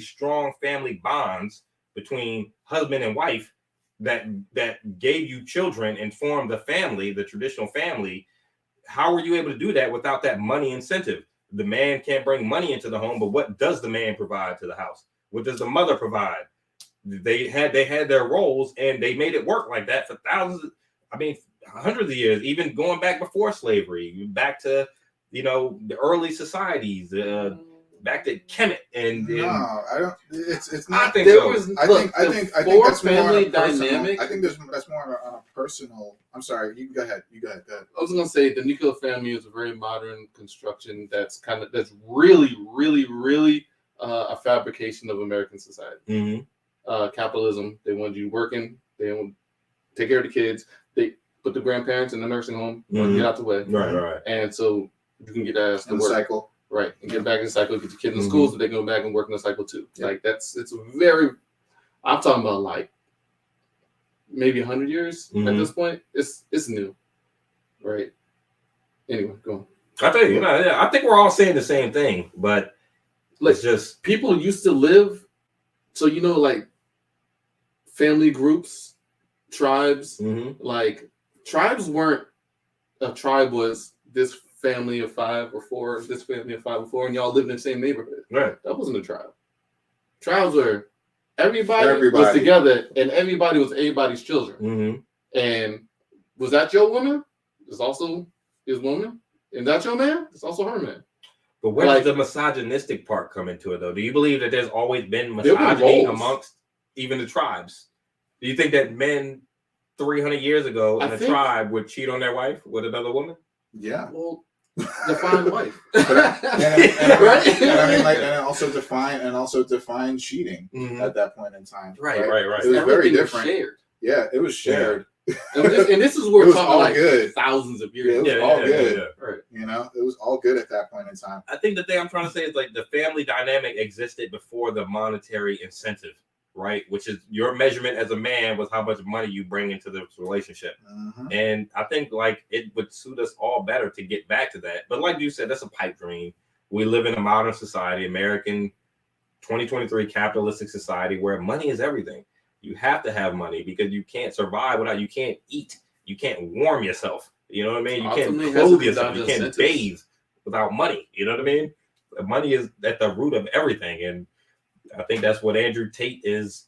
A: strong family bonds between husband and wife, that gave you children and formed the family, the traditional family. How were you able to do that without that money incentive? The man can't bring money into the home, but what does the man provide to the house? What does the mother provide? They had their roles, and they made it work like that for hundreds of years, even going back before slavery, back to the early societies, back to Kemet and
C: I don't. It's not.
A: I think so.
C: I think that's
B: family
C: more on
B: dynamic.
C: I think that's more on a personal. I'm sorry. You go ahead. Go ahead.
B: I was gonna say the nuclear family is a very modern construction. That's really, really, really a fabrication of American society.
A: Mm-hmm.
B: Capitalism. They want you working. They want to take care of the kids. put the grandparents in the nursing home or get out the way.
A: Right.
B: And so you can get asked to
C: work. Cycle.
B: Right. And get back in the cycle, get your kids in school so they can go back and work in the cycle too. Yeah. Like it's very, I'm talking about like maybe 100 years at this point. It's new. Right. Anyway, go on.
A: I tell you, I think we're all saying the same thing, but
B: like,
A: it's just
B: people used to live. So, like family groups, tribes, like tribes weren't a tribe was this family of 5 or 4, this family of 5 or 4, and y'all lived in the same neighborhood.
A: Right.
B: That wasn't a tribe. Tribes were everybody was together and everybody was everybody's children. And was that your woman? It's also his woman. And that your man? It's also her man.
A: But where does the misogynistic part come into it, though? Do you believe that there's always been misogyny amongst even the tribes? Do you think that men 300 years ago in a tribe would cheat on their wife with another woman?
C: Yeah.
B: Well, define wife.
C: And also define cheating at that point in time.
A: Right.
C: It was very different.
B: Shared.
C: Yeah, it was shared.
B: And this is where we're talking like good. Thousands of years.
C: Yeah, it was all good.
A: Yeah.
C: Right. It was all good at that point in time.
A: I think the thing I'm trying to say is like the family dynamic existed before the monetary incentive, right? Which is your measurement as a man was how much money you bring into the relationship. And I think like it would suit us all better to get back to that. But like you said, that's a pipe dream. We live in a modern society, American 2023 capitalistic society where money is everything. You have to have money because you can't survive you can't eat. You can't warm yourself. You know what I mean? You can't clothe yourself. You can't bathe without money. You know what I mean? Money is at the root of everything. And I think that's what Andrew Tate is.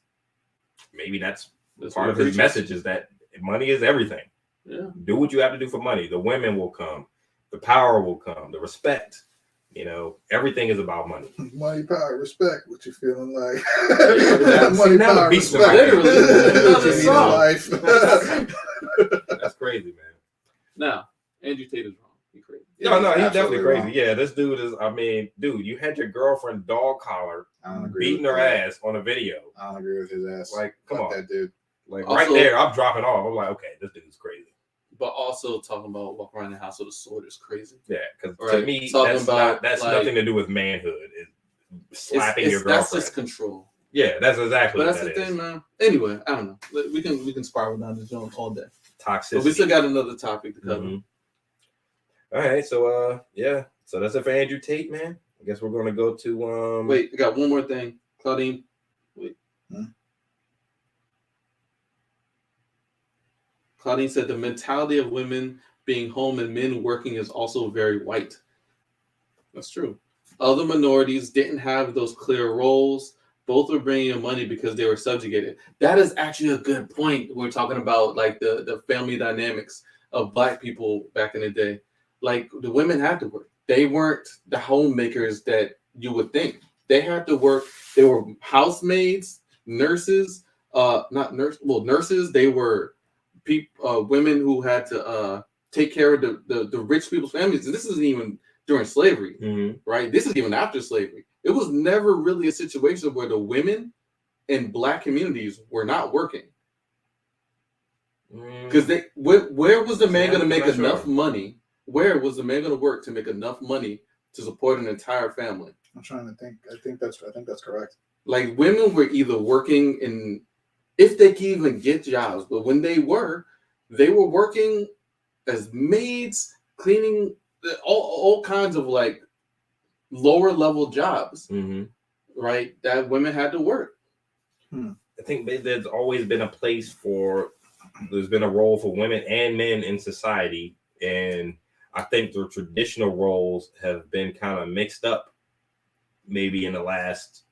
A: Maybe that's part of his message is that money is everything.
B: Yeah.
A: Do what you have to do for money. The women will come. The power will come. The respect. Everything is about money.
C: Money, power, respect. What you feeling like?
A: Money, power, respect.
B: Literally.
C: Life.
A: That's crazy, man.
B: Now, Andrew Tate is wrong. He's crazy.
A: No, he's definitely crazy. Wrong. Yeah, this dude is, dude, you had your girlfriend dog collar beating her ass on a video.
C: I don't agree with his ass.
A: Like, come on.
C: That dude.
A: Like, also, right there, I'm dropping off. I'm like, okay, this dude's crazy.
B: But also talking about walking around the house with a sword is crazy.
A: Yeah, because to me, that's nothing to do with manhood. It's slapping your girlfriend.
B: That's just control.
A: Yeah, that's exactly.
B: But that's the thing, man. Anyway, I don't know. We can spiral down the zone all day.
A: Toxicity.
B: But we still got another topic to cover.
A: All right, so so that's it for Andrew Tate, man. I guess we're gonna go to
B: Wait, I got one more thing, Claudine. Wait. Claudine said the mentality of women being home and men working is also very white. That's true. Other minorities didn't have those clear roles. Both were bringing in money because they were subjugated. That is actually a good point. We're talking about like the family dynamics of Black people back in the day. Like the women had to work. They weren't the homemakers that you would think. They had to work. They were housemaids, nurses, nurses. They were women who had to take care of the rich people's families. And this isn't even during slavery, right? This is even after slavery. It was never really a situation where the women in Black communities were not working. Because where was the man going to make enough money? Where was the man going to work to make enough money to support an entire family?
C: I'm trying to think. I think that's correct.
B: Like women were either working if they could even get jobs, but when they were working as maids, cleaning, all kinds of like lower level jobs, right? That women had to work.
A: I think there's always been there's been a role for women and men in society. And I think the traditional roles have been kind of mixed up maybe in the last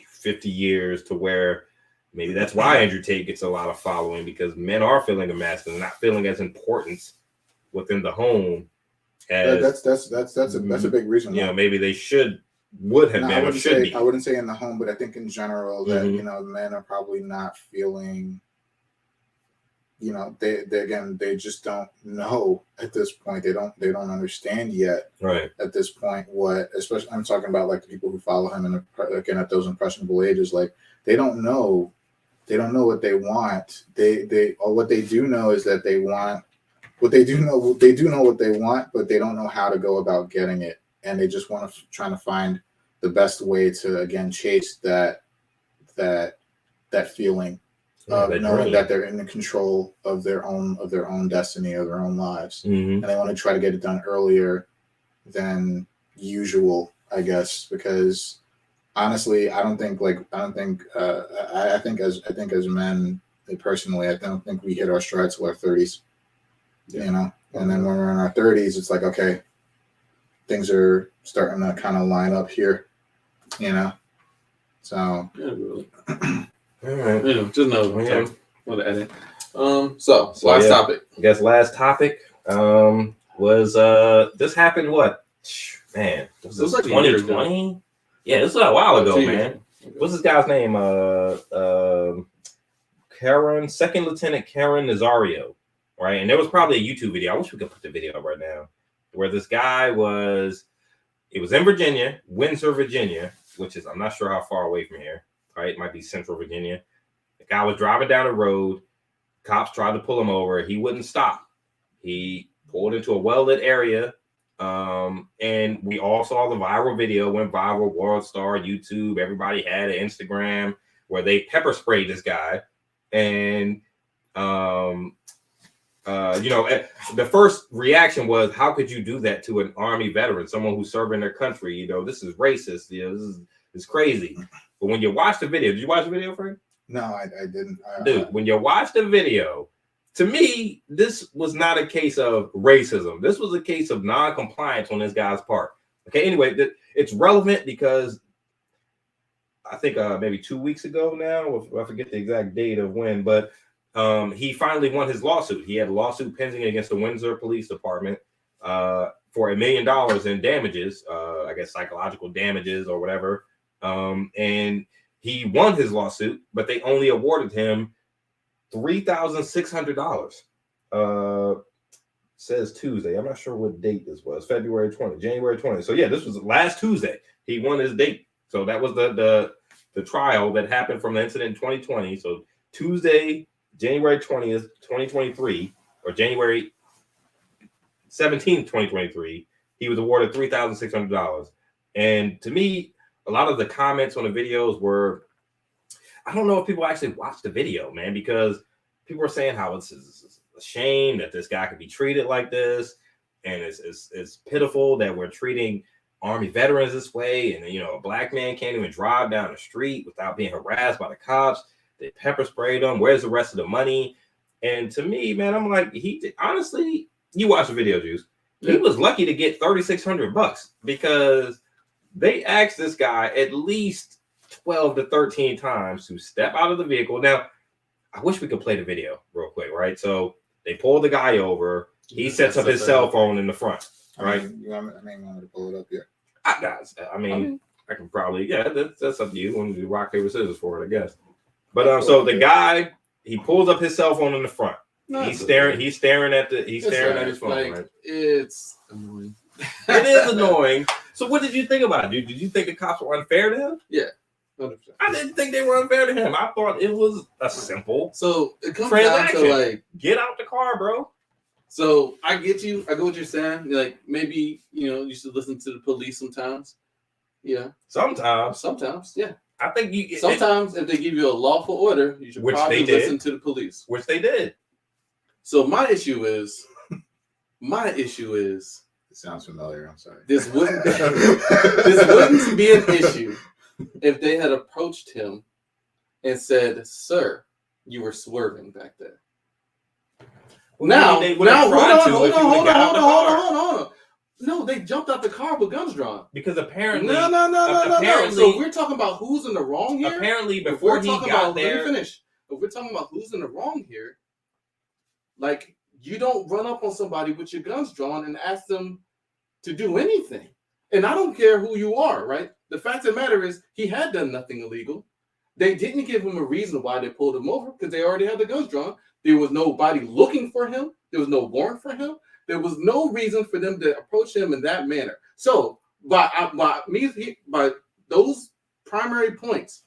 A: 50 years to where maybe that's why Andrew Tate gets a lot of following, because men are feeling emasculated, not feeling as important within the home. As,
C: that's a big reason.
A: Maybe they would have been or should be.
C: I wouldn't say in the home, but I think in general that men are probably not feeling. They just don't know at this point. They don't understand yet.
A: Right.
C: At this point, especially I'm talking about like the people who follow him and again at those impressionable ages, like they don't know They don't know what they want. Or what they do know is that they want what they do know what they want, but they don't know how to go about getting it. And they just want to trying to find the best way to again chase that feeling of knowing that they're in control of their own destiny, of their own lives. And they want to try to get it done earlier than usual, I guess, because honestly, I think as men, personally, I don't think we hit our stride till our 30s. You know, and then when we're in our 30s, it's like, okay, things are starting to kind of line up here, you know. So
B: yeah, really.
A: All right.
B: You know, just know what to edit. So last topic.
A: I guess last topic was this happened what? Man, was this like 2020? Yeah, this was a while ago, man. What's this guy's name? Second Lieutenant Karen Nazario. Right, and there was probably a YouTube video. I wish we could put the video up right now, where this guy it was in Virginia, Windsor, Virginia, which is, I'm not sure how far away from here, right? It might be Central Virginia. The guy was driving down the road. Cops tried to pull him over. He wouldn't stop. He pulled into a well-lit area, and we all saw the viral video, went viral, World Star, YouTube, everybody had an Instagram, where they pepper sprayed this guy, and the first reaction was, how could you do that to an Army veteran, someone who's serving their country? You know, this is racist. You know, this is crazy. But when you watch the video, did you watch the video, Frank?
C: No, I didn't.
A: Dude, when you watch the video, to me, this was not a case of racism. This was a case of non-compliance on this guy's part. Okay, anyway, it's relevant because I think maybe 2 weeks ago now, I forget the exact date of when, but he finally won his lawsuit. He had a lawsuit pending against the Windsor Police Department for $1 million in damages, I guess psychological damages or whatever. And he won his lawsuit, but they only awarded him $3,600. Says Tuesday. I'm not sure what date this was. January 20. So yeah, this was last Tuesday. He won his date. So that was the trial that happened from the incident in 2020. So Tuesday, January 20th, 2023, or January 17th, 2023, he was awarded $3,600. And to me, a lot of the comments on the videos were, I don't know if people actually watched the video, man, because people were saying how it's a shame that this guy could be treated like this. And it's pitiful that we're treating Army veterans this way. And, you know, a black man can't even drive down the street without being harassed by the cops. They pepper sprayed him. Where's the rest of the money? And to me, man, I'm like, honestly, you watch the video, Juice. He was lucky to get $3,600 because they asked this guy at least 12 to 13 times to step out of the vehicle. Now, I wish we could play the video real quick, right? So they pull the guy over. He sets up his cell phone in the front, right?
C: I want to pull it up here.
A: I can probably, that's up to you. When you do rock, paper, scissors for it, I guess. But so the guy, he pulls up his cell phone in the front. He's staring at his phone.
B: Like,
A: right?
B: It's annoying.
A: It is annoying. So what did you think about it, dude? Did you think the cops were unfair to him?
B: Yeah. 100%.
A: I didn't think they were unfair to him. I thought it was a simple
B: it comes down to like,
A: get out the car, bro.
B: So I get you. I go what you're saying. Like maybe you should listen to the police sometimes. Yeah. Sometimes. Yeah.
A: I think
B: sometimes if they give you a lawful order, you should probably listen to the police.
A: Which they did.
B: So my issue is.
C: It sounds familiar. I'm sorry.
B: This wouldn't be an issue if they had approached him and said, "Sir, you were swerving back there." Well, hold on. No, they jumped out the car with guns drawn.
A: Because apparently,
B: no. So we're talking about who's in the wrong here.
A: Apparently, before he got there,
B: let me finish. If we're talking about who's in the wrong here, like you don't run up on somebody with your guns drawn and ask them to do anything. And I don't care who you are, right? The fact of the matter is he had done nothing illegal. They didn't give him a reason why they pulled him over because they already had the guns drawn. There was nobody looking for him. There was no warrant for him. There was no reason for them to approach him in that manner. So by those primary points,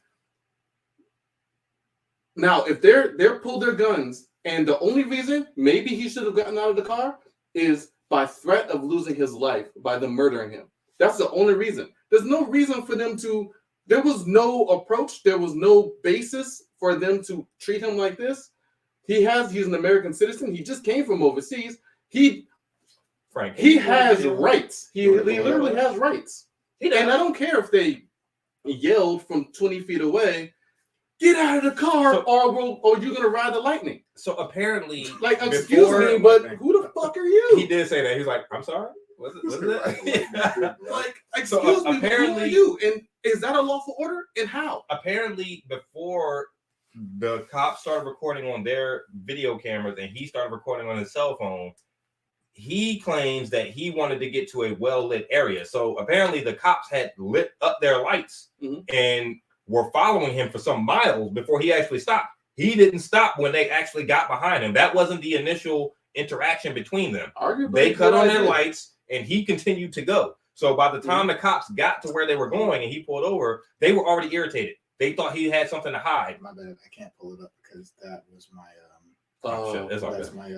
B: Now, if they're pulled their guns, and the only reason maybe he should have gotten out of the car is by threat of losing his life by them murdering him. That's the only reason. There's no reason for them to. There was no approach. There was no basis for them to treat him like this. He's an American citizen. He just came from overseas. He has rights. He literally has rights. And I don't care if they yelled from 20 feet away, "Get out of the car, or you're gonna ride the lightning."
A: So apparently,
B: like, excuse me, but who the fuck are you?
A: He did say that. He's like, "I'm sorry." Was it?
B: Like, excuse me, apparently, who are you? And is that a lawful order? And how?
A: Apparently, before the cops started recording on their video cameras and he started recording on his cell phone, he claims that he wanted to get to a well-lit area. So apparently the cops had lit up their lights and were following him for some miles before he actually stopped. He didn't stop when they actually got behind him. That wasn't the initial interaction between them.
B: Arguably,
A: they cut on their lights and he continued to go. So by the time the cops got to where they were going and he pulled over, they were already irritated. They thought he had something to hide.
C: My bad. I can't pull it up because that was my
A: that's
C: my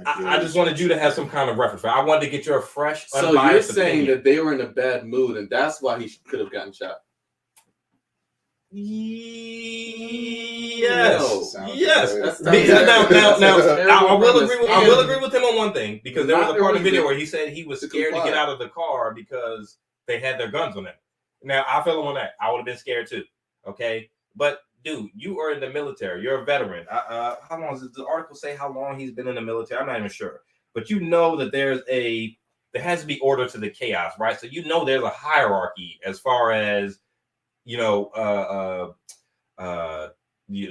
A: I just wanted you to have some kind of reference. I wanted to get your fresh,
B: so
A: unbiased
B: you're saying
A: opinion.
B: that they were in a bad mood and that's why he could have gotten shot.
A: Yes. Yes. Now, I will agree with him on one thing, because there was a part of the video where he said he was scared to get out of the car because they had their guns on them. Now, I feel him on that. I would have been scared too. Okay, but dude, you are in the military. You're a veteran. How long does the article say? How long he's been in the military? I'm not even sure. But you know that there has to be order to the chaos, right? So you know there's a hierarchy as far as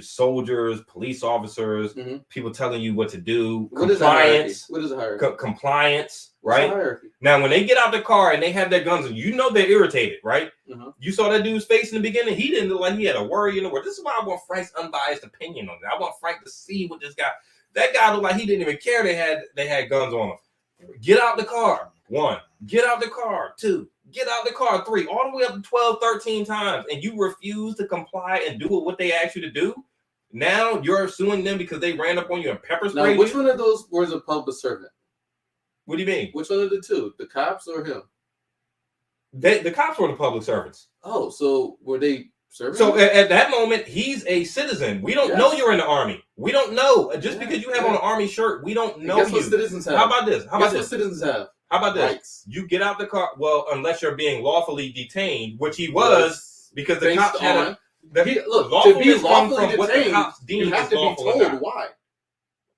A: soldiers, police officers, people telling you what to do, compliance.
B: What is a hierarchy?
A: Compliance, right? Now, when they get out the car and they have their guns, and you know they're irritated, right? You saw that dude's face in the beginning. He didn't look like he had a worry in the world. This is why I want Frank's unbiased opinion on it. I want Frank to see what this guy. That guy looked like he didn't even care they had guns on him. Get out the car. 1. Get out the car. 2. Get out the car. 3. All the way up to 12, 13 times. And you refuse to comply and do what they asked you to do. Now you're suing them because they ran up on you and pepper sprayed you.
B: Which one of those was a public servant?
A: What do you mean?
B: Which one of the two? The cops or him?
A: The cops were the public servants.
B: Oh, so were they serving?
A: So at that moment, he's a citizen. We don't know you're in the army. We don't know. Just because you have on an army shirt, we don't know you.
B: What citizens have?
A: How about this?
B: What citizens have?
A: How about this?
B: Rights.
A: You get out the car. Well, unless you're being lawfully detained, which he was, because the cops had
B: to be lawfully detained, what the cops deemed you have to be told why.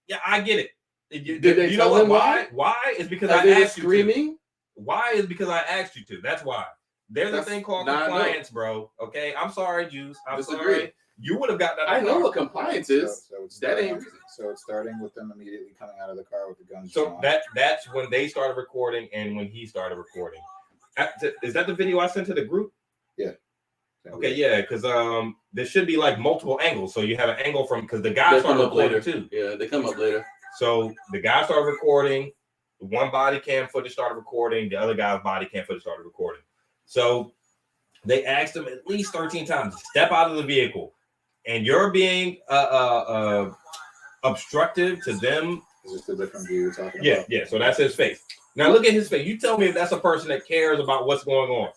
A: Yeah, I get it.
B: Did they tell him why?
A: Why is because
B: I asked you to.
A: Why is because I asked you to. That's why. There's a thing called compliance, bro. Okay, I'm sorry, Juice. I'm sorry. You would have got that.
B: I know what compliance is. That ain't reason.
C: So it's starting with them immediately coming out of the car with the guns.
A: So that's when they started recording and when he started recording. Is that the video I sent to the group?
C: Yeah.
A: Okay, yeah, because there should be like multiple angles. So you have an angle from because the guy started recording too.
B: Yeah, they come up later.
A: So the guy started recording. One body cam footage started recording. The other guy's body cam footage started recording. So they asked him at least 13 times to step out of the vehicle, and you're being obstructive to them.
C: Is this the different view you're talking about?
A: Yeah. So that's his face. Now look at his face. You tell me if that's a person that cares about what's going on.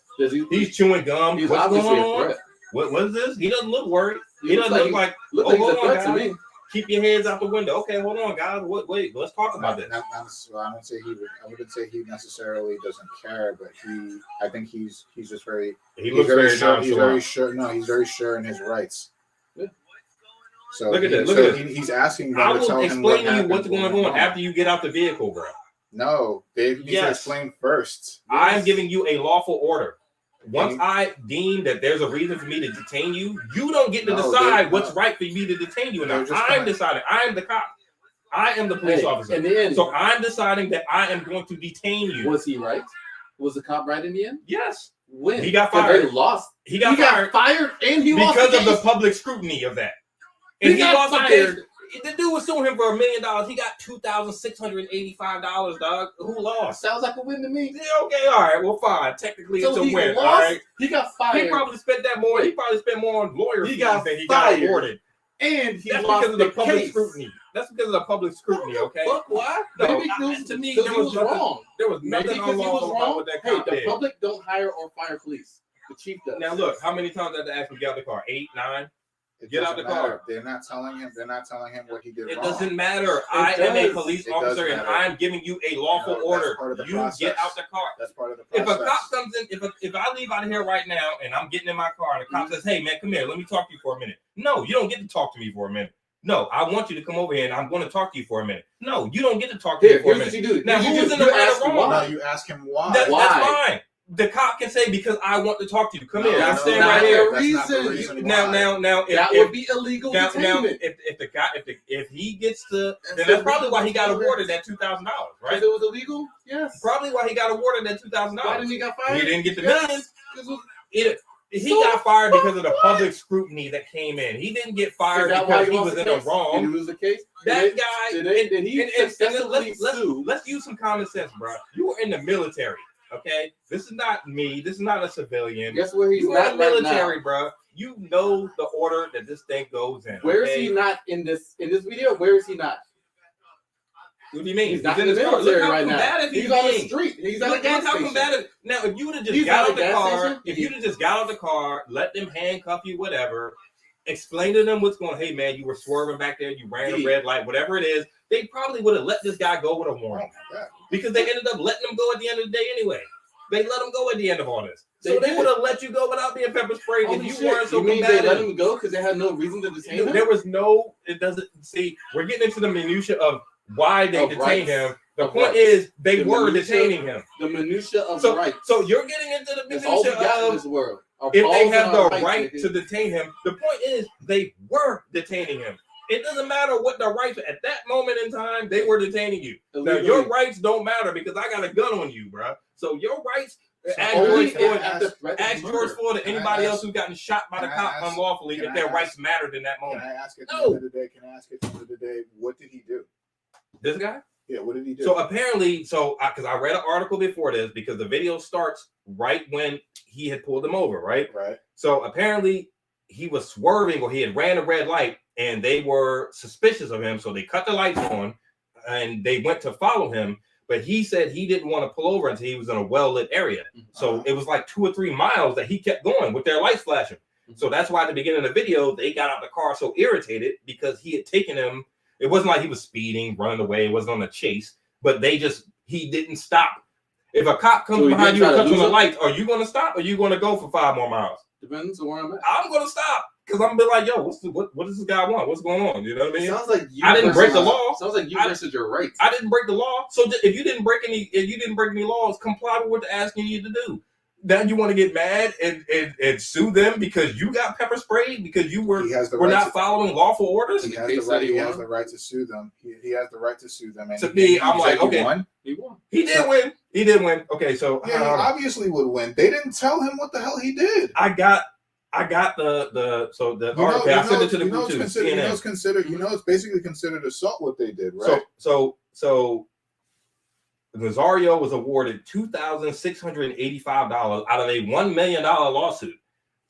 A: He's chewing gum.
B: He's
A: what's going
B: on?
A: What is this? He doesn't look worried. He doesn't look like
B: he's a threat to me.
A: Keep your heads out the window. Okay, hold on, guys. Wait, let's talk about this.
C: I wouldn't say he necessarily doesn't care, but I think he's just very.
A: He looks very sure.
C: He's very sure. No, he's very sure in his rights.
B: Yeah.
C: So look at this. He's asking them to tell him what happened. I will explain to you
A: what's going on after you get out the vehicle, bro.
C: No, they need to explain first.
A: I am giving you a lawful order. Once I deem that there's a reason for me to detain you, you don't get to decide what's right for me to detain you. Now I'm deciding. I am the cop. I am the police officer.
B: In the end,
A: so I'm deciding that I am going to detain you.
B: Was he right? Was the cop right in the end?
A: Yes.
B: When
A: he got fired,
B: they lost.
A: He got
B: fired, and he lost
A: because of the public scrutiny of that. And he got fired. The dude was suing him for $1 million. He got $2,685, dog. Who lost?
B: Sounds like a win to me.
A: Yeah, okay, all right. Well, fine. Technically, it's a win. All right.
B: He got fired.
A: He probably spent that more. He probably spent more on lawyers
B: than he got
A: awarded.
B: and he
A: That's
B: lost
A: because of the public
B: case.
A: scrutiny. That's because of the public scrutiny, okay?
B: Fuck, why?
A: No,
B: Maybe
A: to me,
B: there
A: there was nothing
B: wrong.
A: There was
B: Maybe
A: nothing
B: because he was
A: unlawful about
B: wrong.
A: what that
B: Hey,
A: cop
B: the
A: did.
B: public don't hire or fire police. The chief does.
A: Now look, how many times I had to ask him to get out the car? 8, 9? Get out the car.
C: They're not telling him what he did
A: It
C: wrong.
A: doesn't matter. I am a police officer and
C: matter.
A: I'm giving you a lawful order. You get out the car.
C: That's part of the process.
A: If a cop comes in, if I leave out of here right now and I'm getting in my car and the cop says, "Hey man, come here, let me talk to you for a minute." No, you don't get to talk to me for a minute. No, I want you to come over here and I'm going to talk to you for a minute. No, you don't get to talk to me for a minute.
B: Here's what you do.
A: Now, who's in the right or wrong?
C: No, you ask him why.
A: That's fine. The cop can say, because I want to talk to you. Come here. I'm
B: That's
A: staying
B: not
A: right here.
B: the reason.
A: Now,
B: that would be illegal detainment.
A: If the guy, if he gets to, then that's probably why he got awarded that $2,000, right?
B: Because it was illegal. Yes.
A: Probably why he got awarded that $2,000.
B: Why didn't he get fired?
A: He didn't get the millions. He got fired because of the public scrutiny that came in. He didn't get fired because he was in the wrong.
B: Did he lose the case?
A: That guy.
B: Did he successfully sue?
A: Let's use some common sense, bro. You were in the military. Okay, this is not me. This is not a civilian.
B: Guess where he's
A: not
B: not
A: in the military,
B: right
A: bro. You know the order that this thing goes in.
B: Where is he not in this video? Where is he not?
A: What do you mean?
B: He's not in the military right now. He's on the street. He's at a gas station.
A: Now, if you would have just got out the car, if you'd have just got out the car, let them handcuff you, whatever, explain to them what's going on. Hey, man, you were swerving back there. You ran a red light, whatever it is. They probably would have let this guy go with a warning because they ended up letting him go at the end of the day anyway. They let him go at the end of all this. So they would have let you go without being pepper sprayed if you weren't so combative.
B: They let him go because they had no reason to detain him?
A: There was no, it doesn't, see, we're getting into the minutia of why they detained him. The point is they were detaining him.
B: The minutia of rights.
A: So you're getting into the minutia
B: all we got in this world.
A: If they have the right to detain him. The point is they were detaining him. It doesn't matter what the rights at that moment in time, they were detaining you. Now your rights don't matter because I got a gun on you, bro. So your rights. Ask George Floyd and anybody else who's gotten shot by the cop unlawfully if their rights mattered in that moment.
C: Can I ask at the end of the day, what did he do?
A: This guy?
C: Yeah, what did he do?
A: So apparently, because I read an article before this, because the video starts right when he had pulled them over, right?
C: Right.
A: So apparently he was swerving or he had ran a red light and they were suspicious of him. So they cut the lights on and they went to follow him. But he said he didn't want to pull over until he was in a well-lit area. So it was like 2 or 3 miles that he kept going with their lights flashing. So that's why at the beginning of the video, they got out the car so irritated because he had taken him. It wasn't like he was speeding, running away. It wasn't on a chase. But he didn't stop. If a cop comes behind you and cuts on the lights, are you going to stop or are you going to go for 5 more miles?
B: Depends on where I'm at.
A: I'm going to stop. Because I'm gonna be like, yo, what does this guy want? What's going on? You know what I mean?
B: Sounds like
A: I didn't break the law.
B: Sounds like you versus your rights.
A: I didn't break the law. So if you didn't break any laws, comply with what they're asking you to do. Now you want to get mad and sue them because you got pepper sprayed because you were not following lawful orders.
C: He has the right to sue them. He has the right to sue them. And
A: to me, I'm like, okay,
B: he won.
A: He did win. He did win. Okay, so
C: yeah, he obviously would win. They didn't tell him what the hell he did.
A: I got the article. I sent it to the group too.
C: It's basically considered assault what they did, right?
A: So Nazario was awarded $2,685 out of a $1 million lawsuit.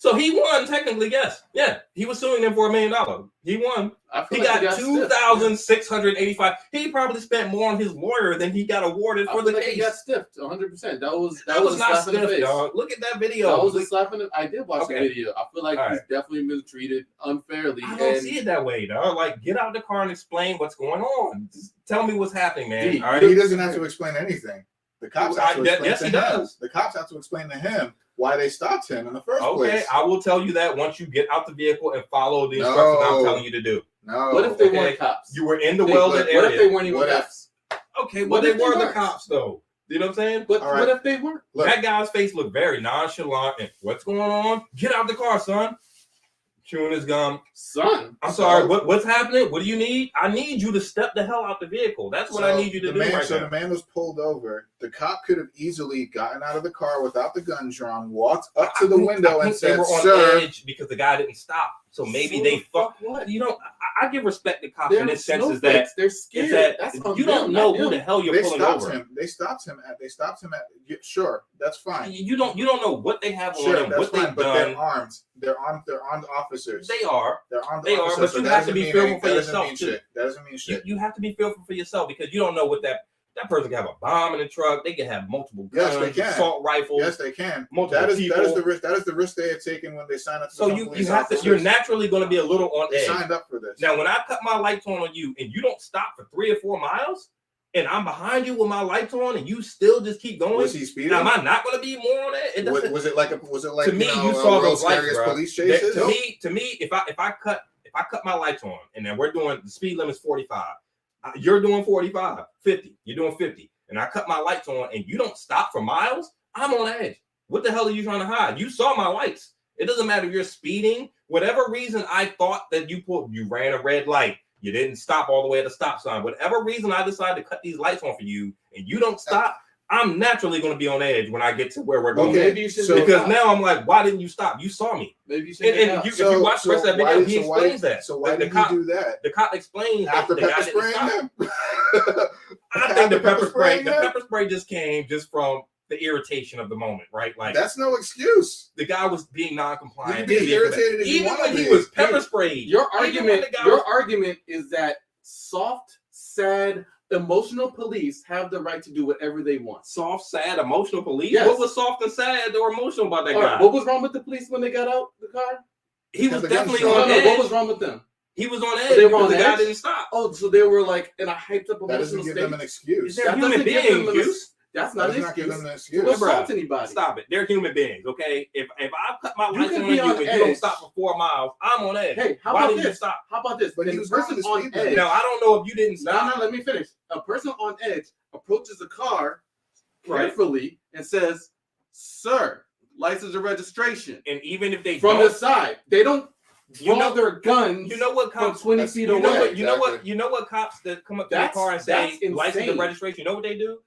A: So he won technically, yes. Yeah, he was suing them for $1 million. He won. He got $2,685. He probably spent more on his lawyer than he got awarded for the case.
B: He got stiffed 100%. That was
A: not stiff, dog. Look at that video.
B: That was a slap in the. I did watch the video. I feel like he's definitely been treated unfairly.
A: I don't see it that way, dog. Like, get out of the car and explain what's going on. Just tell me what's happening, man. All right?
C: He doesn't have to explain anything. The cops have to explain
A: to him. Does.
C: The cops have to explain to him why they stopped him in the first place.
A: Okay, I will tell you that once you get out the vehicle and follow the instructions I'm telling you to do.
C: No.
B: What if they weren't cops?
A: You were in the well-lit area.
B: What if they weren't even cops?
A: Okay, well, they were the cops, though. You know what I'm saying?
B: But what if they weren't?
A: That guy's face looked very nonchalant. And what's going on? Get out the car, son. Chewing his gum.
B: Son.
A: I'm sorry. What's happening? What do you need? I need you to step the hell out the vehicle. That's what I need you to do right now.
C: So the man was pulled over. The cop could have easily gotten out of the car without the gun drawn, walked up to the window and said,
A: "Sir," because the guy didn't stop. So maybe they fuck.
B: What?
A: You know, I give respect to cops in this sense is
B: that
A: that
B: they're scared.
A: That's you don't know who the hell you're pulling over.
C: They stopped him at. Sure, that's fine.
A: You don't know what they have on them, what they've done.
C: But they're armed. They're armed officers.
A: They are.
C: They're armed
A: they
C: officers.
A: Are. But
C: so
A: you have to be fearful for yourself too.
C: That doesn't mean shit.
A: You have to be fearful for yourself because you don't know what that person can have a bomb in the truck. They can have multiple guns,
C: yes, they can.
A: assault rifles.
C: Yes, they can.
A: That is
C: the risk. That is the risk they are taking when they sign up.
A: So you have to. You're naturally going to be a little on edge.
C: They signed up for this.
A: Now, when I cut my lights on you and you don't stop for 3 or 4 miles, and I'm behind you with my lights on, and you still just keep going.
C: Was he speeding?
A: Now, am I not going to be more on it?
C: Was it like
A: to me? You saw those lights, bro.
C: Police chases?
A: To me, if I cut my lights on, and then we're doing the speed limit is 45. You're doing 45, 50. You're doing 50. And I cut my lights on and you don't stop for miles, I'm on edge. What the hell are you trying to hide? You saw my lights. It doesn't matter if you're speeding. Whatever reason I thought that you ran a red light, you didn't stop all the way at the stop sign. Whatever reason I decided to cut these lights on for you and you don't stop, I'm naturally going to be on edge when I get to where we're going.
B: Maybe you should
A: because now I'm like, why didn't you stop? You saw me.
B: Maybe you should.
A: If you watch the rest of that video, he explains that.
C: So why did he do that?
A: The cop explains
C: after
A: the
C: pepper spraying him.
A: I think the pepper spray just came just from the irritation of the moment, right? Like
C: that's no excuse.
A: The guy was being non-compliant.
C: He'd be irritated
A: even when he was pepper sprayed.
B: Your argument is that soft, sad, emotional police have the right to do whatever they want.
A: Soft, sad, emotional police?
B: Yes.
A: What was soft and sad or emotional about that guy?
B: What was wrong with the police when they got out the car?
A: He was definitely on edge.
B: What was wrong with them?
A: He was on edge because the guy didn't stop.
B: Oh, so they were like in a hyped up emotional state.
C: That doesn't give them an excuse.
A: They're human beings.
B: That's not an excuse.
C: Don't
B: assault anybody.
A: Stop it. They're human beings, okay? If I cut my lights on you and you don't stop for 4 miles, I'm on edge.
B: Hey,
A: why didn't you stop?
B: How about this?
C: But
B: the person on edge.
A: Now, I don't know if you didn't stop.
B: No, let me finish. A person on edge approaches a car carefully and says, "Sir, license and registration."
A: And even if they
B: from the side, they don't draw their guns.
A: You know what cops
B: 20 feet away.
A: You know what cops that come up to the car and say license and registration. You know what they do?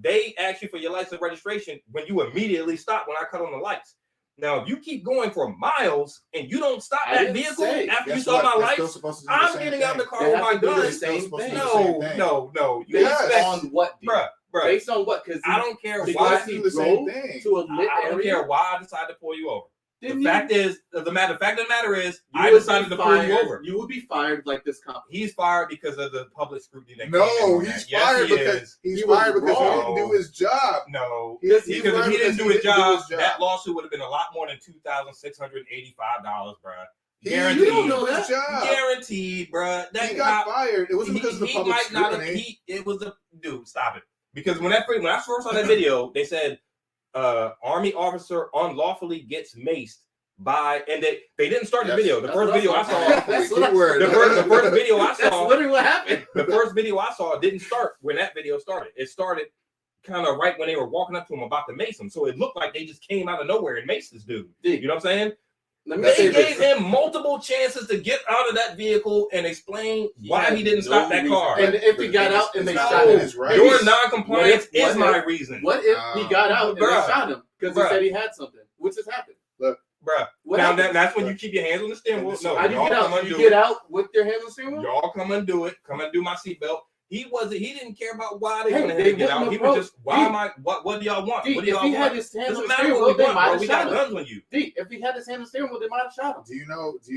A: They ask you for your license and registration when you immediately stop when I cut on the lights. Now, if you keep going for miles and you don't stop that vehicle after you saw my lights, I'm getting out of the car with my gun. No.
B: Based on what?
A: Bruh.
B: Based on what? Because
A: I don't care why
B: he drove to a lit area.
A: I don't care why I decided to pull you over. The fact of the matter is, I decided to pull you over.
B: You would be fired like this cop.
A: He's fired because of the public scrutiny.
C: He's fired because he didn't do his job.
A: No, because if he didn't do his job, that lawsuit would have been a lot more than $2,685, bro. Guaranteed.
C: You don't know his job.
A: Guaranteed, bro.
C: He got fired. It wasn't because of the public scrutiny.
A: It was dude. Stop it. Because when I first saw that video, they said. Army officer unlawfully gets maced by, and they didn't start the video. The first video I saw, the first video I saw,
B: that's literally what happened.
A: The first video I saw didn't start when that video started. It started kind of right when they were walking up to him about to mace him. So it looked like they just came out of nowhere and maced this dude. You know what I'm saying? They gave him multiple chances to get out of that vehicle and explain why he didn't stop that car.
B: And if he got out and they shot him,
A: your non-compliance is my reason.
B: What if he got out and they shot him because he said he had something? Which has happened.
C: Look,
A: bruh. Now that's when you keep your hands on the steering wheel. No,
B: how do you get out? You get out with your hands on the steering wheel?
A: Y'all come and do it. Come and do my seatbelt. He didn't care about why they wanted him to get out. He was just, what do y'all want? What do y'all want?
B: If he had his hands on the steering wheel, they might have shot him. If he had his hands on the steering wheel, they might have shot him.
C: Do you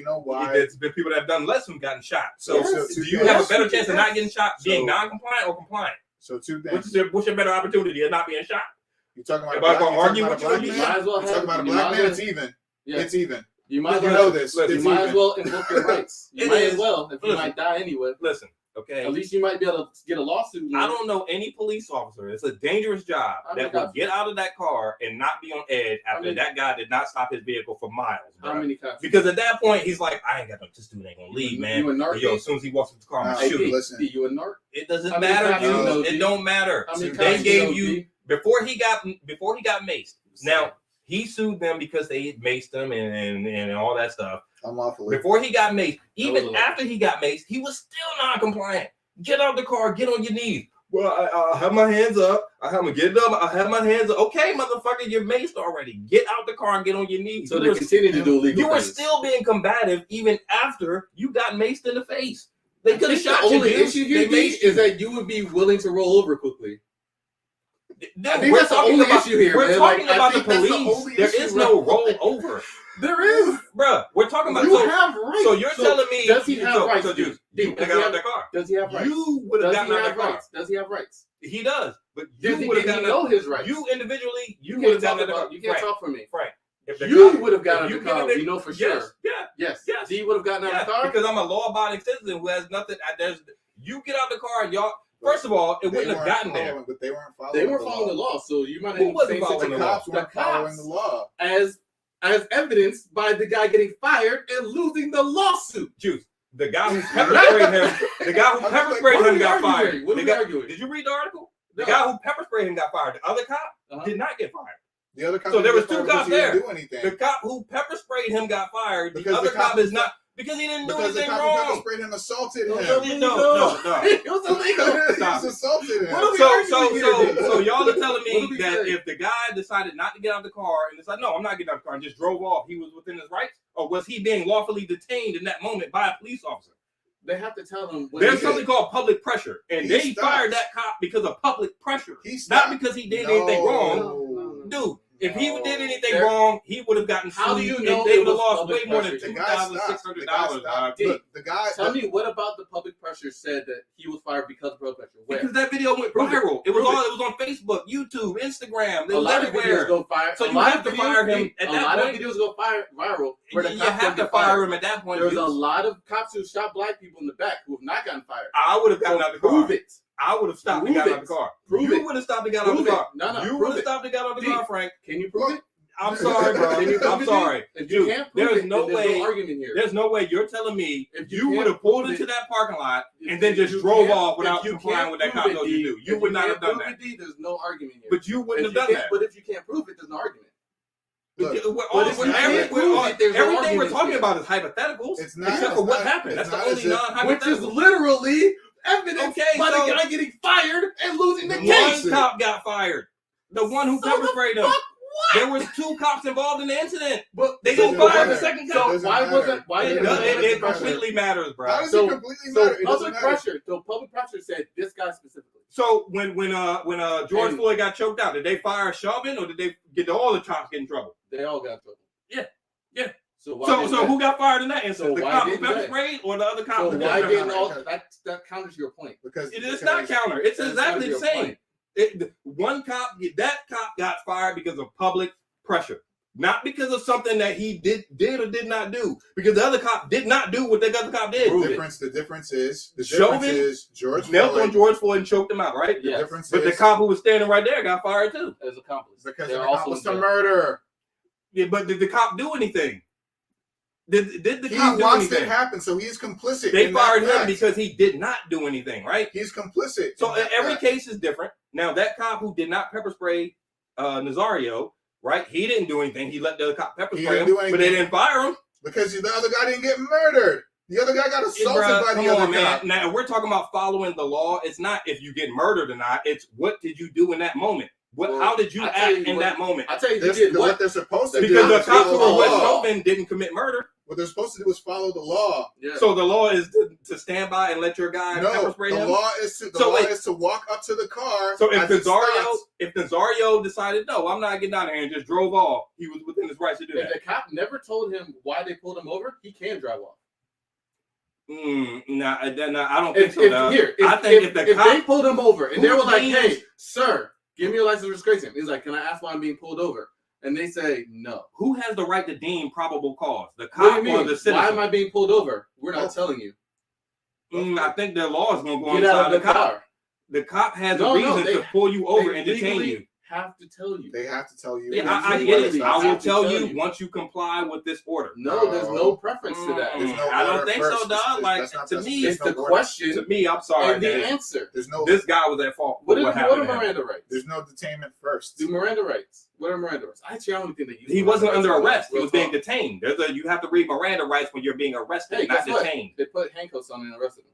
C: know why?
A: There's been people that have done less than gotten shot. So do you have a better chance of not getting shot being non-compliant or compliant?
C: So two things.
A: What's your better opportunity of not being shot?
C: You're talking about a black man?
B: Might as well
C: talking about a black man, it's even.
B: Yeah.
C: It's even.
B: You might
C: know this.
B: You might as well invoke your rights. You might as well, if you might die anyway.
A: Listen. Okay.
B: At least you might be able to get a lawsuit.
A: I don't know any police officer. It's a dangerous job that will get out of that car and not be on edge after that guy did not stop his vehicle for miles. Bro.
B: How many cops?
A: Because at that point, he's like, I ain't got no. This dude ain't gonna leave, man.
B: You a narc?
A: Yo, as soon as he walks into the car, I'm gonna shoot him.
C: Listen,
B: you a narc?
A: It doesn't matter, dude. It don't matter. They gave you before he got maced. Now he sued them because they maced him and all that stuff.
C: Unlawfully.
A: Before he got maced, even after he got maced, he was still non-compliant. Get out of the car, get on your knees. Well, I have my hands up. I'm gonna get up. I have my hands up. Okay, motherfucker, you're maced already. Get out the car and get on your knees.
B: So they continue to do illegal.
A: You were still being combative even after you got maced in the face. They could have shot you.
B: The only issue here is that you would be willing to roll over quickly.
A: I think that's the only issue here. We're talking about the police. There is no roll over.
B: There is,
A: bruh. We're talking about.
B: You have rights.
A: So you're telling me?
B: Does he have rights?
A: So you got out of the car.
B: Does he have rights?
A: You would have gotten out of the car.
B: Does he have rights?
A: He does, but
B: you
A: would have gotten
B: know his rights.
A: You individually, you would have gotten out of the car.
B: You can't talk for me,
A: Frank.
B: You would have gotten out of the car. You know for sure.
A: Yes.
B: He would have gotten out of the car
A: because I'm a law-abiding citizen who has nothing. You get out the car and y'all. First of all, it wouldn't have gotten there.
C: But they weren't following.
B: They were following the law, so you might have.
A: Who wasn't following the law?
C: The cops following the law,
B: as evidenced by the guy getting fired and losing the lawsuit.
A: Juice. The guy who pepper sprayed him. The guy who pepper sprayed him got fired.
B: What are we arguing?
A: Did you read the article? The guy who pepper sprayed him got fired. The other cop did not get fired.
C: The other cop.
A: So there was two cops there.
C: The
A: cop who pepper sprayed him got fired. The other cop is not. Because he didn't do anything wrong. Because the cop who pepper sprayed him assaulted him.
B: No. It was illegal.
C: He was assaulted him.
A: So y'all are telling me that if the guy decided not to get out of the car and decided, no, I'm not getting out of the car and just drove off, he was within his rights? Or was he being lawfully detained in that moment by a police officer?
B: They have to tell him.
A: There's something called public pressure. And they fired that cop because of public pressure. Not because he did anything wrong. Dude. If he did anything wrong, he would have gotten sued.
B: How do you know
A: they would have lost way more than $2,600.
C: The guy.
B: Tell me, what about the public pressure said that he was fired because of public pressure? Where?
A: Because that video went viral. It was on Facebook, YouTube, Instagram.
B: A lot of videos go viral.
A: So you have to fire him at that point.
B: A lot of videos go viral.
A: You have to fire him at that point.
B: There's a lot of cops who shot black people in the back who have not gotten fired.
A: I would have gotten out of the car.
B: Prove it.
A: I would have stopped and got out of the car. You would have stopped and got out of the car.
B: No.
A: You would have stopped and got out of the car, Frank.
B: Can you prove it?
A: I'm sorry, bro. I'm sorry.
B: If you can't prove
A: there's no way.
B: Argument here.
A: There's no way you're telling me if you would have pulled into that parking lot and then just drove off without complying with that cop told you to do. You would not have done that.
B: There's no argument here.
A: But you wouldn't have done that.
B: But if you can't prove it, there's no argument.
A: Everything we're talking about is hypotheticals, except for what happened. That's the only non-hypothetical.
B: Which is literally evidence by the guy getting fired and losing the case.
A: One cop got fired. The one who pepper sprayed him. There was two cops involved in the incident, but they don't fire the second cop.
B: So why didn't
A: it completely matters, bro?
C: How does it completely matter?
B: Public pressure said this guy specifically.
A: So when George Floyd got choked out, did they fire Chauvin or did they get all the cops get in trouble?
B: They all got in trouble. Yeah.
A: So who got fired in that instance? The cop who pepper sprayed or the other cop?
B: So why didn't all that counters your point?
C: Because
A: it's not counter. It's exactly the same. That cop got fired because of public pressure, not because of something that he did or did not do. Because the other cop did not do what the other cop did.
C: The difference is George
A: knelt on George Floyd and choked him out, right?
B: Yeah.
A: But the cop who was standing right there got fired too
B: as accomplice
C: because they're accomplice to murder.
A: Yeah, but did the cop do anything? Did the cop do anything?
C: He watched it happen, so he's complicit.
A: They fired him because he did not do anything, right?
C: He's complicit.
A: So every case is different. Now that cop who did not pepper spray Nazario, right? He didn't do anything. He let the other cop pepper spray him, but they didn't fire him
C: because the other guy didn't get murdered. The other guy got assaulted by the other cop.
A: Now we're talking about following the law. It's not if you get murdered or not. It's what did you do in that moment. How did you act in that moment?
B: I tell you, did
C: what they're supposed to do.
A: Because the cops who were with Chauvin didn't commit murder.
C: What they're supposed to do is follow the law.
A: Yeah. So the law is to stand by and let your guy pepper spray him?
C: The law is to walk up to the car.
A: So if Nazario decided, no, I'm not getting out of here and just drove off, he was within his rights to do that.
B: If the cop never told him why they pulled him over, he can drive off.
A: I don't think so. If
B: they pulled him over and they were like, hey, sir, give me a license registration. He's like, can I ask why I'm being pulled over? And they say no.
A: Who has the right to deem probable cause? The cop or the citizen?
B: Why am I being pulled over? We're not telling you.
A: I think their law is going to go inside the cop. The cop has a reason to pull you over and detain you.
B: Have to tell you.
C: They have to tell you.
A: Yeah, I get it. I will tell you once you comply with this order.
B: No, there's no preference to that.
A: I don't think so, dog. Like to me,
B: it's the question.
A: To me, I'm sorry.
B: And the answer.
A: This guy was at fault.
B: What are Miranda rights?
C: There's no detainment first.
B: Do Miranda rights? What are Miranda rights? Actually, I don't think they use.
A: He wasn't under arrest. He was being detained. You have to read Miranda rights when you're being arrested, not detained.
B: They put handcuffs on and arrested him.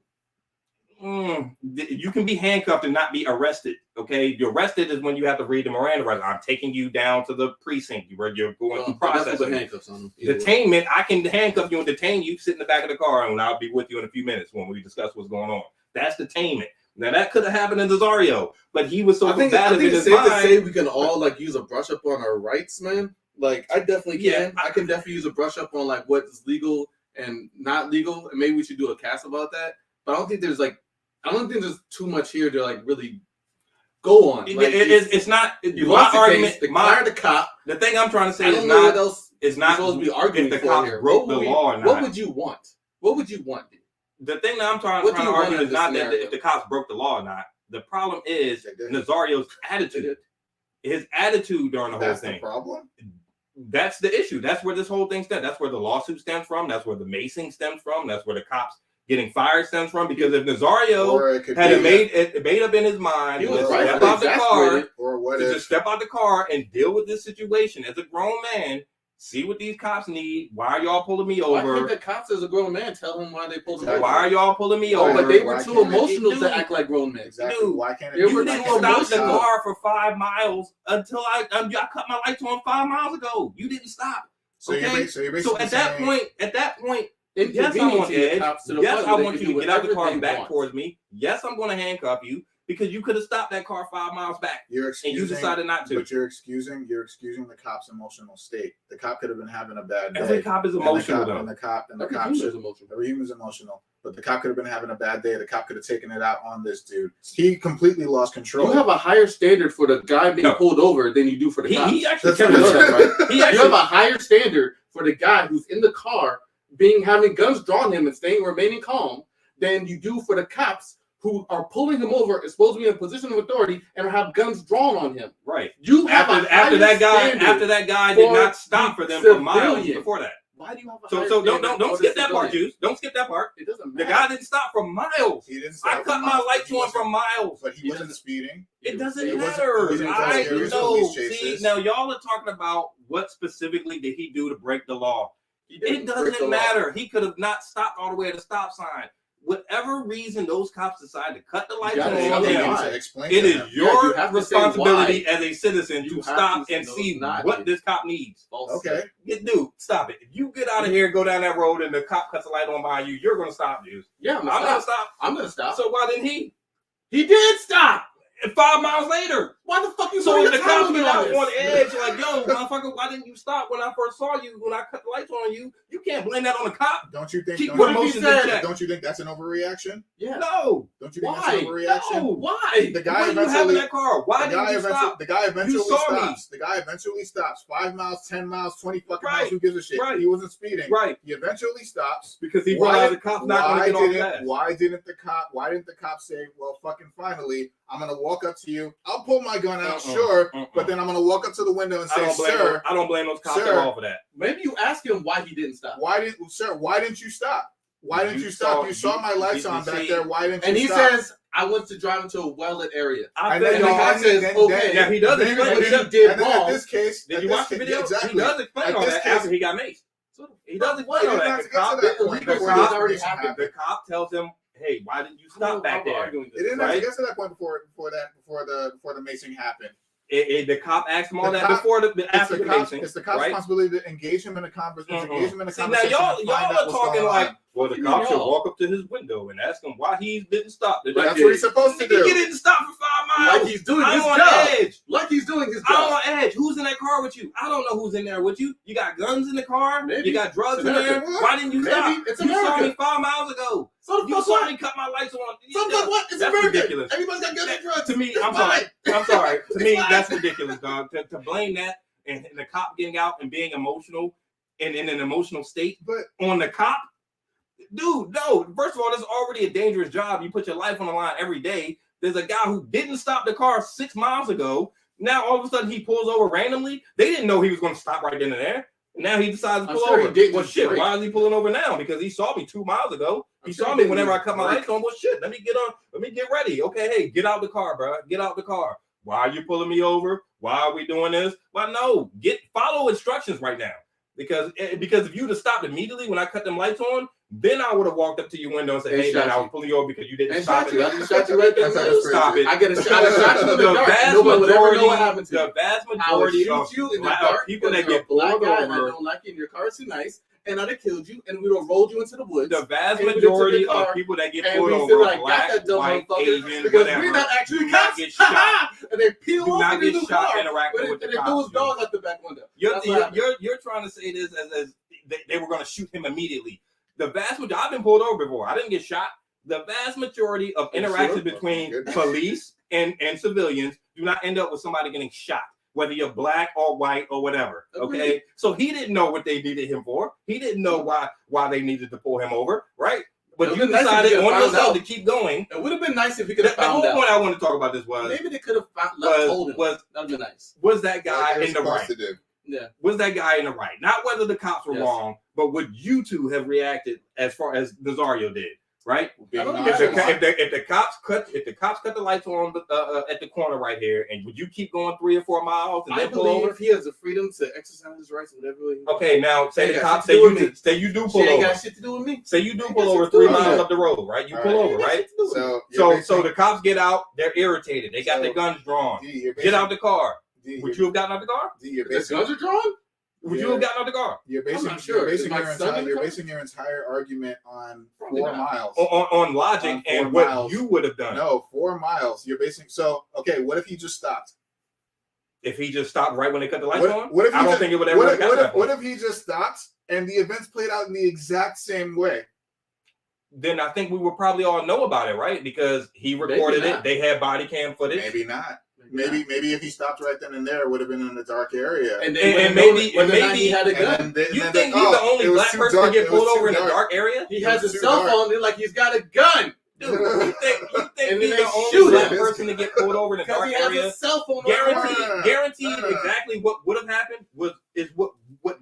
A: You can be handcuffed and not be arrested. Okay, you're arrested is when you have to read the Miranda rights. I'm taking you down to the precinct where you're going through processing.
B: Handcuffs on them.
A: Detainment, I can handcuff you and detain you, sit in the back of the car, and I'll be with you in a few minutes when we discuss what's going on. That's detainment. Now that could have happened in Cesario, but he was so combative in his mind. I think it's safe to say
B: we can all like use a brush up on our rights, man. Like I definitely can. I can definitely use a brush up on like what is legal and not legal, and maybe we should do a cast about that. But I don't think there's too much here to like really go on. Like,
A: it's not.
B: You lost the case. Declare the cop.
A: The thing I'm trying to say
B: is not. What else
A: is not
B: supposed to be arguing
A: if the cops broke the law or not.
B: What would you want? What would you want?
A: The thing that I'm trying to argue is not that if the cops broke the law or not. The problem is Nazario's attitude. His attitude during the whole thing.
C: That's the problem?
A: That's the issue. That's where this whole thing stems. That's where the lawsuit stems from. That's where the macing stems from. That's where the cops getting fired stems from. Because if Nazario had made up in his mind to step out the car, just step out the car and deal with this situation as a grown man, see what these cops need. Why are y'all pulling me over?
B: I think the cops, as a grown man, tell him why they pulled him over.
A: Why are y'all pulling me over?
B: But they were too emotional to act like grown men.
C: Exactly.
A: Dude,
C: why can't
A: you didn't stop the car for 5 miles until I cut my lights on 5 miles ago. You didn't stop. Okay. So at that point, yes, I'm on edge. Yes, I want you to get out the car and back towards me. Yes, I'm going to handcuff you. Because you could have stopped that car 5 miles back, and you decided not to.
C: But you're excusing the cop's emotional state. The cop could have been having a bad day.
A: Every cop is emotional, though.
C: Every human is emotional. But the cop could have been having a bad day. The cop could have taken it out on this dude. He completely lost control.
B: You have a higher standard for the guy being pulled over than you do for the cops.
A: He actually
B: you have a higher standard for the guy who's in the car having guns drawn him and remaining calm than you do for the cops who are pulling him over, is supposed to be in a position of authority and have guns drawn on him.
A: Right.
B: You have
A: after that guy did not stop for them for miles before that.
B: Why do you have a
A: so don't skip that part, Juice. Don't skip that part.
B: It doesn't matter.
A: The guy didn't stop for miles.
C: He didn't stop.
A: I cut my lights on for miles.
C: But he wasn't speeding.
A: It doesn't matter. I know. See, now y'all are talking about what specifically did he do to break the law. It doesn't matter. He could have not stopped all the way at the stop sign. Whatever reason those cops decide to cut the lights on him, it is your responsibility as a citizen to stop and see what this cop needs.
C: Okay.
A: Dude, stop it. If you get out of here and go down that road and the cop cuts the light on behind you, you're going to stop, dude.
B: Yeah, I'm going to stop. I'm going to stop.
A: So why didn't he?
B: He did stop.
A: And 5 miles later.
B: Why the fuck you
A: so if the cops get out on edge, like, yo, motherfucker, why didn't you stop when I first saw you, when I cut the lights on you? You can't blame that on the cop.
C: Don't you think don't you think that's an overreaction?
A: Yeah. No.
C: Don't you think that's an overreaction?
A: No. Why?
C: The guy
A: eventually that car. Why didn't you stop?
C: The guy eventually stops. The guy eventually stops. 5 miles, 10 miles, 20 fucking miles. Who gives a shit?
A: Right.
C: He wasn't speeding.
A: Right.
C: He eventually stops.
A: Because he realized the cop's not going to get off that.
C: Why didn't the cop say, well, fucking finally, I'm going to walk up to you. I'll pull my gun out, but then I'm going to walk up to the window and say, sir.
A: I don't blame those cops at all for that.
B: Maybe you ask him why he didn't stop.
C: Why didn't you stop? Why didn't you stop? You saw my lights on back there. Why didn't you stop?
B: And he says, I want to drive into a well-lit area.
C: And then the guy says, okay.
A: Yeah, he does explain what
B: he did wrong.
C: In this case,
A: did you watch the video?
C: Exactly.
A: He does explain all that after he got maced. He does explain all that. The cop tells him, hey, why didn't you stop back there?
C: It didn't have to get to that point before the macing happened.
A: The cop asked him all that before after the macing.
C: It's the cop's responsibility to engage him in a conversation.
A: See, now y'all are talking like, well, the cop should walk up to his window and ask him why he didn't stop.
C: That's what he's supposed to do.
A: He didn't stop for 5 miles.
B: Like he's doing his job. Like he's doing his job.
A: I'm on edge. Who's in that car with you? I don't know who's in there with you. You got guns in the car.
B: Maybe.
A: You got drugs in there. Why didn't you stop?
B: It's
A: you saw me 5 miles ago.
B: So
A: you saw me cut my lights on.
B: What? It's
A: that's
B: America.
A: Ridiculous.
B: Everybody's got guns and drugs.
A: To me, I'm sorry. To me, that's ridiculous, dog. To blame that and the cop getting out and being emotional and in an emotional state on the cop. Dude, no. First of all, that's already a dangerous job. You put your life on the line every day. There's a guy who didn't stop the car 6 miles ago. Now, all of a sudden, he pulls over randomly. They didn't know he was going to stop right then and there. Now he decides to pull over. Well, shit, why is he pulling over now? Because he saw me 2 miles ago. He saw me whenever I cut my lights on. Well, shit, let me get ready. Okay, hey, get out the car, bro. Get out the car. Why are you pulling me over? Why are we doing this? Well, no, follow instructions right now. Because if you'd have stopped immediately when I cut them lights on, then I would have walked up to your window and said, "Hey, man, I was pulling you over because you didn't stop it."
B: I just shot you right there.
A: Stop it.
B: I get a shot. I shot you in the dark. Nobody would ever know what happened to you.
A: The vast majority of people that get pulled over,
B: I don't like you, and your car is too nice, and I'd have killed you, and we'd have rolled you into the woods.
A: The vast majority of people that get pulled over are black, white, Asian,
B: because
A: whatever.
B: we're not actually
A: do not get shot.
B: And they peel off
A: not get
B: the
A: shot
B: car,
A: interacting with the
B: cops. And they threw his dog out the back window.
A: You're trying to say this as they were going to shoot him immediately. The vast majority, I've been pulled over before. I didn't get shot. The vast majority of interactions between police and civilians do not end up with somebody getting shot, whether you're black or white or whatever. Okay, so he didn't know what they needed him for. He didn't know why they needed to pull him over, right? But you decided on yourself to keep going.
B: It would have been nice if he could have found out.
A: The whole point I want to talk about this was
B: maybe they could have told him. That would have been nice.
A: Was that guy in the right?
B: Yeah.
A: Was that guy in the right? Not whether the cops were wrong, but would you two have reacted as far as Nazario did, right? If the cops cut the lights on at the corner right here, and would you keep going 3 or 4 miles and then pull over?
B: He has the freedom to exercise his rights, whatever.
A: Okay, now say the cops say you do pull over.
B: Ain't got shit to do with me.
A: Say you do pull over 3 miles up the road, right? You pull over, right? So the cops get out. They're irritated. They got their guns drawn. Get out the car. Would you have gotten out the car?
B: The guns are drawn?
A: Would you have gotten out the car?
C: You're basing your entire argument on 4 miles.
A: On logic and what you would have done.
C: No, 4 miles. You're basing. So, okay, what if he just stopped?
A: If he just stopped right when they cut the lights on?
C: What if
A: I don't think it would ever happen.
C: What if he just stopped and the events played out in the exact same way?
A: Then I think we would probably all know about it, right? Because he recorded it. They had body cam footage.
C: Maybe not. Maybe if he stopped right then and there, it would have been in a dark area.
A: And maybe
B: he had a gun.
A: You think he's the only black person to get pulled over in a dark area?
B: He has a cell phone. They're like, he's got a gun.
A: Dude, you think he's the only black person to get pulled over in a dark area?
B: He has a cell phone.
A: Guaranteed exactly what would have happened is what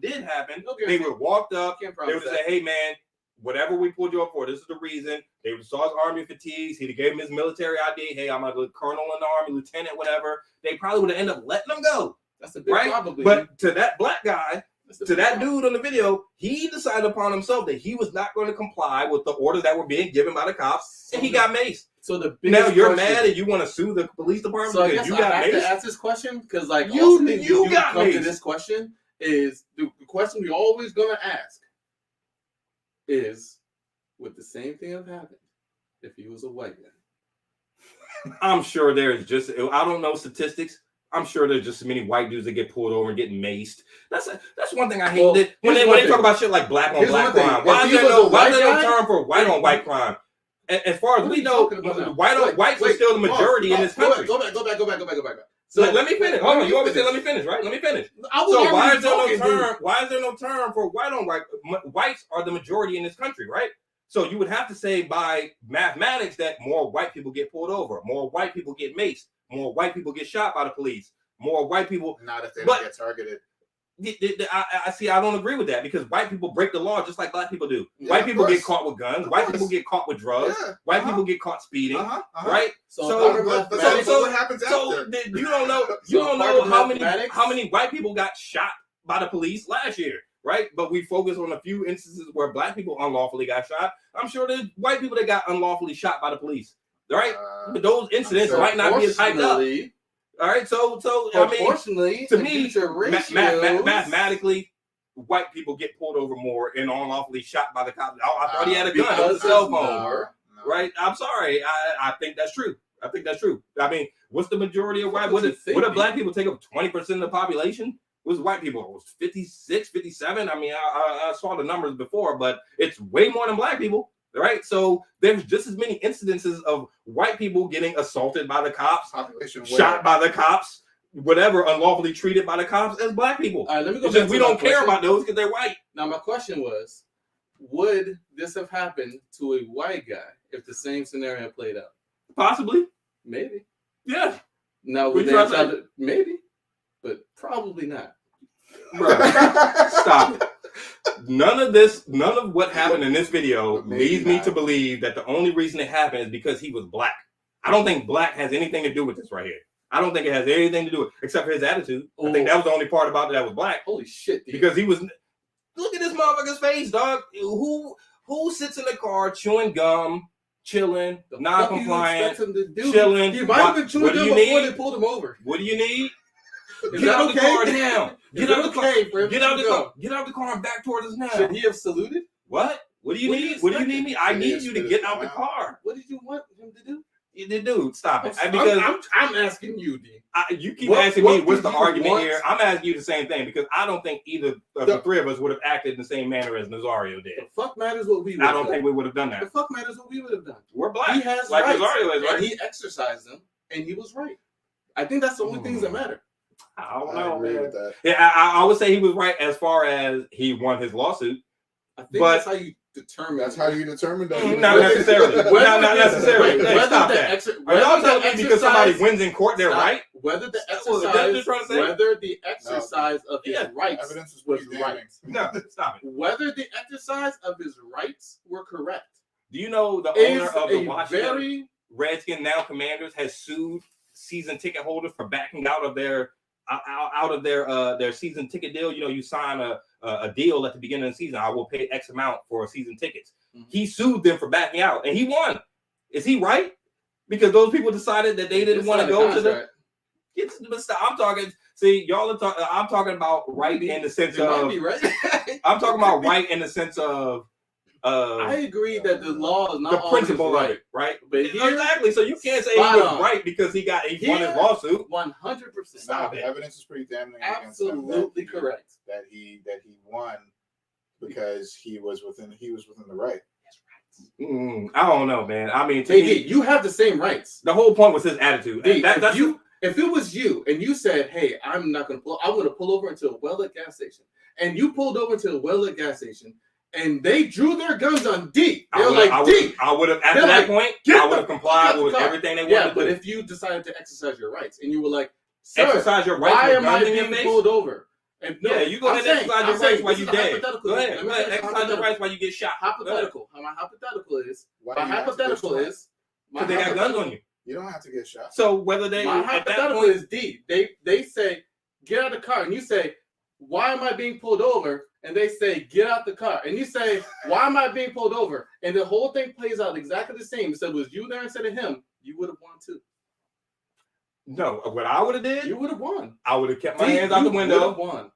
A: did happen. They would have walked up. They would have said, "Hey man, whatever we pulled you up for, this is the reason." They would saw his army fatigues. He'd have gave him his military ID. Hey, I'm a colonel in the army, lieutenant, whatever. They probably would have ended up letting him go.
B: That's a big probably.
A: But to that black guy, to that dude on the video, he decided upon himself that he was not going to comply with the orders that were being given by the cops, and he got maced.
B: So
A: now you're mad and you want to sue the police department because you got maced?
B: I have to ask this question because, like,
A: you got maced.
B: To this question is the question we're always going to ask is, would the same thing have happened if he was a white guy?
A: I'm sure there's just, I don't know statistics. I'm sure there's just as many white dudes that get pulled over and get maced. That's one thing I hate. When they talk about shit like black on black crime, why is there no term for white on white crime? As far as we know, whites are still the majority in this country.
B: Go back.
A: So let me finish. Hold on, you always say let me finish, right? Let me finish. So why is there no term for white on white? Whites are the majority in this country, right? So you would have to say by mathematics that more white people get pulled over, more white people get maced, more white people get shot by the police, more white people.
C: Not if they don't get targeted.
A: I see. I don't agree with that because white people break the law just like black people do. White people get caught with guns. White people get caught with drugs. White people get caught speeding. Right.
C: So what happens after?
A: You don't know how many white people got shot by the police last year. Right, but we focus on a few instances where black people unlawfully got shot. I'm sure there's white people that got unlawfully shot by the police. Right, but those incidents might not be as hyped up. All right, so I mean, to me, mathematically, white people get pulled over more and unlawfully shot by the cops. I thought he had a gun on his cell phone. Right, I'm sorry. I think that's true. I mean, what's the majority of white? What if black people take up 20% of the population? It was white people. It was 56, 57. I mean, I saw the numbers before, but it's way more than black people, right? So there's just as many incidences of white people getting assaulted by the cops, shot by the cops, whatever, unlawfully treated by the cops as black people.
B: All right, let me go back.
A: We don't care about those because they're white.
B: Now, my question was, would this have happened to a white guy if the same scenario played out?
A: Possibly.
B: Maybe.
A: Yeah.
B: Now, maybe. But probably not.
A: Bro, stop it. None of what happened in this video leads me to believe that the only reason it happened is because he was black. I don't think black has anything to do with this right here. I don't think it has anything to do with it, except for his attitude. I think that was the only part about it that was black.
B: Holy shit. Dude.
A: Because he was, look at this motherfucker's face, dog. Who Who sits in the car chewing gum, chilling, non-compliant,
B: chilling?
A: He
B: might have been chewing gum before they pulled him over.
A: What do you need?
B: Get out the car
A: now. Get out the car. Get out the car.
B: Get
A: out the car and back towards us now.
B: Should he have saluted?
A: What? What do you need? What do you need me? I need you to get out the car.
B: What did you want him to do?
A: Dude, stop it.
B: I'm asking you, D.
A: You keep asking me what's the argument here. I'm asking you the same thing because I don't think either of the three of us would have acted in the same manner as Nazario did.
B: The fuck matters what we would have done.
A: I don't think we would have done that.
B: The fuck matters what we would have done.
A: We're black.
B: He has
A: like
B: rights,
A: Nazario is, right?
B: And he exercised them, and he was right. I think that's the only things that matter.
A: I don't know,
C: agree
A: man.
C: with that.
A: Yeah, I would say he was right as far as he won his lawsuit.
B: I think that's how you determine.
C: That's how you determine that.
A: Not necessarily. Not necessarily. Hey, stop that. Are y'all telling me because somebody wins in court, they're right?
B: Whether the exercise of his rights was right.
A: No, stop it.
B: Whether the exercise of his rights were correct.
A: Do you know the owner of the Washington Redskins, now Commanders, has sued season ticket holders for backing out of their season ticket deal? You know, you sign a deal at the beginning of the season. I will pay X amount for season tickets. Mm-hmm. He sued them for backing out, and he won. Is he right? Because those people decided that they didn't want to go to the. I'm talking. See, y'all are talking. I'm talking about right in the sense of.
B: Right.
A: I'm talking about right in the sense of.
B: I agree that the law is not
A: the principle of it, right?
B: But here,
A: exactly. So you can't say he was right because he won his lawsuit.
B: 100%.
C: Stop it. Evidence is pretty damning.
B: Absolutely correct.
C: That he won because he was within the right.
A: I don't know, man. I mean,
B: you have the same rights.
A: The whole point was his attitude.
B: If it was you and you said, "Hey, I'm going to pull over into a well-lit gas station," and you pulled over to a well-lit gas station. And they drew their guns on D. They were like, D.
A: I would have, at that point, I would have complied with everything they wanted to do.
B: But if you decided to exercise your rights and you were like,
A: exercise your rights,
B: why am I being pulled over?
A: And you go ahead and exercise your rights while you dead. Go ahead, exercise your rights while you get shot.
B: Hypothetical. My hypothetical is, because
A: they got guns on you.
C: You don't have to get shot.
A: So whether they,
B: my hypothetical is D. They say, get out of the car. And you say, why am I being pulled over? And they say, get out the car. And you say, why am I being pulled over? And the whole thing plays out exactly the same. So it was you there instead of him. You would have won too.
A: No, what I would have did?
B: You would have won.
A: I would have kept my hands out the window.
B: Won.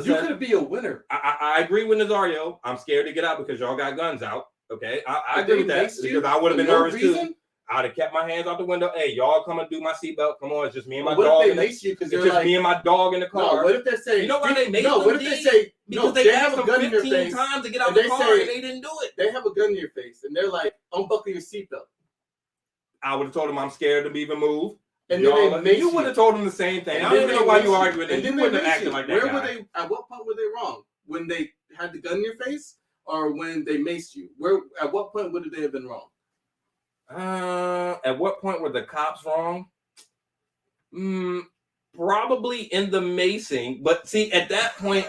B: You could be a winner.
A: I agree with Nazario. I'm scared to get out because y'all got guns out. Okay, I agree with that because I would have been nervous too. I'd have kept my hands out the window. Hey, y'all come and do my seatbelt. Come on, it's just me and my dog.
B: What if they mace you because
A: it's just me and my dog in the car?
B: No, what if they say?
A: You know why they mace
B: them? What if they say?
A: Because they asked them 15 times to get out the car and they didn't do it.
B: They have a gun in your face and they're like, unbuckle your seatbelt.
A: I would have told them I'm scared to even move.
B: And then
A: you would have told them the same thing. I don't even know why you arguing. And you wouldn't have acted like that.
B: Where were they? At what point were they wrong? When they had the gun in your face, or when they maced you? At what point would they have been wrong?
A: At what point were the cops wrong? Probably in the macing. But see, at that point,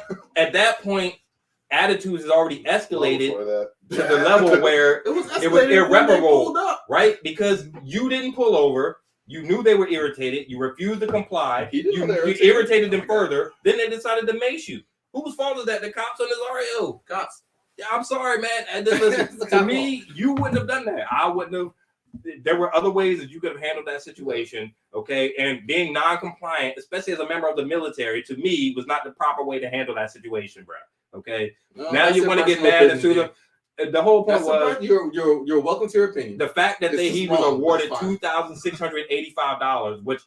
A: attitudes has already escalated to the level where it was irreparable, right? Because you didn't pull over. You knew they were irritated. You refused to comply. You irritated them further. Then they decided to mace you. Whose fault is that? The cops or Nazario?
B: Cops.
A: Yeah, I'm sorry, man. And listen, to me, you wouldn't have done that. I wouldn't have. There were other ways that you could have handled that situation, okay? And being non-compliant, especially as a member of the military, to me, was not the proper way to handle that situation, bro. Okay? No, now you want to get mad and sue them. The whole point was
B: you're welcome to your opinion.
A: The fact that he was awarded $2,685, which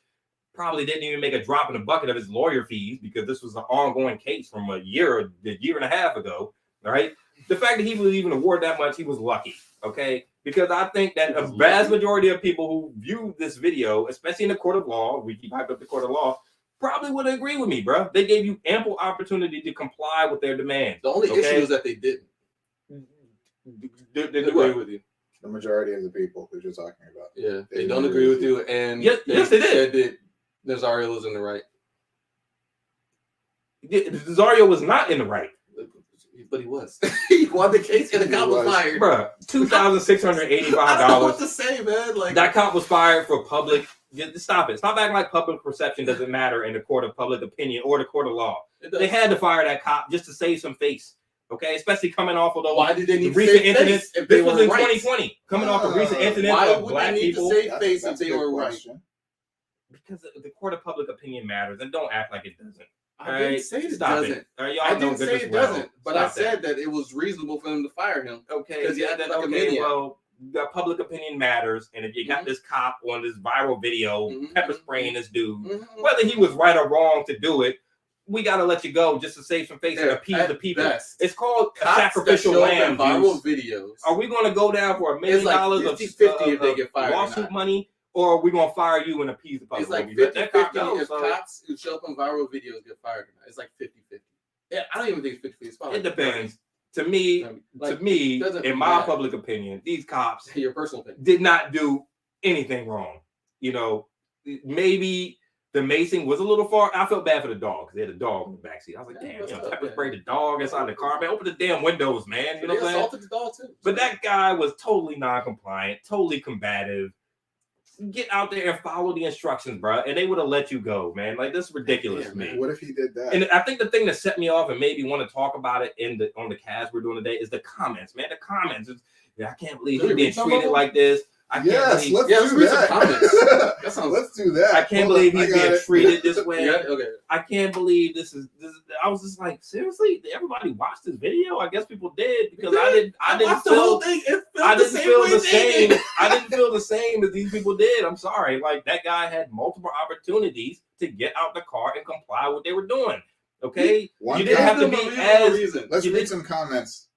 A: probably didn't even make a drop in the bucket of his lawyer fees because this was an ongoing case from a year and a half ago, right? The fact that he was even awarded that much, he was lucky, okay? Because I think that a vast majority of people who view this video, especially in the court of law, we keep hyping up the court of law, probably would agree with me, bro. They gave you ample opportunity to comply with their demands.
B: The only issue is that they didn't.
A: They agree with you.
C: The majority of the people that you're talking about.
B: Yeah, they don't agree with you. And
A: yes, they did.
B: Nazario was in the right.
A: Nazario was not in the right.
B: But he was. He won the case and the cop was fired.
A: Bruh, $2,685.
B: I don't know what to say, man. Like,
A: that cop was fired for public. Stop it. Stop acting like public perception doesn't matter in the court of public opinion or the court of law. They had to fire that cop just to save some face. Okay, especially coming off of those.
B: Why did they need
A: recent
B: to save
A: incidents?
B: Face if
A: This
B: they
A: was
B: were
A: in
B: right?
A: 2020. Coming off of recent incidents
B: why
A: of
B: would
A: black
B: they need
A: people.
B: to save face if they were right?
A: Because the court of public opinion matters, and don't act like it doesn't.
B: I didn't say it doesn't.
A: I
B: didn't say it doesn't, but I said that it was reasonable for them to fire him.
A: Okay,
B: because he acted like a maniac.
A: Well, the public opinion matters, and if you got this cop on this viral video pepper spraying this dude, whether he was right or wrong to do it, we got to let you go just to save some face and appease the people. It's called a sacrificial lamb.
B: Viral videos.
A: Are we going to go down for $1 million
B: of 50 if they get fired
A: lawsuit money, or are we going to fire you and appease the public?
B: It's like 50-50 if cops who show up on viral videos get fired or not. It's like 50-50. Yeah, I don't even think it's 50-50. It's probably
A: it depends. To me, in my public opinion, these cops,
B: your personal opinion,
A: did not do anything wrong. You know, maybe the macing was a little far. I felt bad for the dog because they had a dog in the backseat. I was like, damn, pepper spray the dog inside the car, man. Open the damn windows, man. You know what I'm saying?
B: Assaulted the dog too.
A: But that guy was totally non-compliant, totally combative. Get out there and follow the instructions, bro, and they would have let you go, man. Like, this is ridiculous to me.
C: What if he did that?
A: And I think the thing that set me off and made me want to talk about it on the cast we're doing today is the comments, man. The comments. I can't believe he's being treated like this.
C: Let's do that. Let's do that.
A: I can't believe he's being treated this way.
B: Okay.
A: I can't believe this is. I was just like, seriously, did everybody watch this video? I guess people did because I didn't feel the same. I didn't feel the same as these people did. I'm sorry. Like, that guy had multiple opportunities to get out the car and comply with what they were doing. Okay, you didn't have to be as.
C: Let's read some comments.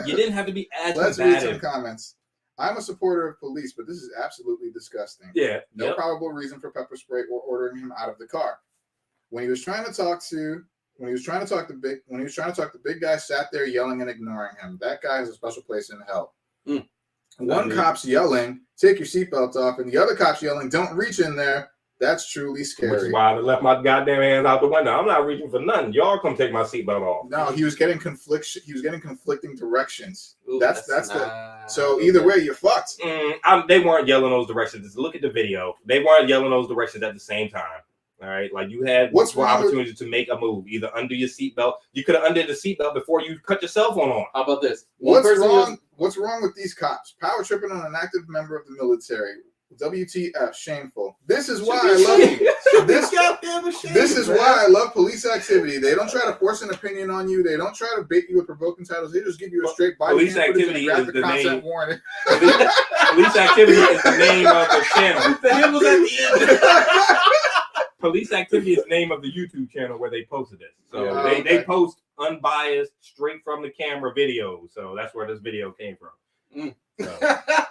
A: You didn't have to be as.
C: Let's read some comments. I'm a supporter of police, but this is absolutely disgusting.
A: Yeah.
C: No probable reason for pepper spray or ordering him out of the car. When he was trying to talk the big guy sat there yelling and ignoring him. That guy has a special place in hell. One cop's yelling, "Take your seatbelt off," and the other cop's yelling, "Don't reach in there." That's truly scary.
A: Which is why I left my goddamn hands out the window. I'm not reaching for nothing. Y'all come take my seatbelt off.
C: No, he was getting conflicting directions. Ooh, so either way, you're fucked.
A: They weren't yelling those directions. Just look at the video. They weren't yelling those directions at the same time. All right, like, you had multiple opportunities to make a move, either undo your seatbelt. You could have undid the seatbelt before you cut your cell phone on.
B: How about this?
C: What's wrong with these cops? Power tripping on an active member of the military. WTF, shameful. This is why I love This is why I love police activity. They don't try to force an opinion on you. They don't try to bait you with provoking titles. They just give you a straight body.
A: Police activity is the name. Warning. Police activity is the name of the channel. The hell was at the end? Police activity is the name of the YouTube channel where they posted this. So they post unbiased, straight from the camera videos. So that's where this video came from.
C: So.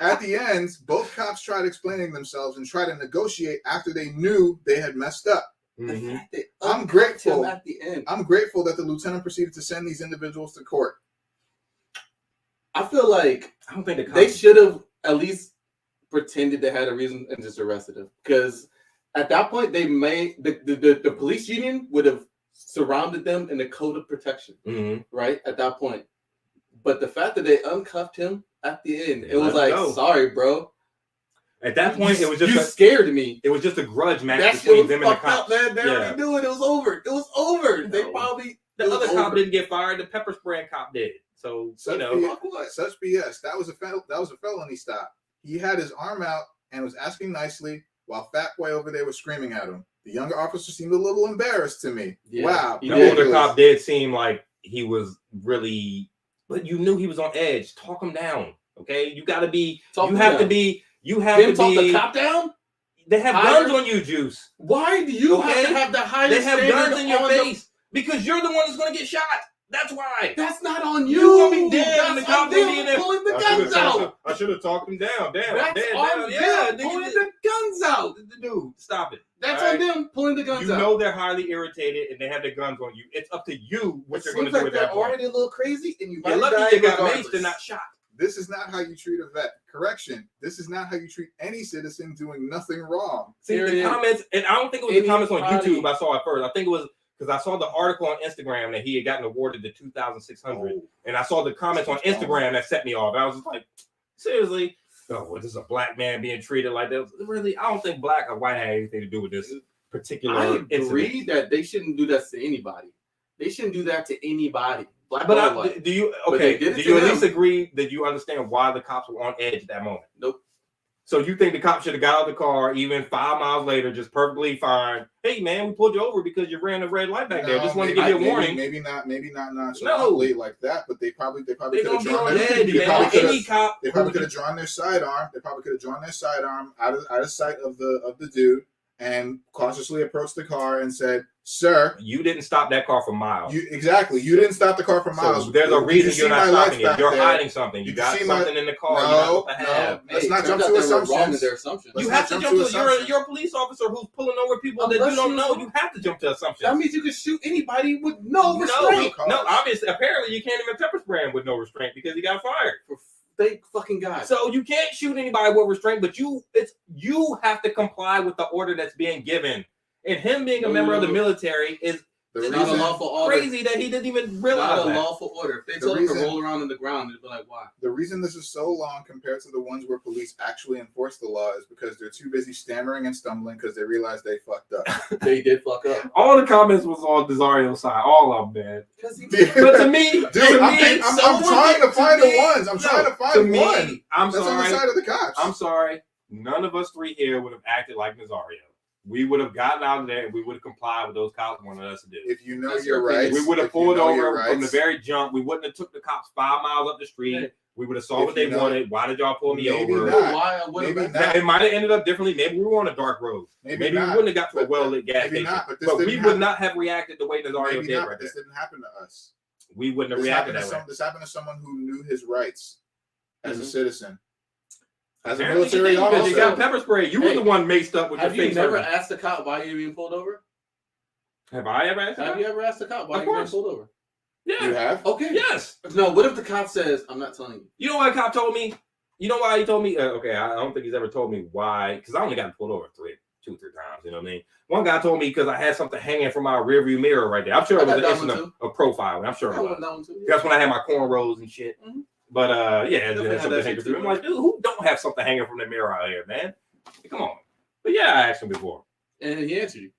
C: At the end, both cops tried explaining themselves and tried to negotiate after they knew they had messed up. I'm grateful.
B: At the end,
C: I'm grateful that the lieutenant proceeded to send these individuals to court.
B: I feel like
A: I don't think
B: they should have at least pretended they had a reason and just arrested him. Because at that point, they made the police union would have surrounded them in a code of protection, right? At that point, but the fact that they uncuffed him at the end, it was like, sorry, bro.
A: At that point, it was just
B: scared me.
A: It was just a grudge match between them and the cops.
B: Man. They already knew it. It was over. It was over. They probably
A: the other cop didn't get fired. The pepper spraying cop did. So
C: such BS. That was a felony stop. He had his arm out and was asking nicely while Fat Boy over there was screaming at him. The younger officer seemed a little embarrassed to me. Yeah, wow.
A: The older cop did seem like he was really. But you knew he was on edge. Talk him down, okay? You got to be. You have to be. Talk
B: the cop down.
A: They have guns on you, Juice.
B: Why do you have to have the highest?
A: They have guns in your face because you're the one that's going to get shot. That's why.
B: That's not on you.
A: You're going to be dead. And the cop
B: pulling the guns out.
A: I should have talked him down. Damn.
B: That's on them pulling the guns out.
A: Dude, stop it.
B: That's on them pulling the guns out.
A: You know they're highly irritated and they have their guns on you. It's up to you what you're going to do with that.
B: They're already a little crazy, and
A: you're lucky you got maced and not shot.
C: This is not how you treat a vet. Correction. This is not how you treat any citizen doing nothing wrong.
A: See, the comments, and I don't think it was the comments on YouTube I saw at first. I think it was because I saw the article on Instagram that he had gotten awarded the 2,600, and I saw the comments on Instagram that set me off. I was just like, seriously? Oh, well, this is a black man being treated like that. Really, I don't think black or white had anything to do with this particular
B: I agree
A: incident.
B: that they shouldn't do that to anybody. They shouldn't do that to anybody. black
A: But
B: or white.
A: do you at least agree that you understand why the cops were on edge at that moment?
B: Nope.
A: So you think the cop should have got out of the car even 5 miles later, just perfectly fine? Hey man, we pulled you over because you ran a red light back there. Just wanted to give you a warning.
C: Maybe not nonchalantly like that, but they probably could have drawn
A: They
C: probably could have drawn their sidearm. They probably could have drawn their sidearm out of sight of the dude and cautiously approached the car and said, "Sir,
A: you didn't stop that car for miles."
C: You didn't stop the car for miles.
A: So there's a reason you're not stopping it. You're hiding something. You got something in the car.
C: No. Let's not jump to assumptions.
A: You have to jump to. You're a police officer who's pulling over people that you don't know. You have to jump to assumptions.
B: That means you can shoot anybody with no restraint.
A: No, obviously, apparently you can't even pepper spray him with no restraint because he got fired.
B: Thank fucking God.
A: So you can't shoot anybody with restraint, but you have to comply with the order that's being given. And him being a member of the military is
B: not a lawful order.
A: Crazy that he didn't even realize
B: not a lawful order. If they told him to roll around on the ground, they'd be like, why?
C: The reason this is so long compared to the ones where police actually enforce the law is because they're too busy stammering and stumbling because they realize they fucked up.
B: They did fuck up.
A: All the comments was on Desario's side. All of them, man.
C: But to me, I'm trying to find the ones. I'm trying to find one.
A: That's
C: on the side of the cops.
A: I'm sorry. None of us three here would have acted like Nazario. We would have gotten out of there and we would have complied with those cops wanted us to do.
C: If you know your rights,
A: we would have pulled over from the very jump. We wouldn't have took the cops 5 miles up the street. We would have saw what they wanted. Why did y'all pull me over? It might have ended up differently. Maybe we were on a dark road. Maybe we wouldn't have got to a well-lit gas station. But we would not have reacted the way Nazario did right there.
C: This didn't happen to us.
A: We wouldn't have reacted that way.
C: This happened to someone who knew his rights as a citizen. As a military officer,
A: you got pepper spray. You were the one maced up with your face.
B: Have you never asked the cop why you're being pulled over?
A: Have I ever asked?
B: Have you ever asked the cop why you're being pulled over?
A: Yeah,
C: you have.
B: Okay.
A: Yes.
B: No. What if the cop says, "I'm not telling you"?
A: You know what the cop told me? You know why he told me? Okay, I don't think he's ever told me why. Because I only got pulled over 2 or 3 times. You know what I mean? One guy told me because I had something hanging from my rearview mirror right there. I'm sure it was an incident of profiling. I'm sure it was. That's when I had my cornrows and shit. Mm-hmm. But yeah, something hanging through. I'm like, dude, who don't have something hanging from the mirror out here, man? Come on. But yeah, I asked him before,
B: and he answered you.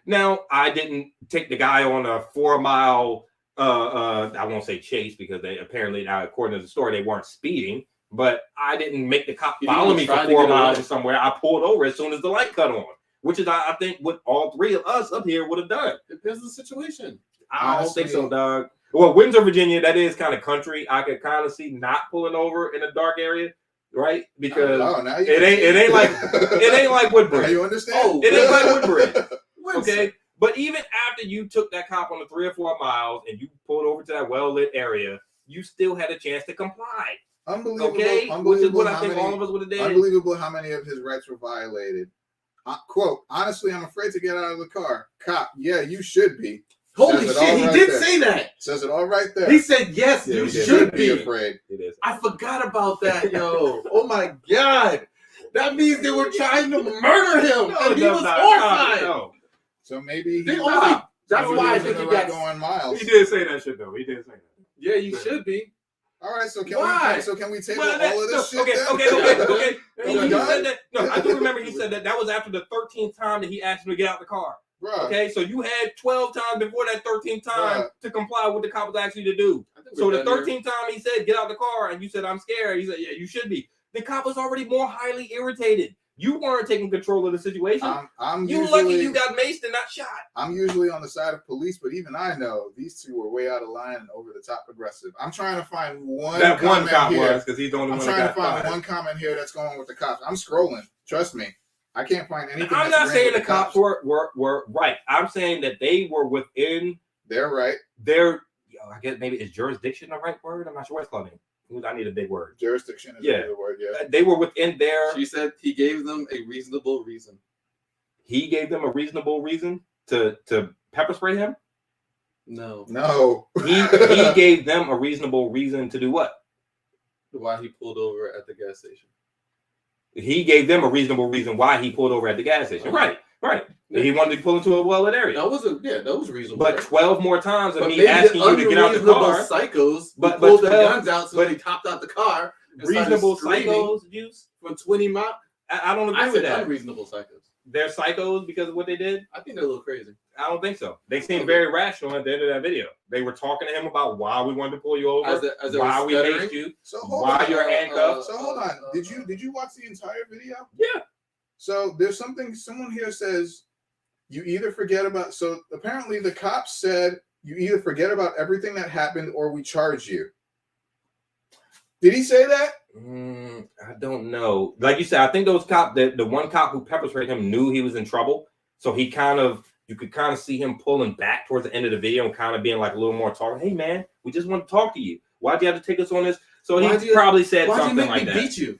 A: Now I didn't take the guy on a 4 mile. I won't say chase because they apparently, now according to the story, they weren't speeding. But I didn't make the cop follow me for 4 miles or somewhere. I pulled over as soon as the light cut on, which is I think what all three of us up here would have done.
B: Depends on the situation.
A: I don't think so, dog. Well, Windsor, Virginia, that is kind of country. I could kind of see not pulling over in a dark area, right? Because it ain't like Woodbridge.
C: Now you understand?
A: It ain't like Woodbridge. Okay, but even after you took that cop on the 3 or 4 miles and you pulled over to that well lit area, you still had a chance to comply.
C: Unbelievable.
A: Okay, which is what I think all of us would have did.
C: Unbelievable how many of his rights were violated. Quote: honestly, I'm afraid to get out of the car. Cop: yeah, you should be.
B: Holy shit, he did say that.
C: Says it all right there.
B: He said, yes, you should be
C: afraid.
B: I forgot about that, yo. Oh my God. That means they were trying to murder him. And he was horrified.
C: No. So maybe
B: that's why I think he got
C: going miles.
A: He did say that shit though. He did say that.
B: Yeah, you should be.
C: All right, so can we table all of this shit? Okay.
A: He said that. No, I do remember he said that. That was after the 13th time that he asked him to get out the car. Bruh. Okay, so you had 12 times before that 13th time to comply with the cop was asking you to do. So the 13th time he said, get out the car, and you said, I'm scared. He said, yeah, you should be. The cop was already more highly irritated. You weren't taking control of the situation. You lucky you got maced and not shot.
C: I'm usually on the side of police, but even I know these two were way out of line and over the top aggressive. I'm trying to find one. That one cop was because he's the only one. I'm trying to find one comment here that's going with the cops. I'm scrolling. Trust me. I can't find anything.
A: I'm not saying the cops were right. I'm saying that they were within
C: their right.
A: I guess maybe is jurisdiction the right word? I'm not sure what's called. I need a big word.
C: Jurisdiction is a word, yeah.
A: They were within their.
B: She said he gave them a reasonable reason.
A: He gave them a reasonable reason to pepper spray him?
C: No.
A: He gave them a reasonable reason to do what?
B: Why he pulled over at the gas station.
A: He gave them a reasonable reason why he pulled over at the gas station. Right. Yeah. He wanted to pull into a well-lit area.
B: That was reasonable.
A: But 12 more times of me asking you to get out the car.
B: Psychos pulled their guns out so they topped out the car.
A: Reasonable psychos, juice
B: from 20 miles.
A: I don't agree with that.
B: Unreasonable psychos.
A: they're psychos because of what they did?
B: I think they're a little crazy.
A: I don't think so. They seemed very rational at the end of that video. They were talking to him about why we wanted to pull you over, why we hate you, why you're handcuffed.
C: So hold on. Did you watch the entire video?
A: Yeah.
C: So there's someone here says you either forget about. So apparently the cops said you either forget about everything that happened or we charge you. Did he say that?
A: I don't know. Like you said, I think those cops, the one cop who pepper sprayed him knew he was in trouble. So he you could kind of see him pulling back towards the end of the video and kind of being like a little more talking. Hey man, we just want to talk to you. Why'd you have to take us on this? So he probably said something like that.
B: Why'd you make me beat you?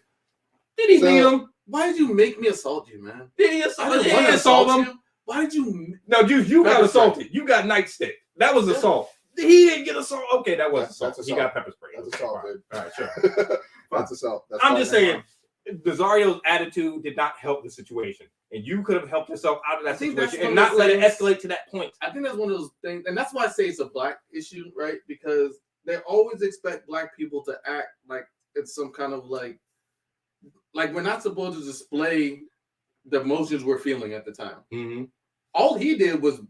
A: Did he beat him?
B: Why did you make me assault you, man?
A: Did he assault him?
B: Why did you?
A: No, you got assaulted. You got nightstick. That was assault. He didn't get assault. Okay, that was assault. He got pepper sprayed.
C: That's assault, dude.
A: All right, sure.
C: That's assault.
A: I'm just saying, Nazario's attitude did not help the situation, and you could have helped yourself out of that situation and not let it escalate to that point.
B: I think that's one of those things, and that's why I say it's a black issue, right? Because they always expect black people to act like it's some kind of like we're not supposed to display the emotions we're feeling at the time.
A: Mm-hmm.
B: All he did was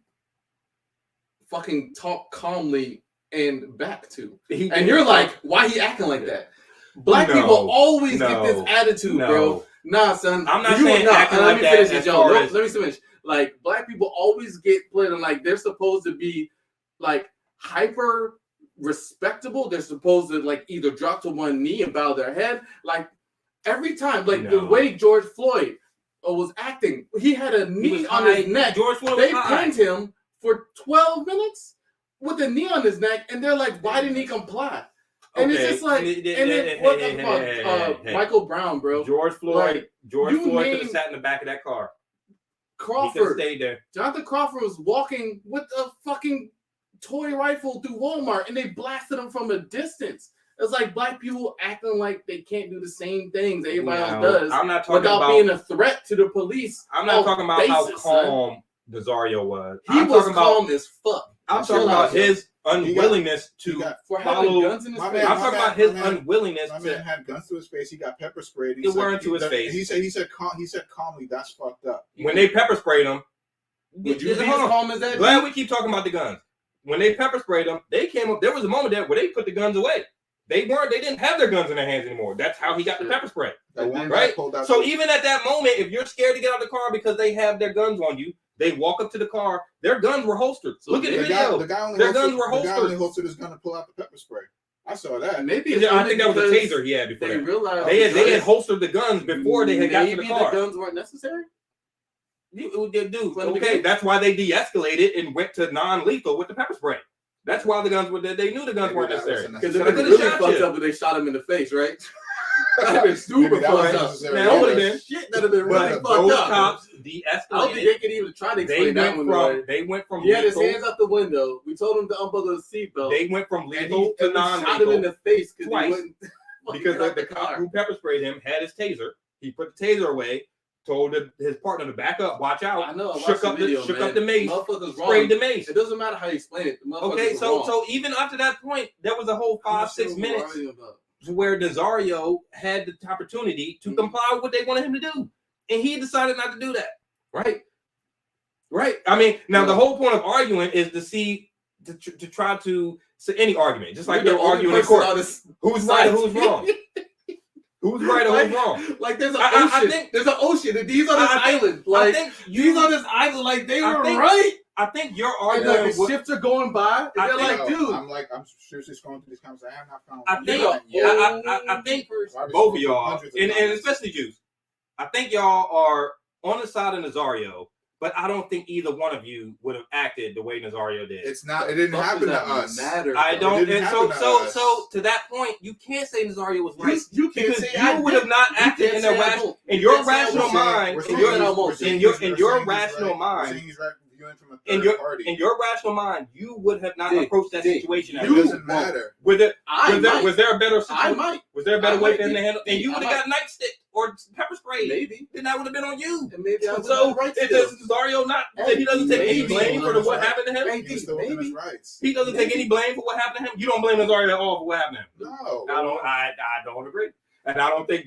B: fucking talk calmly and back to. And you're like, why he acting like that? Black people always get this attitude, bro. Nah, son.
A: I'm not saying acting like that.
B: Let me finish. Like, black people always get played on like they're supposed to be like hyper respectable. They're supposed to like either drop to one knee and bow their head. Like every time, like the way George Floyd was acting, he had a knee on his neck.
A: George Floyd
B: they pinned him for 12 minutes with a knee on his neck, and they're like, why didn't he comply? And it's just like, Michael Brown, bro.
A: George Floyd could have sat in the back of that car.
B: Crawford.
A: He could have stayed there.
B: Jonathan Crawford was walking with a fucking toy rifle through Walmart, and they blasted him from a distance. It's like black people acting like they can't do the same things everybody else does.
A: I'm not talking
B: about being a threat to the police.
A: I'm not talking about how calm Nazario was.
B: He was calm as fuck.
A: I'm talking about his unwillingness to follow.
B: Guns in his face.
A: I'm talking about his unwillingness.
C: My man had guns to his face. He got pepper sprayed.
A: It weren't to his face.
C: He said calmly. That's fucked up.
A: When they pepper sprayed him,
B: would you be as calm as that?
A: Glad we keep talking about the guns. When they pepper sprayed him, they came up. There was a moment there where they put the guns away. They didn't have their guns in their hands anymore. That's how he got the pepper spray. Right? So even at that moment, if you're scared to get out of the car because they have their guns on you, they walk up to the car. Their guns were holstered. So look at the video. Their guns were holstered.
C: The guy only holstered his gun to pull out the pepper spray. I saw that.
B: Maybe
A: I think that was a taser he had before.
B: They realized
A: they had holstered the guns before they had got to the car.
B: The guns weren't necessary.
A: Dude, okay, that's why they de-escalated and went to non-lethal with the pepper spray. That's why the guns were there. They knew the guns weren't necessary.
B: Because they really fucked up when they shot him in the face, right? That'd have been super fucked up. That would have been shit. That'd have been really fucked up.
A: Those cops de-escalated.
B: I don't think they could even try to explain that one.
A: They went from
B: he had his hands out the window. We told him to unbuckle his seatbelt.
A: They went from lethal to non-lethal.
B: Shot him in the face
A: twice. Because the cop who pepper sprayed him had his taser. He put the taser away. Told his partner to back up, watch out.
B: I know.
A: Shook up the mace. Sprayed the mace.
B: It doesn't matter how you explain it.
A: Okay, so even after that point, there was a whole 5-6 minutes where Nazario had the opportunity to comply with what they wanted him to do, and he decided not to do that. Right. I mean, now the whole point of arguing is to try to any argument, just like they're arguing in court. Who's right and who's wrong? Who's right or who's wrong?
B: Like there's an ocean. There's an ocean. And these on this island. Like these on this island. Like they were right.
A: I think you're arguing.
B: And the ships are going by. And they're like, dude.
C: I'm seriously scrolling through these comments. I have not found.
A: I think both of y'all, and especially you, I think y'all are on the side of Nazario. But I don't think either one of you would have acted the way Nazario did.
C: It's not. It didn't happen to us.
A: I don't. And so to that point, you can't say Nazario was right. You can't say you would have not acted in a rational. In your rational mind. In your rational mind. In your rational mind, you would have not approached that situation.
C: It doesn't matter.
A: Was there a better situation? Was there a better way for him to handle? And you would have got nightstick or pepper spray.
B: Maybe.
A: Then that would have been on you.
B: And maybe I
A: so does Nazario not? He doesn't take any blame for what happened to him.
B: Maybe.
A: He doesn't take any blame for what happened to him. You don't blame Nazario at all for what happened to him.
C: No.
A: I don't agree. And I don't think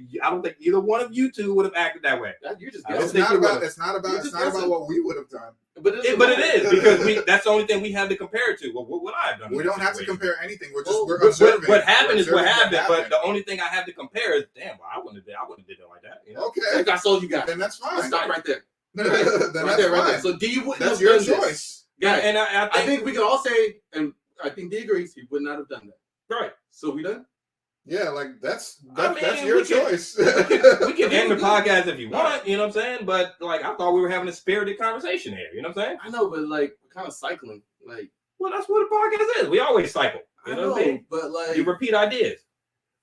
A: either one of you two would have acted that way.
B: You just
C: it's not about what we would have done.
A: But it is because that's the only thing we have to compare it to. Well, what would I have done?
C: We don't have to compare anything. We're observing.
A: What happened is what happened. But the only thing I have to compare is, damn, well, I wouldn't have did it like that. You know?
C: Okay,
B: that's all you got.
C: Then that's fine.
B: Let's stop right there.
C: Then that's fine.
B: Right there. So D wouldn't
C: that's
B: have
C: your
B: done
C: choice.
B: This. Yeah, and I think we can all say, and I think D agrees, he would not have done that.
A: Right.
B: So we done?
C: Yeah, like that's your choice.
A: We can end the podcast if you want, you know what I'm saying? But like I thought we were having a spirited conversation here, you know what I'm saying?
B: I know, but like we're kind of cycling. Like,
A: well, that's what a podcast is. We always cycle. You know what I mean?
B: But like
A: you repeat ideas.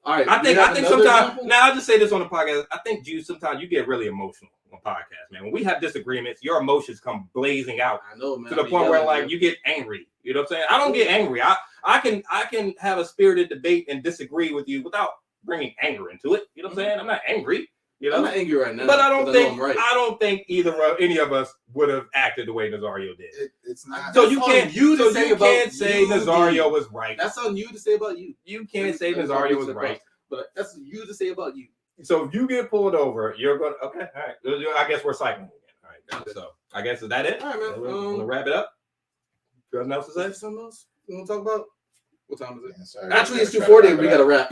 B: All right.
A: I think sometimes now I'll just say this on the podcast. I think sometimes you get really emotional on podcasts, man. When we have disagreements, your emotions come blazing out.
B: I know, man.
A: To the point where like you get angry. You know what I'm saying? I don't get angry. I can have a spirited debate and disagree with you without bringing anger into it. You know what I'm saying? I'm not angry. You know?
B: I'm not angry right now.
A: But I don't think any of us would have acted the way Nazario did.
C: It's not.
A: So you can't say Nazario was right.
B: That's on you to say about you.
A: You can't say Nazario was right.
B: But that's you to say about you.
A: So if you get pulled over, you're going to, okay, all right. I guess we're cycling again. All right. So I guess is that it?
B: All right, man.
A: We'll wrap it up. Nothing else to say?
B: Something else you want to talk about? What time is it?
C: Yeah, sorry,
B: actually, it's 2:40. We got to wrap.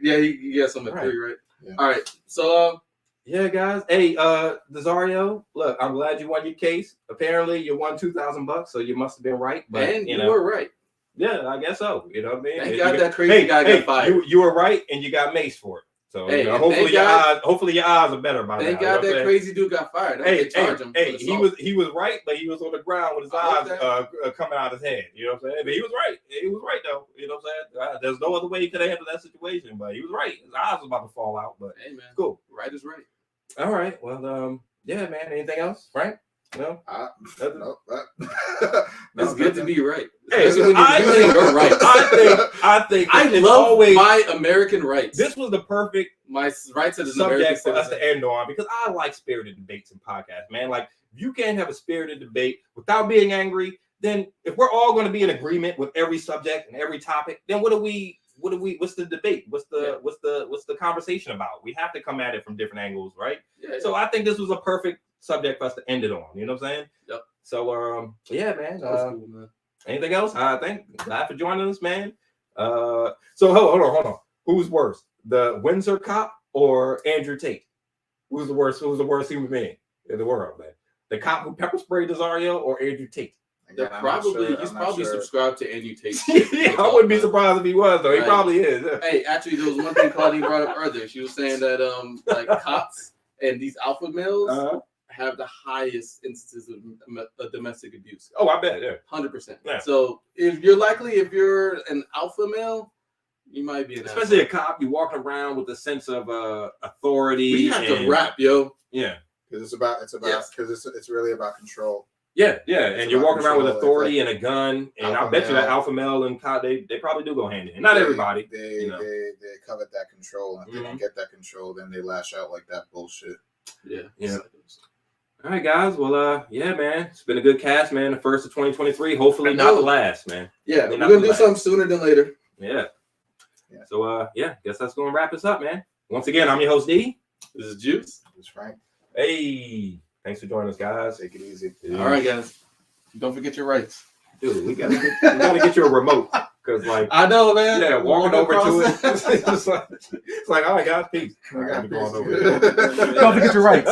B: Yeah, you got something at 3, right? Yeah. All right. So,
A: yeah, guys. Hey, Nazario, look, I'm glad you won your case. Apparently, you won $2,000, so you must have been right. But
B: and you were right.
A: Yeah, I guess so. You know what I mean?
B: Thank God that crazy guy got fired.
A: You were right, and you got maced for it. So hopefully your eyes are better by now.
B: Thank God that crazy dude got fired.
A: He was right, but he was on the ground with his eyes coming out of his head. You know what I'm saying? But he was right. He was right though. You know what I'm saying? There's no other way he could have handled that situation, but he was right. His eyes was about to fall out. But
B: hey, man,
A: cool.
B: Right is right.
A: All right. Well, yeah, man. Anything else, Frank? No.
B: It's good to be right.
A: Hey, I think
B: I love my American rights.
A: This was the perfect
B: rights as an
A: subject for us to end on because I like spirited debates and podcasts, man. Like if you can't have a spirited debate without being angry, then if we're all going to be in agreement with every subject and every topic, then what's the debate? What's the conversation about? We have to come at it from different angles, right? Yeah, so I think this was a perfect subject for us to end it on. You know what I'm saying?
B: Yep.
A: So yeah, man.
B: Cool, man.
A: Anything else? Glad for joining us, man. So hold on. Who's worse, the Windsor cop or Andrew Tate? Who's the worst human being in the world, man? The cop who pepper sprayed Nazario or Andrew Tate?
B: He's probably subscribed to Andrew Tate.
A: Yeah, I wouldn't be surprised if he was, though. He probably is.
B: Hey, actually, there was one thing Claudine brought up earlier. She was saying that like cops and these alpha males have the highest instances of domestic abuse.
A: Oh, I bet, yeah.
B: 100%. Yeah. So if you're an alpha male, you might be an
A: especially alpha. A cop, you walking around with a sense of authority.
B: We have to rap, yo.
A: Yeah.
C: Because it's really about control.
A: Yeah, and you're walking around with authority and a gun, and I bet you that alpha male and cop, they probably do go hand in hand. Not everybody.
C: They covet that control, and if they don't get that control, then they lash out like that bullshit.
A: Yeah. All right, guys. Well, yeah, man. It's been a good cast, man. The first of 2023. Hopefully not the last, man.
B: Yeah, we're going to do something sooner than later.
A: Yeah. So, guess that's going to wrap us up, man. Once again, I'm your host, D.
B: This is Juice.
C: This is Frank.
A: Hey, thanks for joining us, guys.
C: Take it easy.
B: All right, guys. Don't forget your rights.
A: Dude, we gotta get you a remote. Because, like,
B: I know, man.
A: Yeah, walking over to it. It's like, all right, guys, peace. I gotta be going over there.
B: Don't forget your rights.